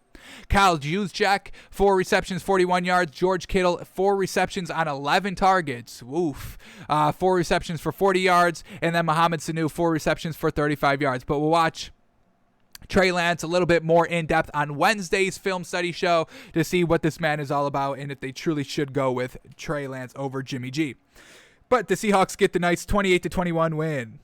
[SPEAKER 1] Kyle Juszczyk, 4 receptions, 41 yards. George Kittle, 4 receptions on 11 targets. Woof. 4 receptions for 40 yards. And then Mohamed Sanu, 4 receptions for 35 yards. But we'll watch Trey Lance a little bit more in-depth on Wednesday's film study show to see what this man is all about and if they truly should go with Trey Lance over Jimmy G. But the Seahawks get the nice 28-21 win.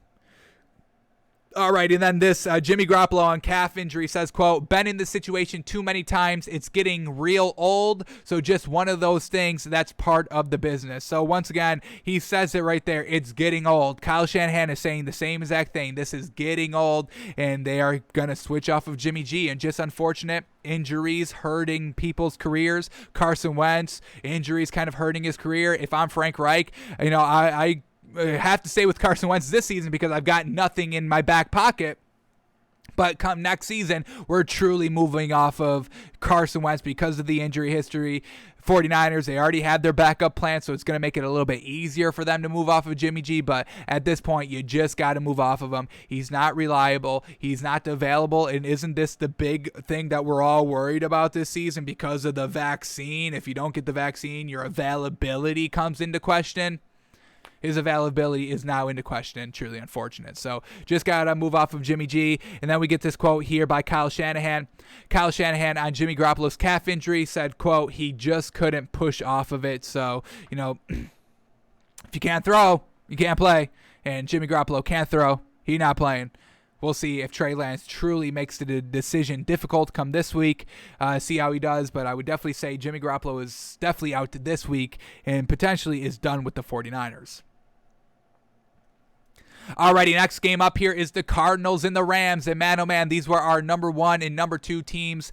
[SPEAKER 1] All right, and then this Jimmy Garoppolo on calf injury says, quote, been in this situation too many times. It's getting real old. So just one of those things that's part of the business. So once again, he says it right there. It's getting old. Kyle Shanahan is saying the same exact thing. This is getting old, and they are going to switch off of Jimmy G. And just unfortunate injuries hurting people's careers. Carson Wentz, injuries kind of hurting his career. If I'm Frank Reich, I have to stay with Carson Wentz this season because I've got nothing in my back pocket. But come next season, we're truly moving off of Carson Wentz because of the injury history. 49ers, they already had their backup plan, so it's going to make it a little bit easier for them to move off of Jimmy G. But at this point, you just got to move off of him. He's not reliable. He's not available. And isn't this the big thing that we're all worried about this season because of the vaccine? If you don't get the vaccine, your availability comes into question. His availability is now into question. Truly unfortunate. So just got to move off of Jimmy G. And then we get this quote here by Kyle Shanahan. Kyle Shanahan on Jimmy Garoppolo's calf injury said, quote, he just couldn't push off of it. So, if you can't throw, you can't play. And Jimmy Garoppolo can't throw. He's not playing. We'll see if Trey Lance truly makes the decision difficult come this week. See how he does. But I would definitely say Jimmy Garoppolo is definitely out this week and potentially is done with the 49ers. Alrighty, next game up here is the Cardinals and the Rams. And man, oh man, these were our number 1 and number 2 teams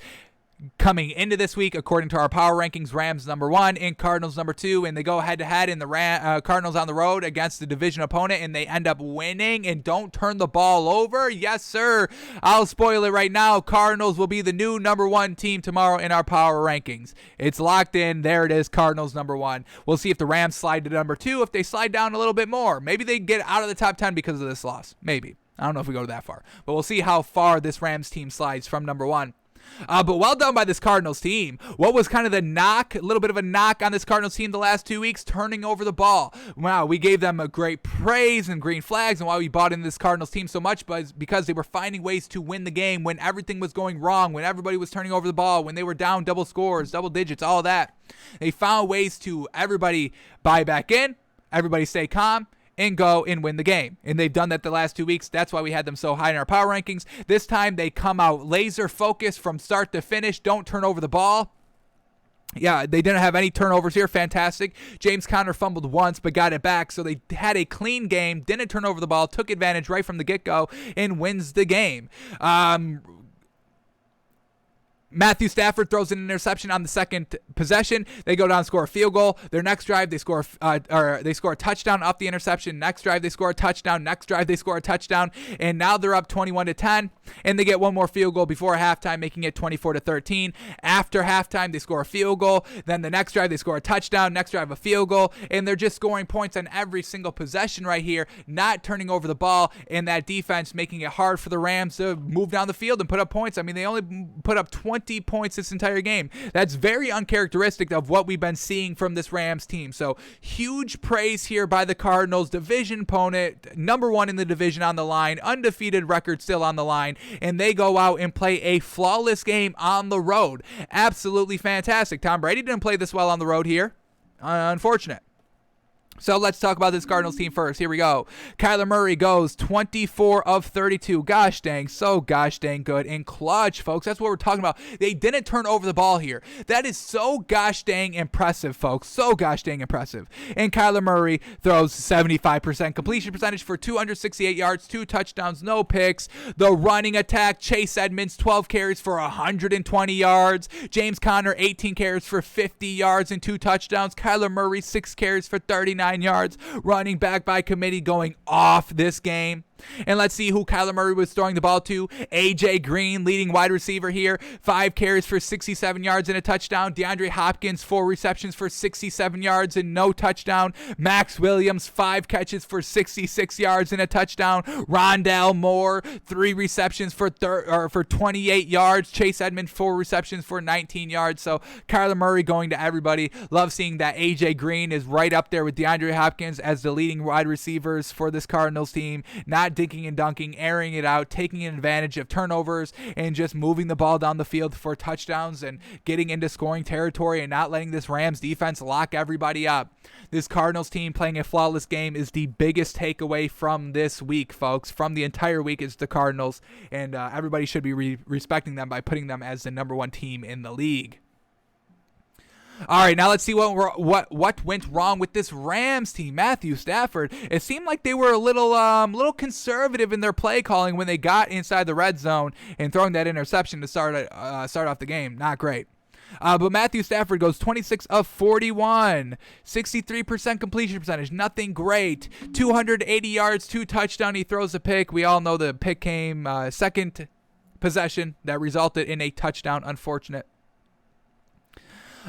[SPEAKER 1] coming into this week, according to our power rankings. Rams number 1 and Cardinals number 2, and they go head-to-head in the Cardinals on the road against the division opponent, and they end up winning and don't turn the ball over. Yes, sir. I'll spoil it right now. Cardinals will be the new number 1 team tomorrow in our power rankings. It's locked in. There it is, Cardinals number 1. We'll see if the Rams slide to number 2, if they slide down a little bit more. Maybe they get out of the top 10 because of this loss. Maybe. I don't know if we go that far, but we'll see how far this Rams team slides from number 1. But well done by this Cardinals team. What was kind of the knock, a little bit of a knock on this Cardinals team the last 2 weeks? Turning over the ball. Wow, we gave them a great praise and green flags, and why we bought into this Cardinals team so much was because they were finding ways to win the game when everything was going wrong, when everybody was turning over the ball, when they were down double scores, double digits, all that. They found ways to everybody buy back in, everybody stay calm, and go and win the game. And they've done that the last 2 weeks. That's why we had them so high in our power rankings. This time they come out laser focused from start to finish. Don't turn over the ball. Yeah, they didn't have any turnovers here. Fantastic. James Conner fumbled once but got it back. So they had a clean game, didn't turn over the ball, took advantage right from the get-go, and wins the game. Matthew Stafford throws an interception on the second possession. They go down and score a field goal. Their next drive, they score a touchdown off the interception. Next drive, they score a touchdown. Next drive, they score a touchdown. And now they're up 21-10, and they get one more field goal before halftime, making it 24-13. After halftime, they score a field goal. Then the next drive, they score a touchdown. Next drive, a field goal. And they're just scoring points on every single possession right here, not turning over the ball, and that defense making it hard for the Rams to move down the field and put up points. I mean, they only put up 20 points this entire game. That's very uncharacteristic of what we've been seeing from this Rams team. So huge praise here by the Cardinals, division opponent, number 1 in the division on the line, undefeated record still on the line, and they go out and play a flawless game on the road. Absolutely fantastic. Tom Brady didn't play this well on the road here. Unfortunate. So let's talk about this Cardinals team first. Here we go. Kyler Murray goes 24 of 32. Gosh dang, so gosh dang good. And clutch, folks. That's what we're talking about. They didn't turn over the ball here. That is so gosh dang impressive, folks. So gosh dang impressive. And Kyler Murray throws 75% completion percentage for 268 yards, 2 touchdowns, no picks. The running attack, Chase Edmonds, 12 carries for 120 yards. James Conner, 18 carries for 50 yards and 2 touchdowns. Kyler Murray, 6 carries for 39 yards. Running back by committee going off this game. And let's see who Kyler Murray was throwing the ball to. A.J. Green, leading wide receiver here. 5 carries for 67 yards and a touchdown. DeAndre Hopkins, 4 receptions for 67 yards and no touchdown. Max Williams, 5 catches for 66 yards and a touchdown. Rondale Moore, 3 receptions for 28 yards. Chase Edmonds, 4 receptions for 19 yards. So Kyler Murray going to everybody. Love seeing that A.J. Green is right up there with DeAndre Hopkins as the leading wide receivers for this Cardinals team. Not not dinking and dunking, airing it out, taking advantage of turnovers, and just moving the ball down the field for touchdowns and getting into scoring territory and not letting this Rams defense lock everybody up. This Cardinals team playing a flawless game is the biggest takeaway from this week, folks. From the entire week is the Cardinals, and everybody should be respecting them by putting them as the number one team in the league. All right, now let's see what went wrong with this Rams team. Matthew Stafford, it seemed like they were a little conservative in their play calling when they got inside the red zone and throwing that interception to start off the game. Not great. But Matthew Stafford goes 26 of 41, 63% completion percentage. Nothing great. 280 yards, 2 touchdowns. He throws a pick. We all know the pick came second possession that resulted in a touchdown. Unfortunate.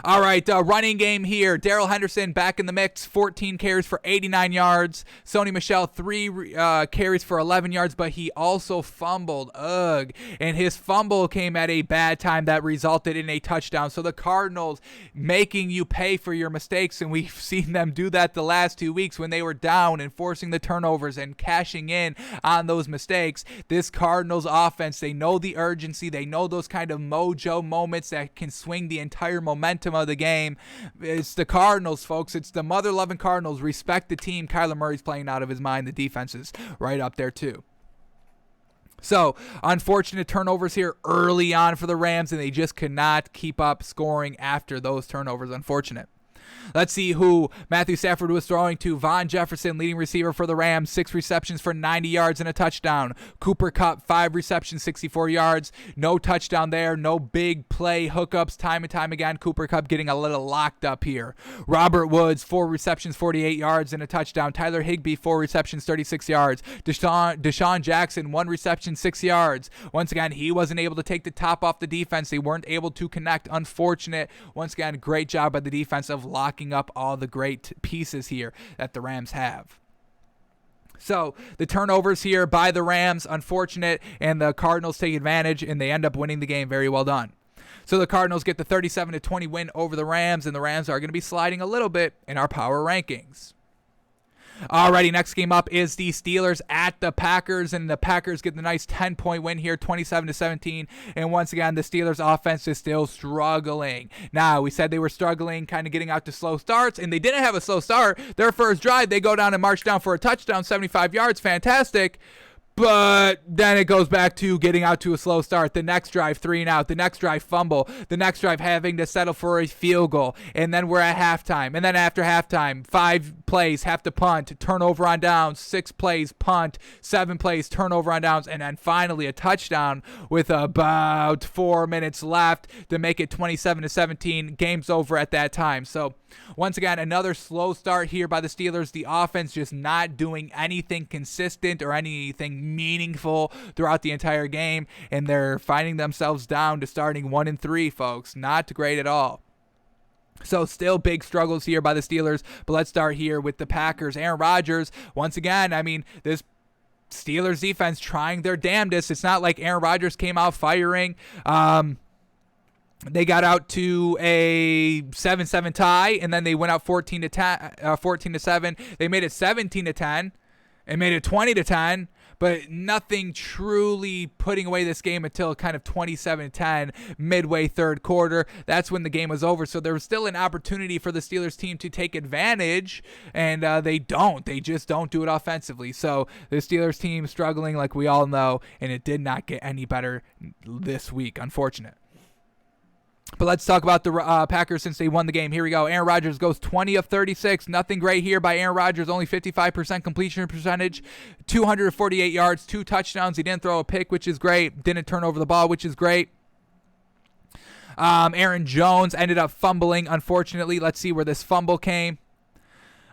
[SPEAKER 1] All right, running game here. Darrell Henderson back in the mix, 14 carries for 89 yards. Sony Michel, 3 carries for 11 yards, but he also fumbled. Ugh. And his fumble came at a bad time that resulted in a touchdown. So the Cardinals making you pay for your mistakes, and we've seen them do that the last 2 weeks when they were down and forcing the turnovers and cashing in on those mistakes. This Cardinals offense, they know the urgency. They know those kind of mojo moments that can swing the entire momentum of the game. It's the Cardinals, folks. It's the mother-loving Cardinals. Respect the team. Kyler Murray's playing out of his mind. The defense is right up there too. So, unfortunate turnovers here early on for the Rams, and they just could not keep up scoring after those turnovers. Unfortunate. Let's see who Matthew Stafford was throwing to. Von Jefferson, leading receiver for the Rams, 6 receptions for 90 yards and a touchdown. Cooper Kupp, 5 receptions, 64 yards. No touchdown there. No big play hookups time and time again. Cooper Kupp getting a little locked up here. Robert Woods, 4 receptions, 48 yards and a touchdown. Tyler Higbee, 4 receptions, 36 yards. Deshaun Jackson, 1 reception, 6 yards. Once again, he wasn't able to take the top off the defense. They weren't able to connect. Unfortunate. Once again, great job by the defense of locking up all the great pieces here that the Rams have. So the turnovers here by the Rams, unfortunate, and the Cardinals take advantage, and they end up winning the game. Very well done. So the Cardinals get the 37-20 win over the Rams, and the Rams are going to be sliding a little bit in our power rankings. Alrighty, next game up is the Steelers at the Packers, and the Packers get the nice 10-point win here, 27-17. And once again, the Steelers offense is still struggling. Now, we said they were struggling, kind of getting out to slow starts, and they didn't have a slow start. Their first drive, they go down and march down for a touchdown, 75 yards, fantastic. But then it goes back to getting out to a slow start. The next drive, 3 and out. The next drive, fumble. The next drive, having to settle for a field goal. And then we're at halftime. And then after halftime, 5 plays, have to punt, turnover on downs, 6 plays, punt, 7 plays, turnover on downs, and then finally a touchdown with about 4 minutes left to make it 27-17. Game's over at that time. So once again, another slow start here by the Steelers. The offense just not doing anything consistent or anything meaningful throughout the entire game, and they're finding themselves down to starting 1-3, folks. Not great at all. So still big struggles here by the Steelers, but let's start here with the Packers. Aaron Rodgers, once again, I mean, this Steelers defense trying their damnedest. It's not like Aaron Rodgers came out firing. They got out to a 7-7 tie, and then they went out 14-7. They made it 17-10, and made it 20-10. But nothing truly putting away this game until kind of 27-10 midway third quarter. That's when the game was over. So there was still an opportunity for the Steelers team to take advantage, and they don't. They just don't do it offensively. So the Steelers team struggling like we all know, and it did not get any better this week. Unfortunate. But let's talk about the Packers since they won the game. Here we go. Aaron Rodgers goes 20 of 36. Nothing great here by Aaron Rodgers. Only 55% completion percentage. 248 yards, 2 touchdowns. He didn't throw a pick, which is great. Didn't turn over the ball, which is great. Aaron Jones ended up fumbling, unfortunately. Let's see where this fumble came.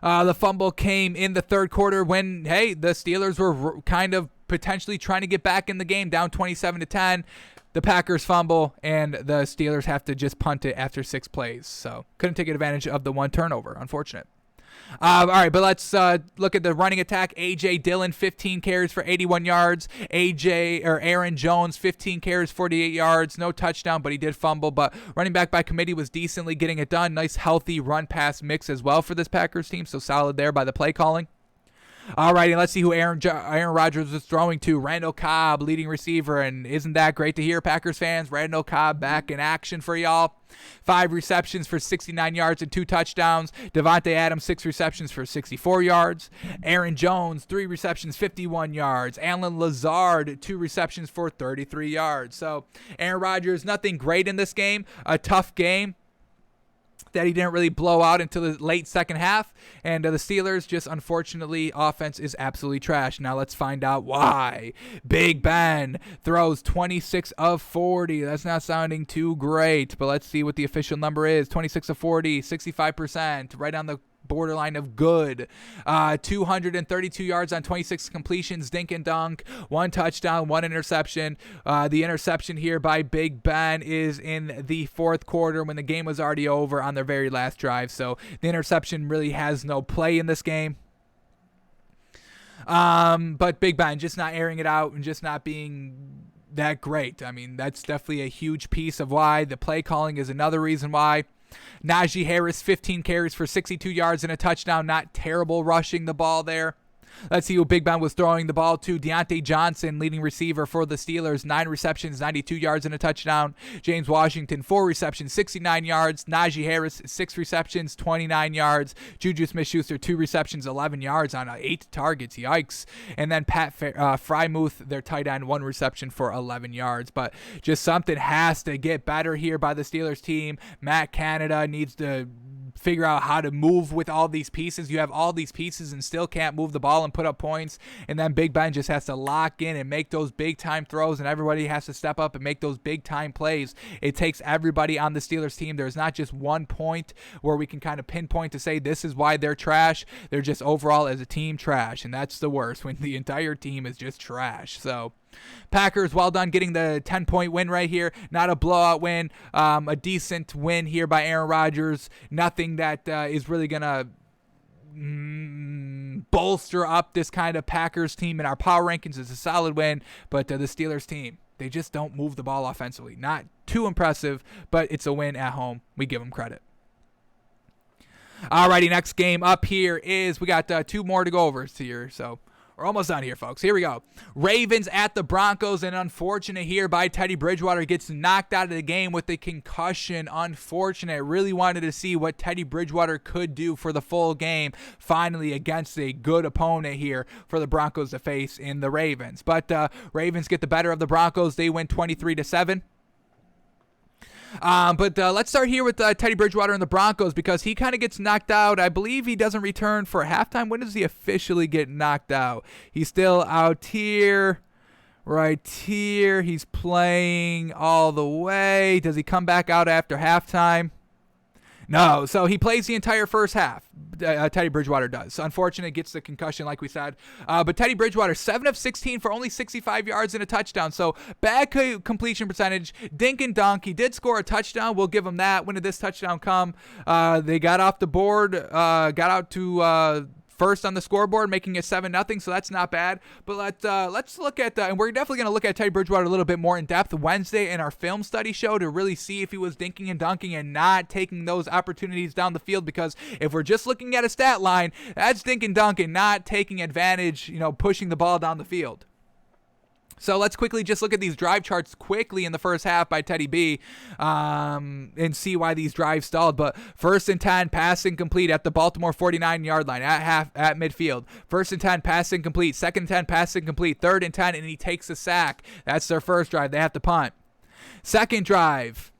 [SPEAKER 1] The fumble came in the third quarter when, hey, the Steelers were kind of potentially trying to get back in the game, down 27-10. The Packers fumble, and the Steelers have to just punt it after 6 plays. So couldn't take advantage of the 1 turnover. Unfortunate. All right, but let's look at the running attack. A.J. Dillon, 15 carries for 81 yards. Aaron Jones, 15 carries, 48 yards. No touchdown, but he did fumble. But running back by committee was decently getting it done. Nice, healthy run-pass mix as well for this Packers team, so solid there by the play calling. All right, and let's see who Aaron Rodgers was throwing to. Randall Cobb, leading receiver, and isn't that great to hear, Packers fans? Randall Cobb back in action for y'all. 5 receptions for 69 yards and 2 touchdowns. Devontae Adams, 6 receptions for 64 yards. Aaron Jones, 3 receptions, 51 yards. Alan Lazard, 2 receptions for 33 yards. So Aaron Rodgers, nothing great in this game. A tough game that he didn't really blow out until the late second half. And the Steelers, just unfortunately, offense is absolutely trash. Now let's find out why. Big Ben throws 26 of 40. That's not sounding too great, but let's see what the official number is. 26 of 40, 65%, right on the borderline of good. 232 yards on 26 completions, dink and dunk, 1 touchdown, 1 interception. The interception here by Big Ben is in the fourth quarter when the game was already over on their very last drive. So the interception really has no play in this game. But Big Ben just not airing it out and just not being that great. I mean, that's definitely a huge piece of why. The play calling is another reason why. Najee Harris, 15 carries for 62 yards and a touchdown. Not terrible rushing the ball there. Let's see who Big Ben was throwing the ball to. Deontay Johnson, leading receiver for the Steelers, 9 receptions, 92 yards and a touchdown. James Washington, 4 receptions, 69 yards. Najee Harris, 6 receptions, 29 yards. Juju Smith-Schuster, 2 receptions, 11 yards on 8 targets. Yikes. And then Pat Freiermuth, their tight end, 1 reception for 11 yards. But just something has to get better here by the Steelers team. Matt Canada needs to figure out how to move with all these pieces. You have all these pieces and still can't move the ball and put up points. And then Big Ben just has to lock in and make those big time throws, and everybody has to step up and make those big time plays. It takes everybody on the Steelers team. There's not just one point where we can kind of pinpoint to say this is why they're trash. They're just overall as a team trash, and that's the worst when the entire team is just trash. So Packers, well done getting the 10-point win right here. Not a blowout win, a decent win here by Aaron Rodgers. Nothing that is really going to bolster up this kind of Packers team in our power rankings. It's a solid win, but the Steelers team, they just don't move the ball offensively. Not too impressive, but it's a win at home. We give them credit. Alrighty, next game up here is, we got 2 more to go over here, so we're almost done here, folks. Here we go. Ravens at the Broncos, and unfortunate here by Teddy Bridgewater. Gets knocked out of the game with a concussion. Unfortunate. Really wanted to see what Teddy Bridgewater could do for the full game, finally against a good opponent here for the Broncos to face in the Ravens. But Ravens get the better of the Broncos. They win 23-7. But let's start here with Teddy Bridgewater and the Broncos, because he kind of gets knocked out. I believe he doesn't return for halftime. When does he officially get knocked out? He's still out here, right here. He's playing all the way. Does he come back out after halftime? No, so he plays the entire first half. Teddy Bridgewater does. So unfortunate, gets the concussion like we said. But Teddy Bridgewater, 7 of 16 for only 65 yards and a touchdown. So bad completion percentage. Dink and dunk. He did score a touchdown. We'll give him that. When did this touchdown come? They got off the board, got out to first on the scoreboard, making it 7-0, so that's not bad. But let's look at and we're definitely going to look at Teddy Bridgewater a little bit more in depth Wednesday in our film study show to really see if he was dinking and dunking and not taking those opportunities down the field, because if we're just looking at a stat line, that's dink and dunk and not taking advantage, pushing the ball down the field. So let's quickly just look at these drive charts quickly in the first half by Teddy B and see why these drives stalled. But 1st and 10, pass incomplete at the Baltimore 49-yard line at midfield. 1st and 10, pass incomplete. 2nd and 10, pass incomplete. 3rd and 10, and he takes a sack. That's their first drive. They have to punt. Second drive,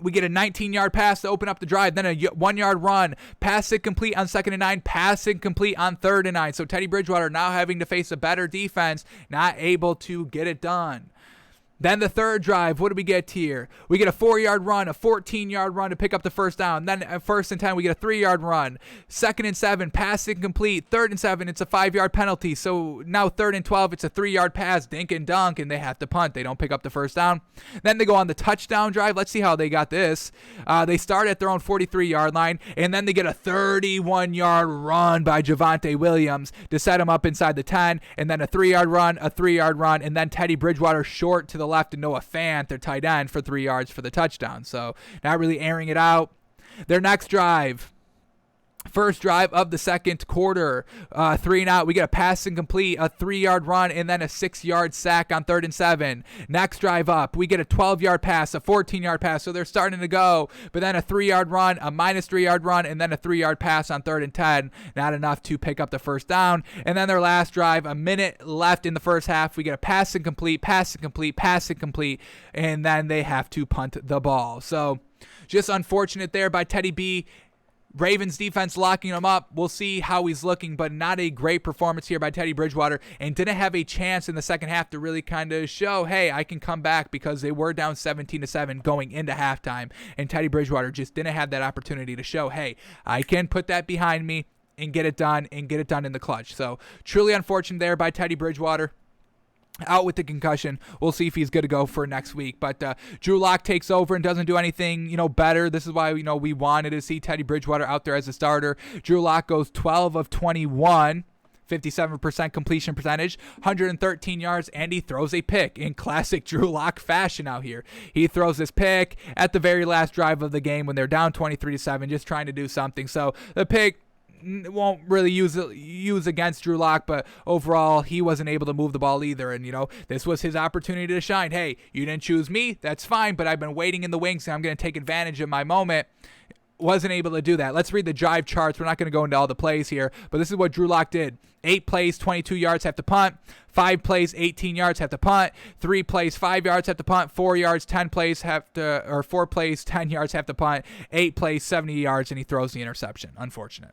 [SPEAKER 1] we get a 19-yard pass to open up the drive, then a 1-yard run, pass incomplete on 2nd and 9, pass incomplete on 3rd and 9. So Teddy Bridgewater now having to face a better defense, not able to get it done. Then the third drive, what do we get here? We get a 4-yard run, a 14-yard run to pick up the first down. Then at 1st and 10, we get a 3-yard run. 2nd and 7, pass incomplete. 3rd and 7, it's a 5-yard penalty. So now 3rd and 12, it's a 3-yard pass, dink and dunk, and they have to punt. They don't pick up the first down. Then they go on the touchdown drive. Let's see how they got this. They start at their own 43-yard line, and then they get a 31-yard run by Javonte Williams to set them up inside the 10, and then a 3-yard run, and then Teddy Bridgewater short to the left and Noah Fant, their tight end, for 3 yards for the touchdown. So not really airing it out. Their next drive, First drive of the second quarter, 3-and-out. We get a pass incomplete, a 3-yard run, and then a 6-yard sack on 3rd and 7. Next drive up, we get a 12-yard pass, a 14-yard pass, so they're starting to go. But then a 3-yard run, a minus 3-yard run, and then a 3-yard pass on 3rd and 10. Not enough to pick up the first down. And then their last drive, a minute left in the first half, we get a pass incomplete, and then they have to punt the ball. So just unfortunate there by Teddy B. Ravens defense locking him up. We'll see how he's looking, but not a great performance here by Teddy Bridgewater, and didn't have a chance in the second half to really kind of show, hey, I can come back, because they were down 17-7 going into halftime, and Teddy Bridgewater just didn't have that opportunity to show, hey, I can put that behind me and get it done in the clutch. So truly unfortunate there by Teddy Bridgewater. Out with the concussion. We'll see if he's good to go for next week. But Drew Lock takes over and doesn't do anything, better. This is why, we wanted to see Teddy Bridgewater out there as a starter. Drew Lock goes 12 of 21, 57% completion percentage, 113 yards, and he throws a pick in classic Drew Lock fashion out here. He throws this pick at the very last drive of the game when they're down 23-7, just trying to do something. So the pick won't really use against Drew Lock, but overall he wasn't able to move the ball either, and this was his opportunity to shine. Hey, you didn't choose me, that's fine, but I've been waiting in the wings and I'm going to take advantage of my moment. Wasn't able to do that. Let's read the drive charts. We're not going to go into all the plays here, but this is what Drew Lock did. 8 plays, 22 yards, have to punt. 5 plays, 18 yards, have to punt. 3 plays, 5 yards, have to punt. 4 yards, 10 plays, 4 plays, 10 yards, have to punt. 8 plays, 70 yards, and he throws the interception. Unfortunate.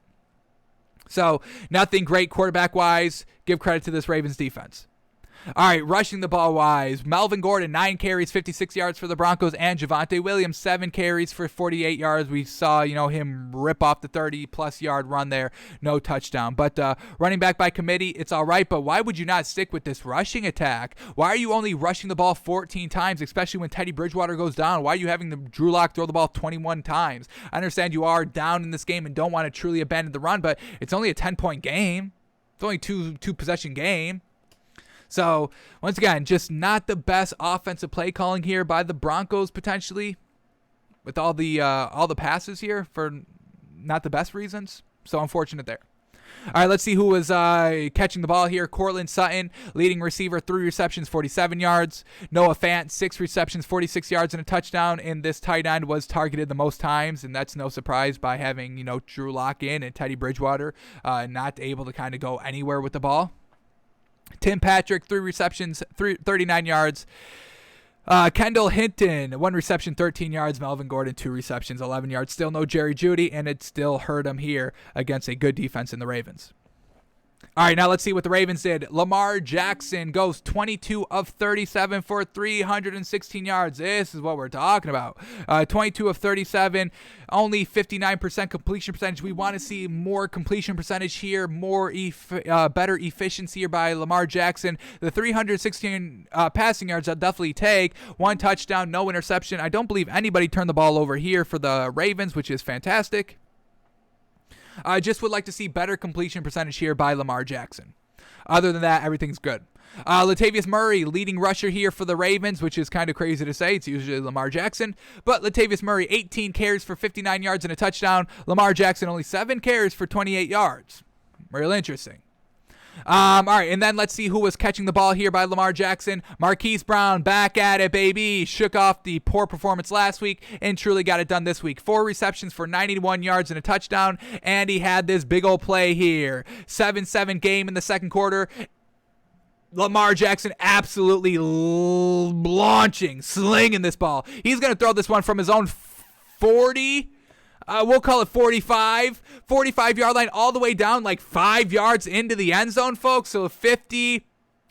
[SPEAKER 1] So nothing great quarterback-wise. Give credit to this Ravens defense. All right, rushing the ball wise, Melvin Gordon, 9 carries, 56 yards for the Broncos, and Javonte Williams, 7 carries for 48 yards. We saw, him rip off the 30-plus yard run there, no touchdown. But running back by committee, it's all right, but why would you not stick with this rushing attack? Why are you only rushing the ball 14 times, especially when Teddy Bridgewater goes down? Why are you having the Drew Lock throw the ball 21 times? I understand you are down in this game and don't want to truly abandon the run, but it's only a 10-point game. It's only two-possession game. So, once again, just not the best offensive play calling here by the Broncos, potentially, with all the passes here for not the best reasons. So, unfortunate there. All right, let's see who was catching the ball here. Cortland Sutton, leading receiver, 3 receptions, 47 yards. Noah Fant, 6 receptions, 46 yards, and a touchdown. And this tight end was targeted the most times, and that's no surprise by having, Drew Lock in and Teddy Bridgewater not able to kind of go anywhere with the ball. Tim Patrick, 3 receptions, 39 yards. Kendall Hinton, 1 reception, 13 yards. Melvin Gordon, 2 receptions, 11 yards. Still no Jerry Jeudy, and it still hurt him here against a good defense in the Ravens. All right, now let's see what the Ravens did. Lamar Jackson goes 22 of 37 for 316 yards. This is what we're talking about. 22 of 37, only 59% completion percentage. We want to see more completion percentage here, more better efficiency here by Lamar Jackson. The 316 passing yards I'll definitely take. 1 touchdown, no interception. I don't believe anybody turned the ball over here for the Ravens, which is fantastic. I just would like to see better completion percentage here by Lamar Jackson. Other than that, everything's good. Latavius Murray, leading rusher here for the Ravens, which is kind of crazy to say. It's usually Lamar Jackson. But Latavius Murray, 18 carries for 59 yards and a touchdown. Lamar Jackson, only 7 carries for 28 yards. Real interesting. All right, and then let's see who was catching the ball here by Lamar Jackson. Marquise Brown, back at it, baby. Shook off the poor performance last week and truly got it done this week. 4 receptions for 91 yards and a touchdown, and he had this big old play here. 7-7 game in the second quarter. Lamar Jackson absolutely launching, slinging this ball. He's going to throw this one from his own 40. We'll call it 45-yard line all the way down like 5 yards into the end zone, folks. So 50,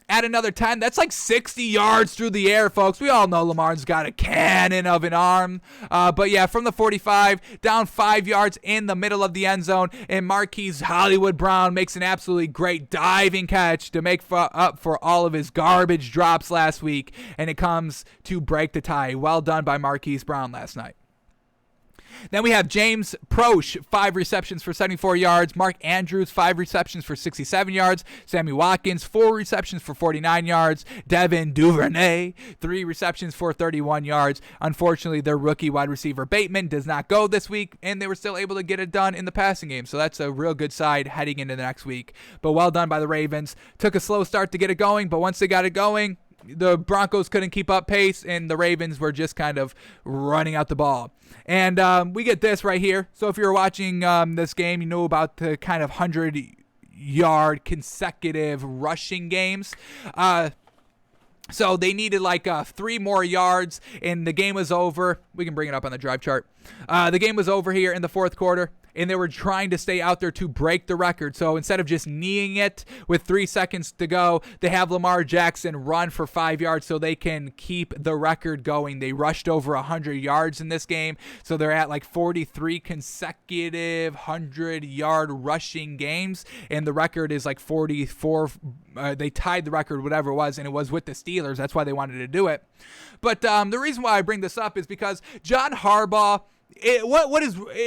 [SPEAKER 1] add another 10. That's like 60 yards through the air, folks. We all know Lamar's got a cannon of an arm. But yeah, from the 45, down 5 yards in the middle of the end zone. And Marquise Hollywood Brown makes an absolutely great diving catch to make up for all of his garbage drops last week. And it comes to break the tie. Well done by Marquise Brown last night. Then we have James Proche, 5 receptions for 74 yards. Mark Andrews, 5 receptions for 67 yards. Sammy Watkins, 4 receptions for 49 yards. Devin Duvernay, 3 receptions for 31 yards. Unfortunately, their rookie wide receiver Bateman does not go this week, and they were still able to get it done in the passing game. So that's a real good side heading into the next week. But well done by the Ravens. Took a slow start to get it going, but once they got it going, the Broncos couldn't keep up pace, and the Ravens were just kind of running out the ball. And we get this right here. So if you're watching this game, you know about the kind of 100-yard consecutive rushing games. So they needed like 3 more yards, and the game was over. We can bring it up on the drive chart. The game was over here in the fourth quarter, and they were trying to stay out there to break the record. So instead of just kneeing it with 3 seconds to go, they have Lamar Jackson run for 5 yards so they can keep the record going. They rushed over 100 yards in this game, so they're at like 43 consecutive 100-yard rushing games, and the record is like 44. They tied the record, whatever it was, and it was with the Steelers. That's why they wanted to do it. But the reason why I bring this up is because John Harbaugh,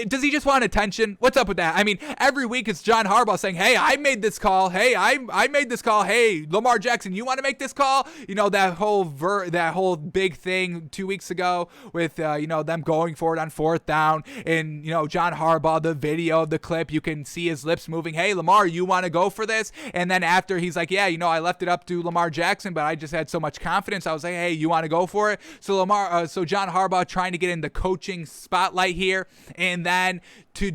[SPEAKER 1] does he just want attention? What's up with that? I mean, every week it's John Harbaugh saying, hey, I made this call. Hey, I made this call. Hey, Lamar Jackson, you want to make this call? You know, that whole big thing 2 weeks ago with, them going for it on 4th down, and, John Harbaugh, the video, the clip, you can see his lips moving. Hey, Lamar, you want to go for this? And then after he's like, yeah, I left it up to Lamar Jackson, but I just had so much confidence. I was like, hey, you want to go for it? So John Harbaugh trying to get in the coaching spotlight here, and then to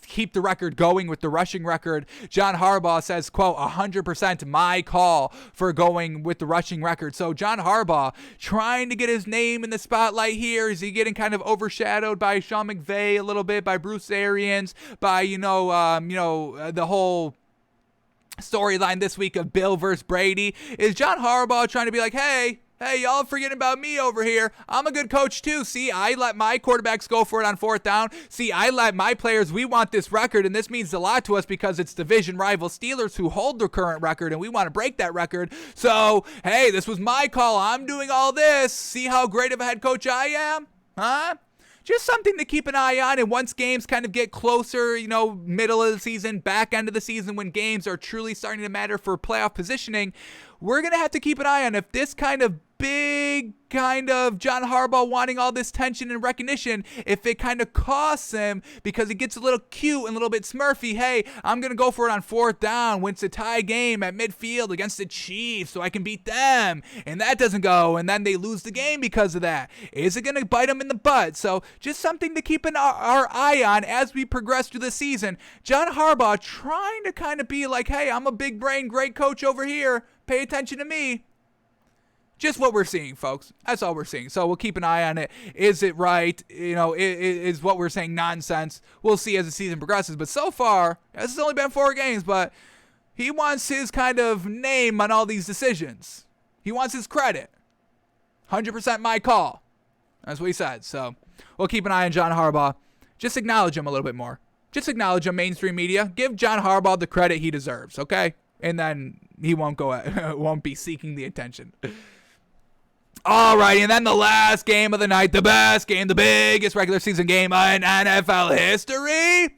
[SPEAKER 1] keep the record going with the rushing record, John Harbaugh says, quote, 100% my call for going with the rushing record. So John Harbaugh trying to get his name in the spotlight here. Is he getting kind of overshadowed by Sean McVay a little bit, by Bruce Arians, by the whole storyline this week of Bill versus Brady? Is John Harbaugh trying to be like, hey, y'all forgetting about me over here. I'm a good coach too. See, I let my quarterbacks go for it on 4th down. See, I let my players, we want this record, and this means a lot to us because it's division rival Steelers who hold the current record, and we want to break that record. So, hey, this was my call. I'm doing all this. See how great of a head coach I am? Huh? Just something to keep an eye on, and once games kind of get closer, middle of the season, back end of the season, when games are truly starting to matter for playoff positioning, we're going to have to keep an eye on if this kind of big kind of John Harbaugh wanting all this tension and recognition, if it kind of costs him because he gets a little cute and a little bit smurfy. Hey, I'm going to go for it on 4th down when it's a tie game at midfield against the Chiefs so I can beat them, and that doesn't go, and then they lose the game because of that. Is it going to bite them in the butt? So just something to keep our eye on as we progress through the season. John Harbaugh trying to kind of be like, hey, I'm a big brain, great coach over here. Pay attention to me. Just what we're seeing, folks. That's all we're seeing. So we'll keep an eye on it. Is it right? Is what we're saying nonsense? We'll see as the season progresses. But so far, this has only been 4 games, but he wants his kind of name on all these decisions. He wants his credit. 100% my call. That's what he said. So we'll keep an eye on John Harbaugh. Just acknowledge him a little bit more. Just acknowledge him, mainstream media. Give John Harbaugh the credit he deserves, okay? And then he won't be seeking the attention. All right, and then the last game of the night, the best game, the biggest regular season game in NFL history.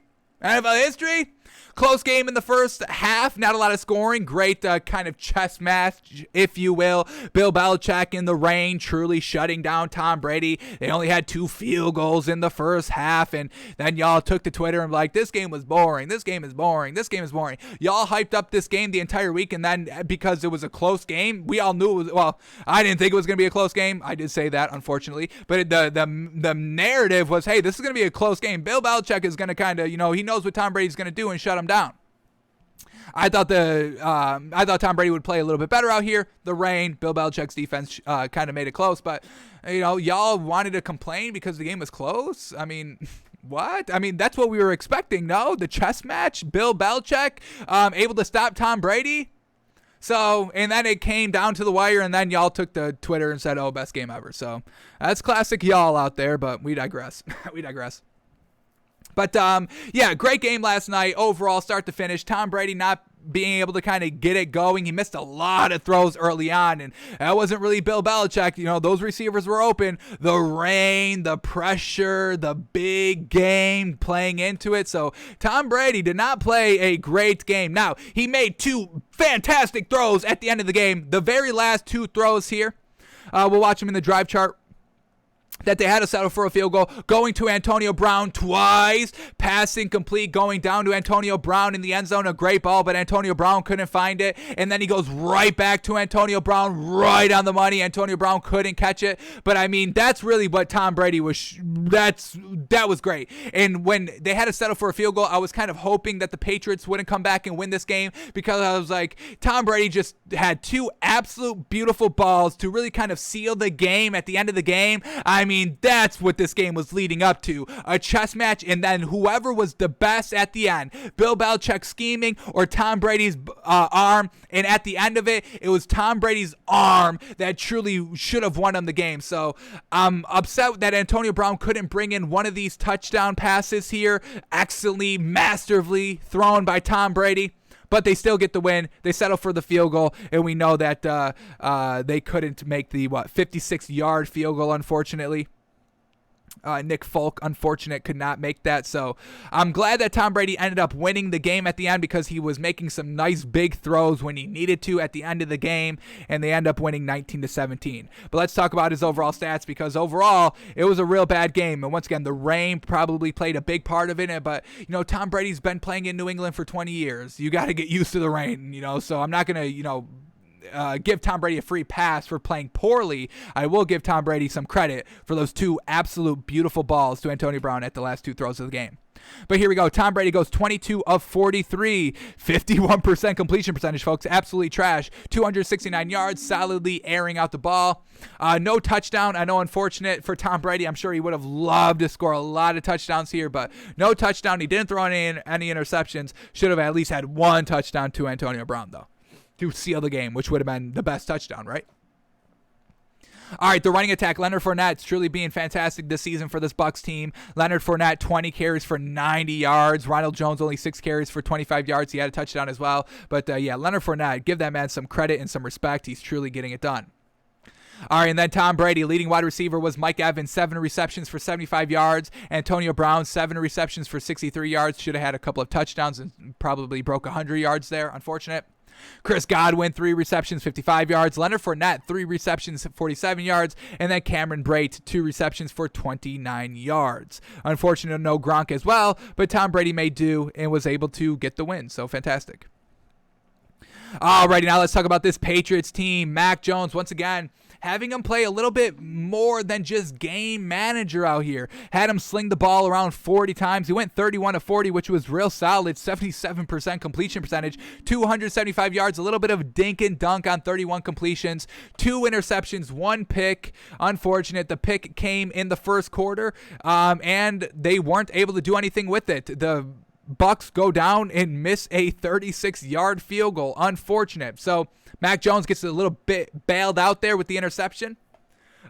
[SPEAKER 1] Close game in the first half, not a lot of scoring. Great kind of chess match, if you will. Bill Belichick in the rain, truly shutting down Tom Brady. They only had 2 field goals in the first half, and then y'all took to Twitter and like, this game was boring. This game is boring. This game is boring. Y'all hyped up this game the entire week, and then because it was a close game, we all knew it was, well, I didn't think it was going to be a close game. I did say that, unfortunately. But the narrative was, hey, this is going to be a close game. Bill Belichick is going to kind of, he knows what Tom Brady's going to do and shut him down. I thought Tom Brady would play a little bit better out here. The rain, Bill Belichick's defense kind of made it close, but y'all wanted to complain because the game was close. I mean, what? I mean, that's what we were expecting. No, the chess match, Bill Belichick able to stop Tom Brady. So, and then it came down to the wire, and then y'all took to Twitter and said, "Oh, best game ever." So that's classic y'all out there, but we digress. We digress. But, great game last night overall, start to finish. Tom Brady not being able to kind of get it going. He missed a lot of throws early on, and that wasn't really Bill Belichick. Those receivers were open. The rain, the pressure, the big game playing into it. So Tom Brady did not play a great game. Now, he made 2 fantastic throws at the end of the game. The very last 2 throws here, we'll watch them in the drive chart, that they had to settle for a field goal, going to Antonio Brown twice, passing complete, going down to Antonio Brown in the end zone, a great ball, but Antonio Brown couldn't find it, and then he goes right back to Antonio Brown, right on the money. Antonio Brown couldn't catch it, but I mean, that's really what Tom Brady was, that was great. And when they had to settle for a field goal, I was kind of hoping that the Patriots wouldn't come back and win this game, because I was like, Tom Brady just had 2 absolute beautiful balls to really kind of seal the game at the end of the game. I mean, that's what this game was leading up to, a chess match, and then whoever was the best at the end, Bill Belichick scheming or Tom Brady's arm, and at the end of it, it was Tom Brady's arm that truly should have won him the game. So I'm upset that Antonio Brown couldn't bring in one of these touchdown passes here, excellently, masterfully thrown by Tom Brady. But they still get the win. They settle for the field goal, and we know that they couldn't make the 56-yard field goal, unfortunately. Nick Folk, unfortunate, could not make that. So I'm glad that Tom Brady ended up winning the game at the end, because he was making some nice big throws when he needed to at the end of the game, and they end up winning 19-17. But let's talk about his overall stats, because overall it was a real bad game. And once again, the rain probably played a big part of it. But Tom Brady's been playing in New England for 20 years. You got to get used to the rain. So I'm not gonna give Tom Brady a free pass for playing poorly. I will give Tom Brady some credit for those 2 absolute beautiful balls to Antonio Brown at the last 2 throws of the game. But here we go. Tom Brady goes 22 of 43, 51% completion percentage, folks. Absolutely trash. 269 yards, solidly airing out the ball. No touchdown. I know, unfortunate for Tom Brady. I'm sure he would have loved to score a lot of touchdowns here, but no touchdown. He didn't throw any interceptions. Should have at least had 1 touchdown to Antonio Brown, though, to seal the game, which would have been the best touchdown, right? All right, the running attack, Leonard Fournette's truly being fantastic this season for this Bucs team. Leonard Fournette, 20 carries for 90 yards. Ronald Jones, only 6 carries for 25 yards. He had a touchdown as well. But, Leonard Fournette, give that man some credit and some respect. He's truly getting it done. All right, and then Tom Brady, leading wide receiver was Mike Evans, 7 receptions for 75 yards. Antonio Brown, 7 receptions for 63 yards. Should have had a couple of touchdowns and probably broke 100 yards there. Unfortunate. Chris Godwin, 3 receptions, 55 yards. Leonard Fournette, 3 receptions, 47 yards. And then Cameron Brate, 2 receptions for 29 yards. Unfortunate, no Gronk as well, but Tom Brady made do and was able to get the win. So fantastic. Alrighty, now let's talk about this Patriots team. Mac Jones, once again, having him play a little bit more than just game manager out here. Had him sling the ball around 40 times. He went 31 of 40, which was real solid. 77% completion percentage, 275 yards, a little bit of dink and dunk on 31 completions, 2 interceptions, 1 pick. Unfortunate, the pick came in the first quarter, and they weren't able to do anything with it. The Bucs go down and miss a 36-yard field goal. Unfortunate. So Mac Jones gets a little bit bailed out there with the interception.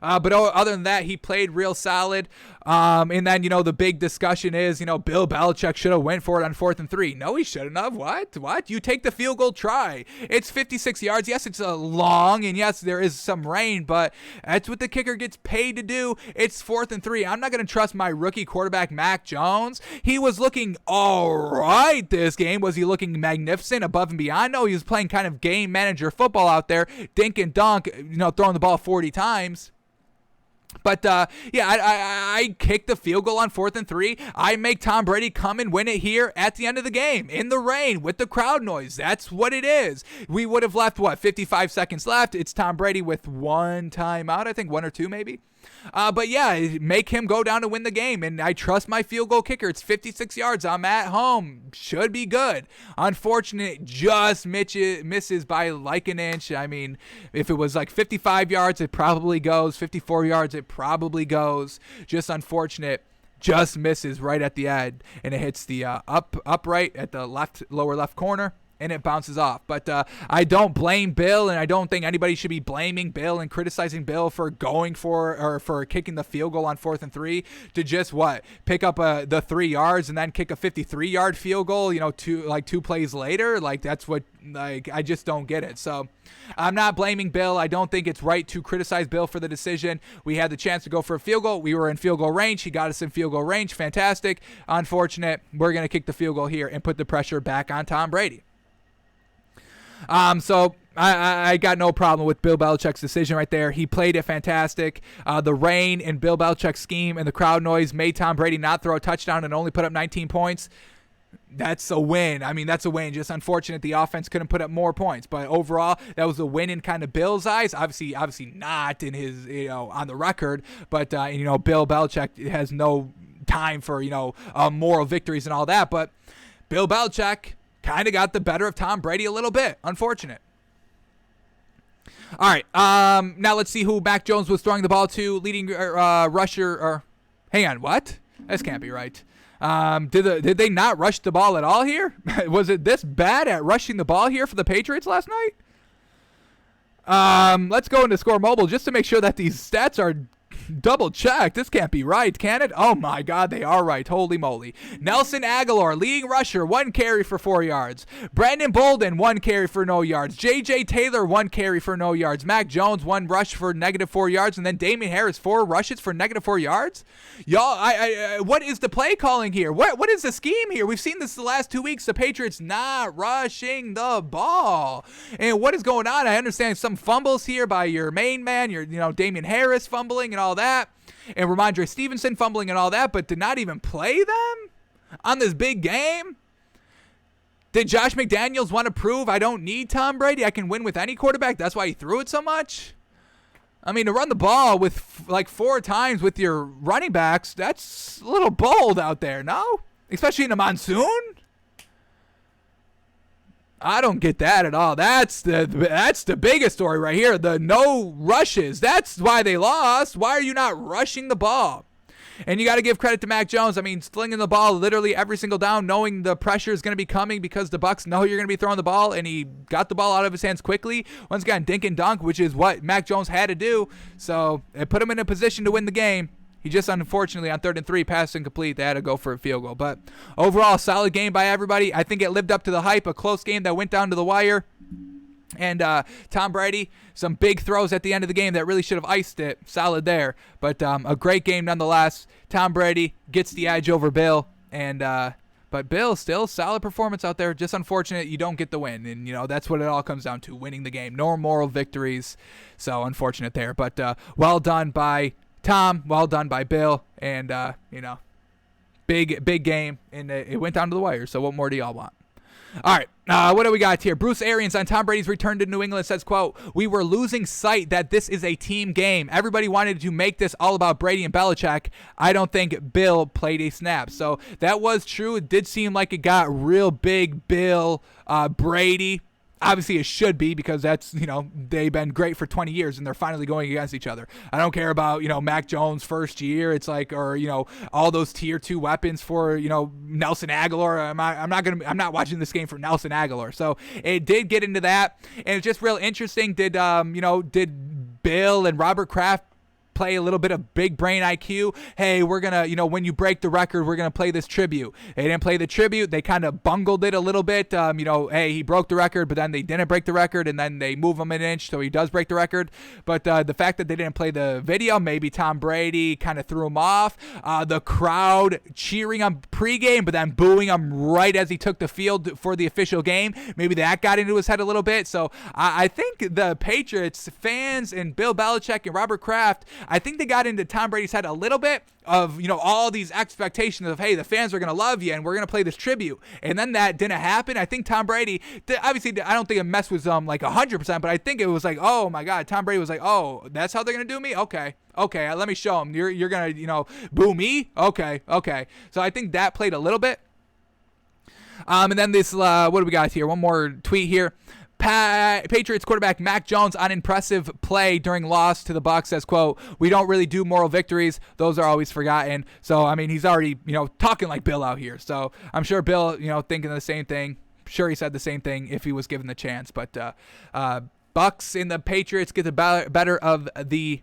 [SPEAKER 1] But other than that, he played real solid. And then, the big discussion is, Bill Belichick should have went for it on 4th and 3. No, he shouldn't have. What? You take the field goal try. It's 56 yards. Yes, it's long, and yes, there is some rain, but that's what the kicker gets paid to do. It's 4th and 3. I'm not going to trust my rookie quarterback, Mac Jones. He was looking all right this game. Was he looking magnificent, above and beyond? No, he was playing kind of game manager football out there, dink and dunk, throwing the ball 40 times. But, I kick the field goal on 4th and 3. I make Tom Brady come and win it here at the end of the game, in the rain, with the crowd noise. That's what it is. We would have left, 55 seconds left. It's Tom Brady with 1 timeout, I think 1 or 2 maybe. But make him go down to win the game, and I trust my field goal kicker. It's 56 yards. I'm at home. Should be good. Unfortunate, just misses by like an inch. I mean, if it was like 55 yards, it probably goes. 54 yards, it probably goes. Just unfortunate. Just misses right at the end, and it hits the upright at the lower left corner. and it bounces off. But I don't blame Bill, and I don't think anybody should be blaming Bill and criticizing Bill for going for or for kicking the field goal on 4th and 3 to just pick up the 3 yards and then kick a 53-yard field goal, 2 plays later. Like, that's what, I just don't get it. So I'm not blaming Bill. I don't think it's right to criticize Bill for the decision. We had the chance to go for a field goal. We were in field goal range. He got us in field goal range. Fantastic. Unfortunate. We're going to kick the field goal here and put the pressure back on Tom Brady. So I got no problem with Bill Belichick's decision right there. He played it fantastic. The rain and Bill Belichick's scheme and the crowd noise made Tom Brady not throw a touchdown and only put up 19 points. That's a win. I mean, that's a win. Just unfortunate the offense couldn't put up more points. But overall, that was a win in kind of Bill's eyes. Obviously not in his, on the record. But, Bill Belichick has no time for, moral victories and all that. But Bill Belichick kind of got the better of Tom Brady a little bit. Unfortunate. All right. Now let's see who Mac Jones was throwing the ball to. Leading rusher. Hang on. What? This can't be right. Did they not rush the ball at all here? Was it this bad at rushing the ball here for the Patriots last night? Let's go into Score Mobile just to make sure that these stats are double checked. This can't be right, can it? Oh my God, they are right. Holy moly. Nelson Aguilar, leading rusher, 1 carry for 4 yards. Brandon Bolden, 1 carry for no yards. J.J. Taylor, 1 carry for no yards. Mac Jones, 1 rush for -4 yards. And then Damian Harris, 4 rushes for -4 yards. Y'all, what is the play calling here? What is the scheme here? We've seen this the last 2 weeks. The Patriots not rushing the ball. And what is going on? I understand some fumbles here by your main man, your Damian Harris fumbling and all that, and Ramondre Stevenson fumbling and all that, but did not even play them on this big game. Did Josh McDaniels want to prove I don't need Tom Brady? I can win with any quarterback. That's why he threw it so much. I mean, to run the ball with 4 times with your running backs, that's a little bold out there, no? Especially in a monsoon. I don't get that at all. That's the biggest story right here. The no rushes. That's why they lost. Why are you not rushing the ball? And you got to give credit to Mac Jones. I mean, slinging the ball literally every single down, knowing the pressure is going to be coming because the Bucs know you're going to be throwing the ball, and he got the ball out of his hands quickly. Once again, dink and dunk, which is what Mac Jones had to do. So it put him in a position to win the game. He just, unfortunately, on 3rd and 3, passed incomplete. They had to go for a field goal. But overall, solid game by everybody. I think it lived up to the hype. A close game that went down to the wire. And Tom Brady, some big throws at the end of the game that really should have iced it. Solid there. But a great game nonetheless. Tom Brady gets the edge over Bill. But Bill, still solid performance out there. Just unfortunate you don't get the win. And, that's what it all comes down to, winning the game. No moral victories. So unfortunate there. But well done by Tom, well done by Bill, and big game, and it went down to the wire. So what more do y'all want? All right, what do we got here? Bruce Arians on Tom Brady's return to New England says, quote, "We were losing sight that this is a team game. Everybody wanted to make this all about Brady and Belichick. I don't think Bill played a snap." So that was true. It did seem like it got real big Bill, Brady. Obviously, it should be because that's, they've been great for 20 years and they're finally going against each other. I don't care about, Mac Jones' first year. It's like, or, all those tier 2 weapons for, Nelson Aguilar. I'm not watching this game for Nelson Aguilar. So it did get into that. And it's just real interesting. Did Bill and Robert Kraft play a little bit of big brain IQ? Hey, we're going to, when you break the record, we're going to play this tribute. They didn't play the tribute. They kind of bungled it a little bit. Hey, he broke the record, but then they didn't break the record, and then they move him an inch, so he does break the record. But the fact that they didn't play the video, maybe Tom Brady kind of threw him off. The crowd cheering him pregame, but then booing him right as he took the field for the official game. Maybe that got into his head a little bit. So I think the Patriots fans and Bill Belichick and Robert Kraft, I think they got into Tom Brady's head a little bit of, all these expectations of, hey, the fans are going to love you and we're going to play this tribute. And then that didn't happen. I think Tom Brady, obviously, I don't think it messed with them like 100%, but I think it was like, oh my God, Tom Brady was like, oh, that's how they're going to do me? Okay, let me show them. You're going to, boo me? Okay. So I think that played a little bit. And then this, what do we got here? One more tweet here. Patriots quarterback Mac Jones on impressive play during loss to the Bucs says, quote, "We don't really do moral victories. Those are always forgotten." So, I mean, he's already, talking like Bill out here. So I'm sure Bill, thinking the same thing. sure he said the same thing if he was given the chance. But Bucks and the Patriots get the better of the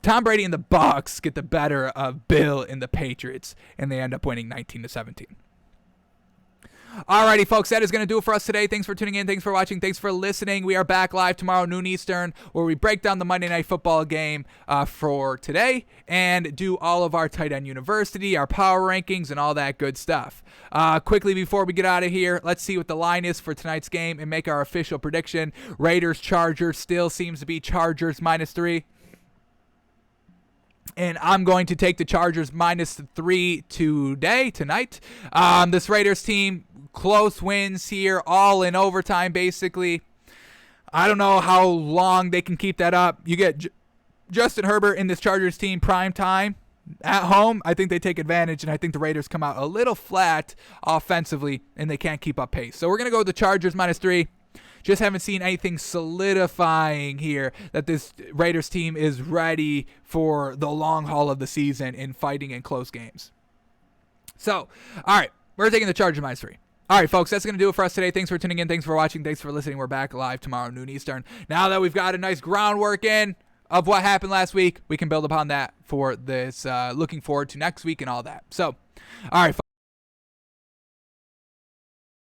[SPEAKER 1] Tom Brady and the Bucks get the better of Bill and the Patriots, and they end up winning 19-17. Alrighty, folks, that is going to do it for us today. Thanks for tuning in. Thanks for watching. Thanks for listening. We are back live tomorrow, noon Eastern, where we break down the Monday Night Football game for today and do all of our Tight End University, our power rankings, and all that good stuff. Quickly, before we get out of here, let's see what the line is for tonight's game and make our official prediction. Raiders-Chargers still seems to be Chargers -3. And I'm going to take the Chargers -3 tonight. This Raiders team, close wins here, all in overtime, basically. I don't know how long they can keep that up. You get Justin Herbert in this Chargers team prime time at home. I think they take advantage, and I think the Raiders come out a little flat offensively, and they can't keep up pace. So we're going to go with the Chargers -3. Just haven't seen anything solidifying here that this Raiders team is ready for the long haul of the season in fighting in close games. So, all right, we're taking the Chargers -3. All right, folks, that's going to do it for us today. Thanks for tuning in. Thanks for watching. Thanks for listening. We're back live tomorrow, noon Eastern. Now that we've got a nice groundwork in of what happened last week, we can build upon that for this, looking forward to next week and all that. So, all right, folks.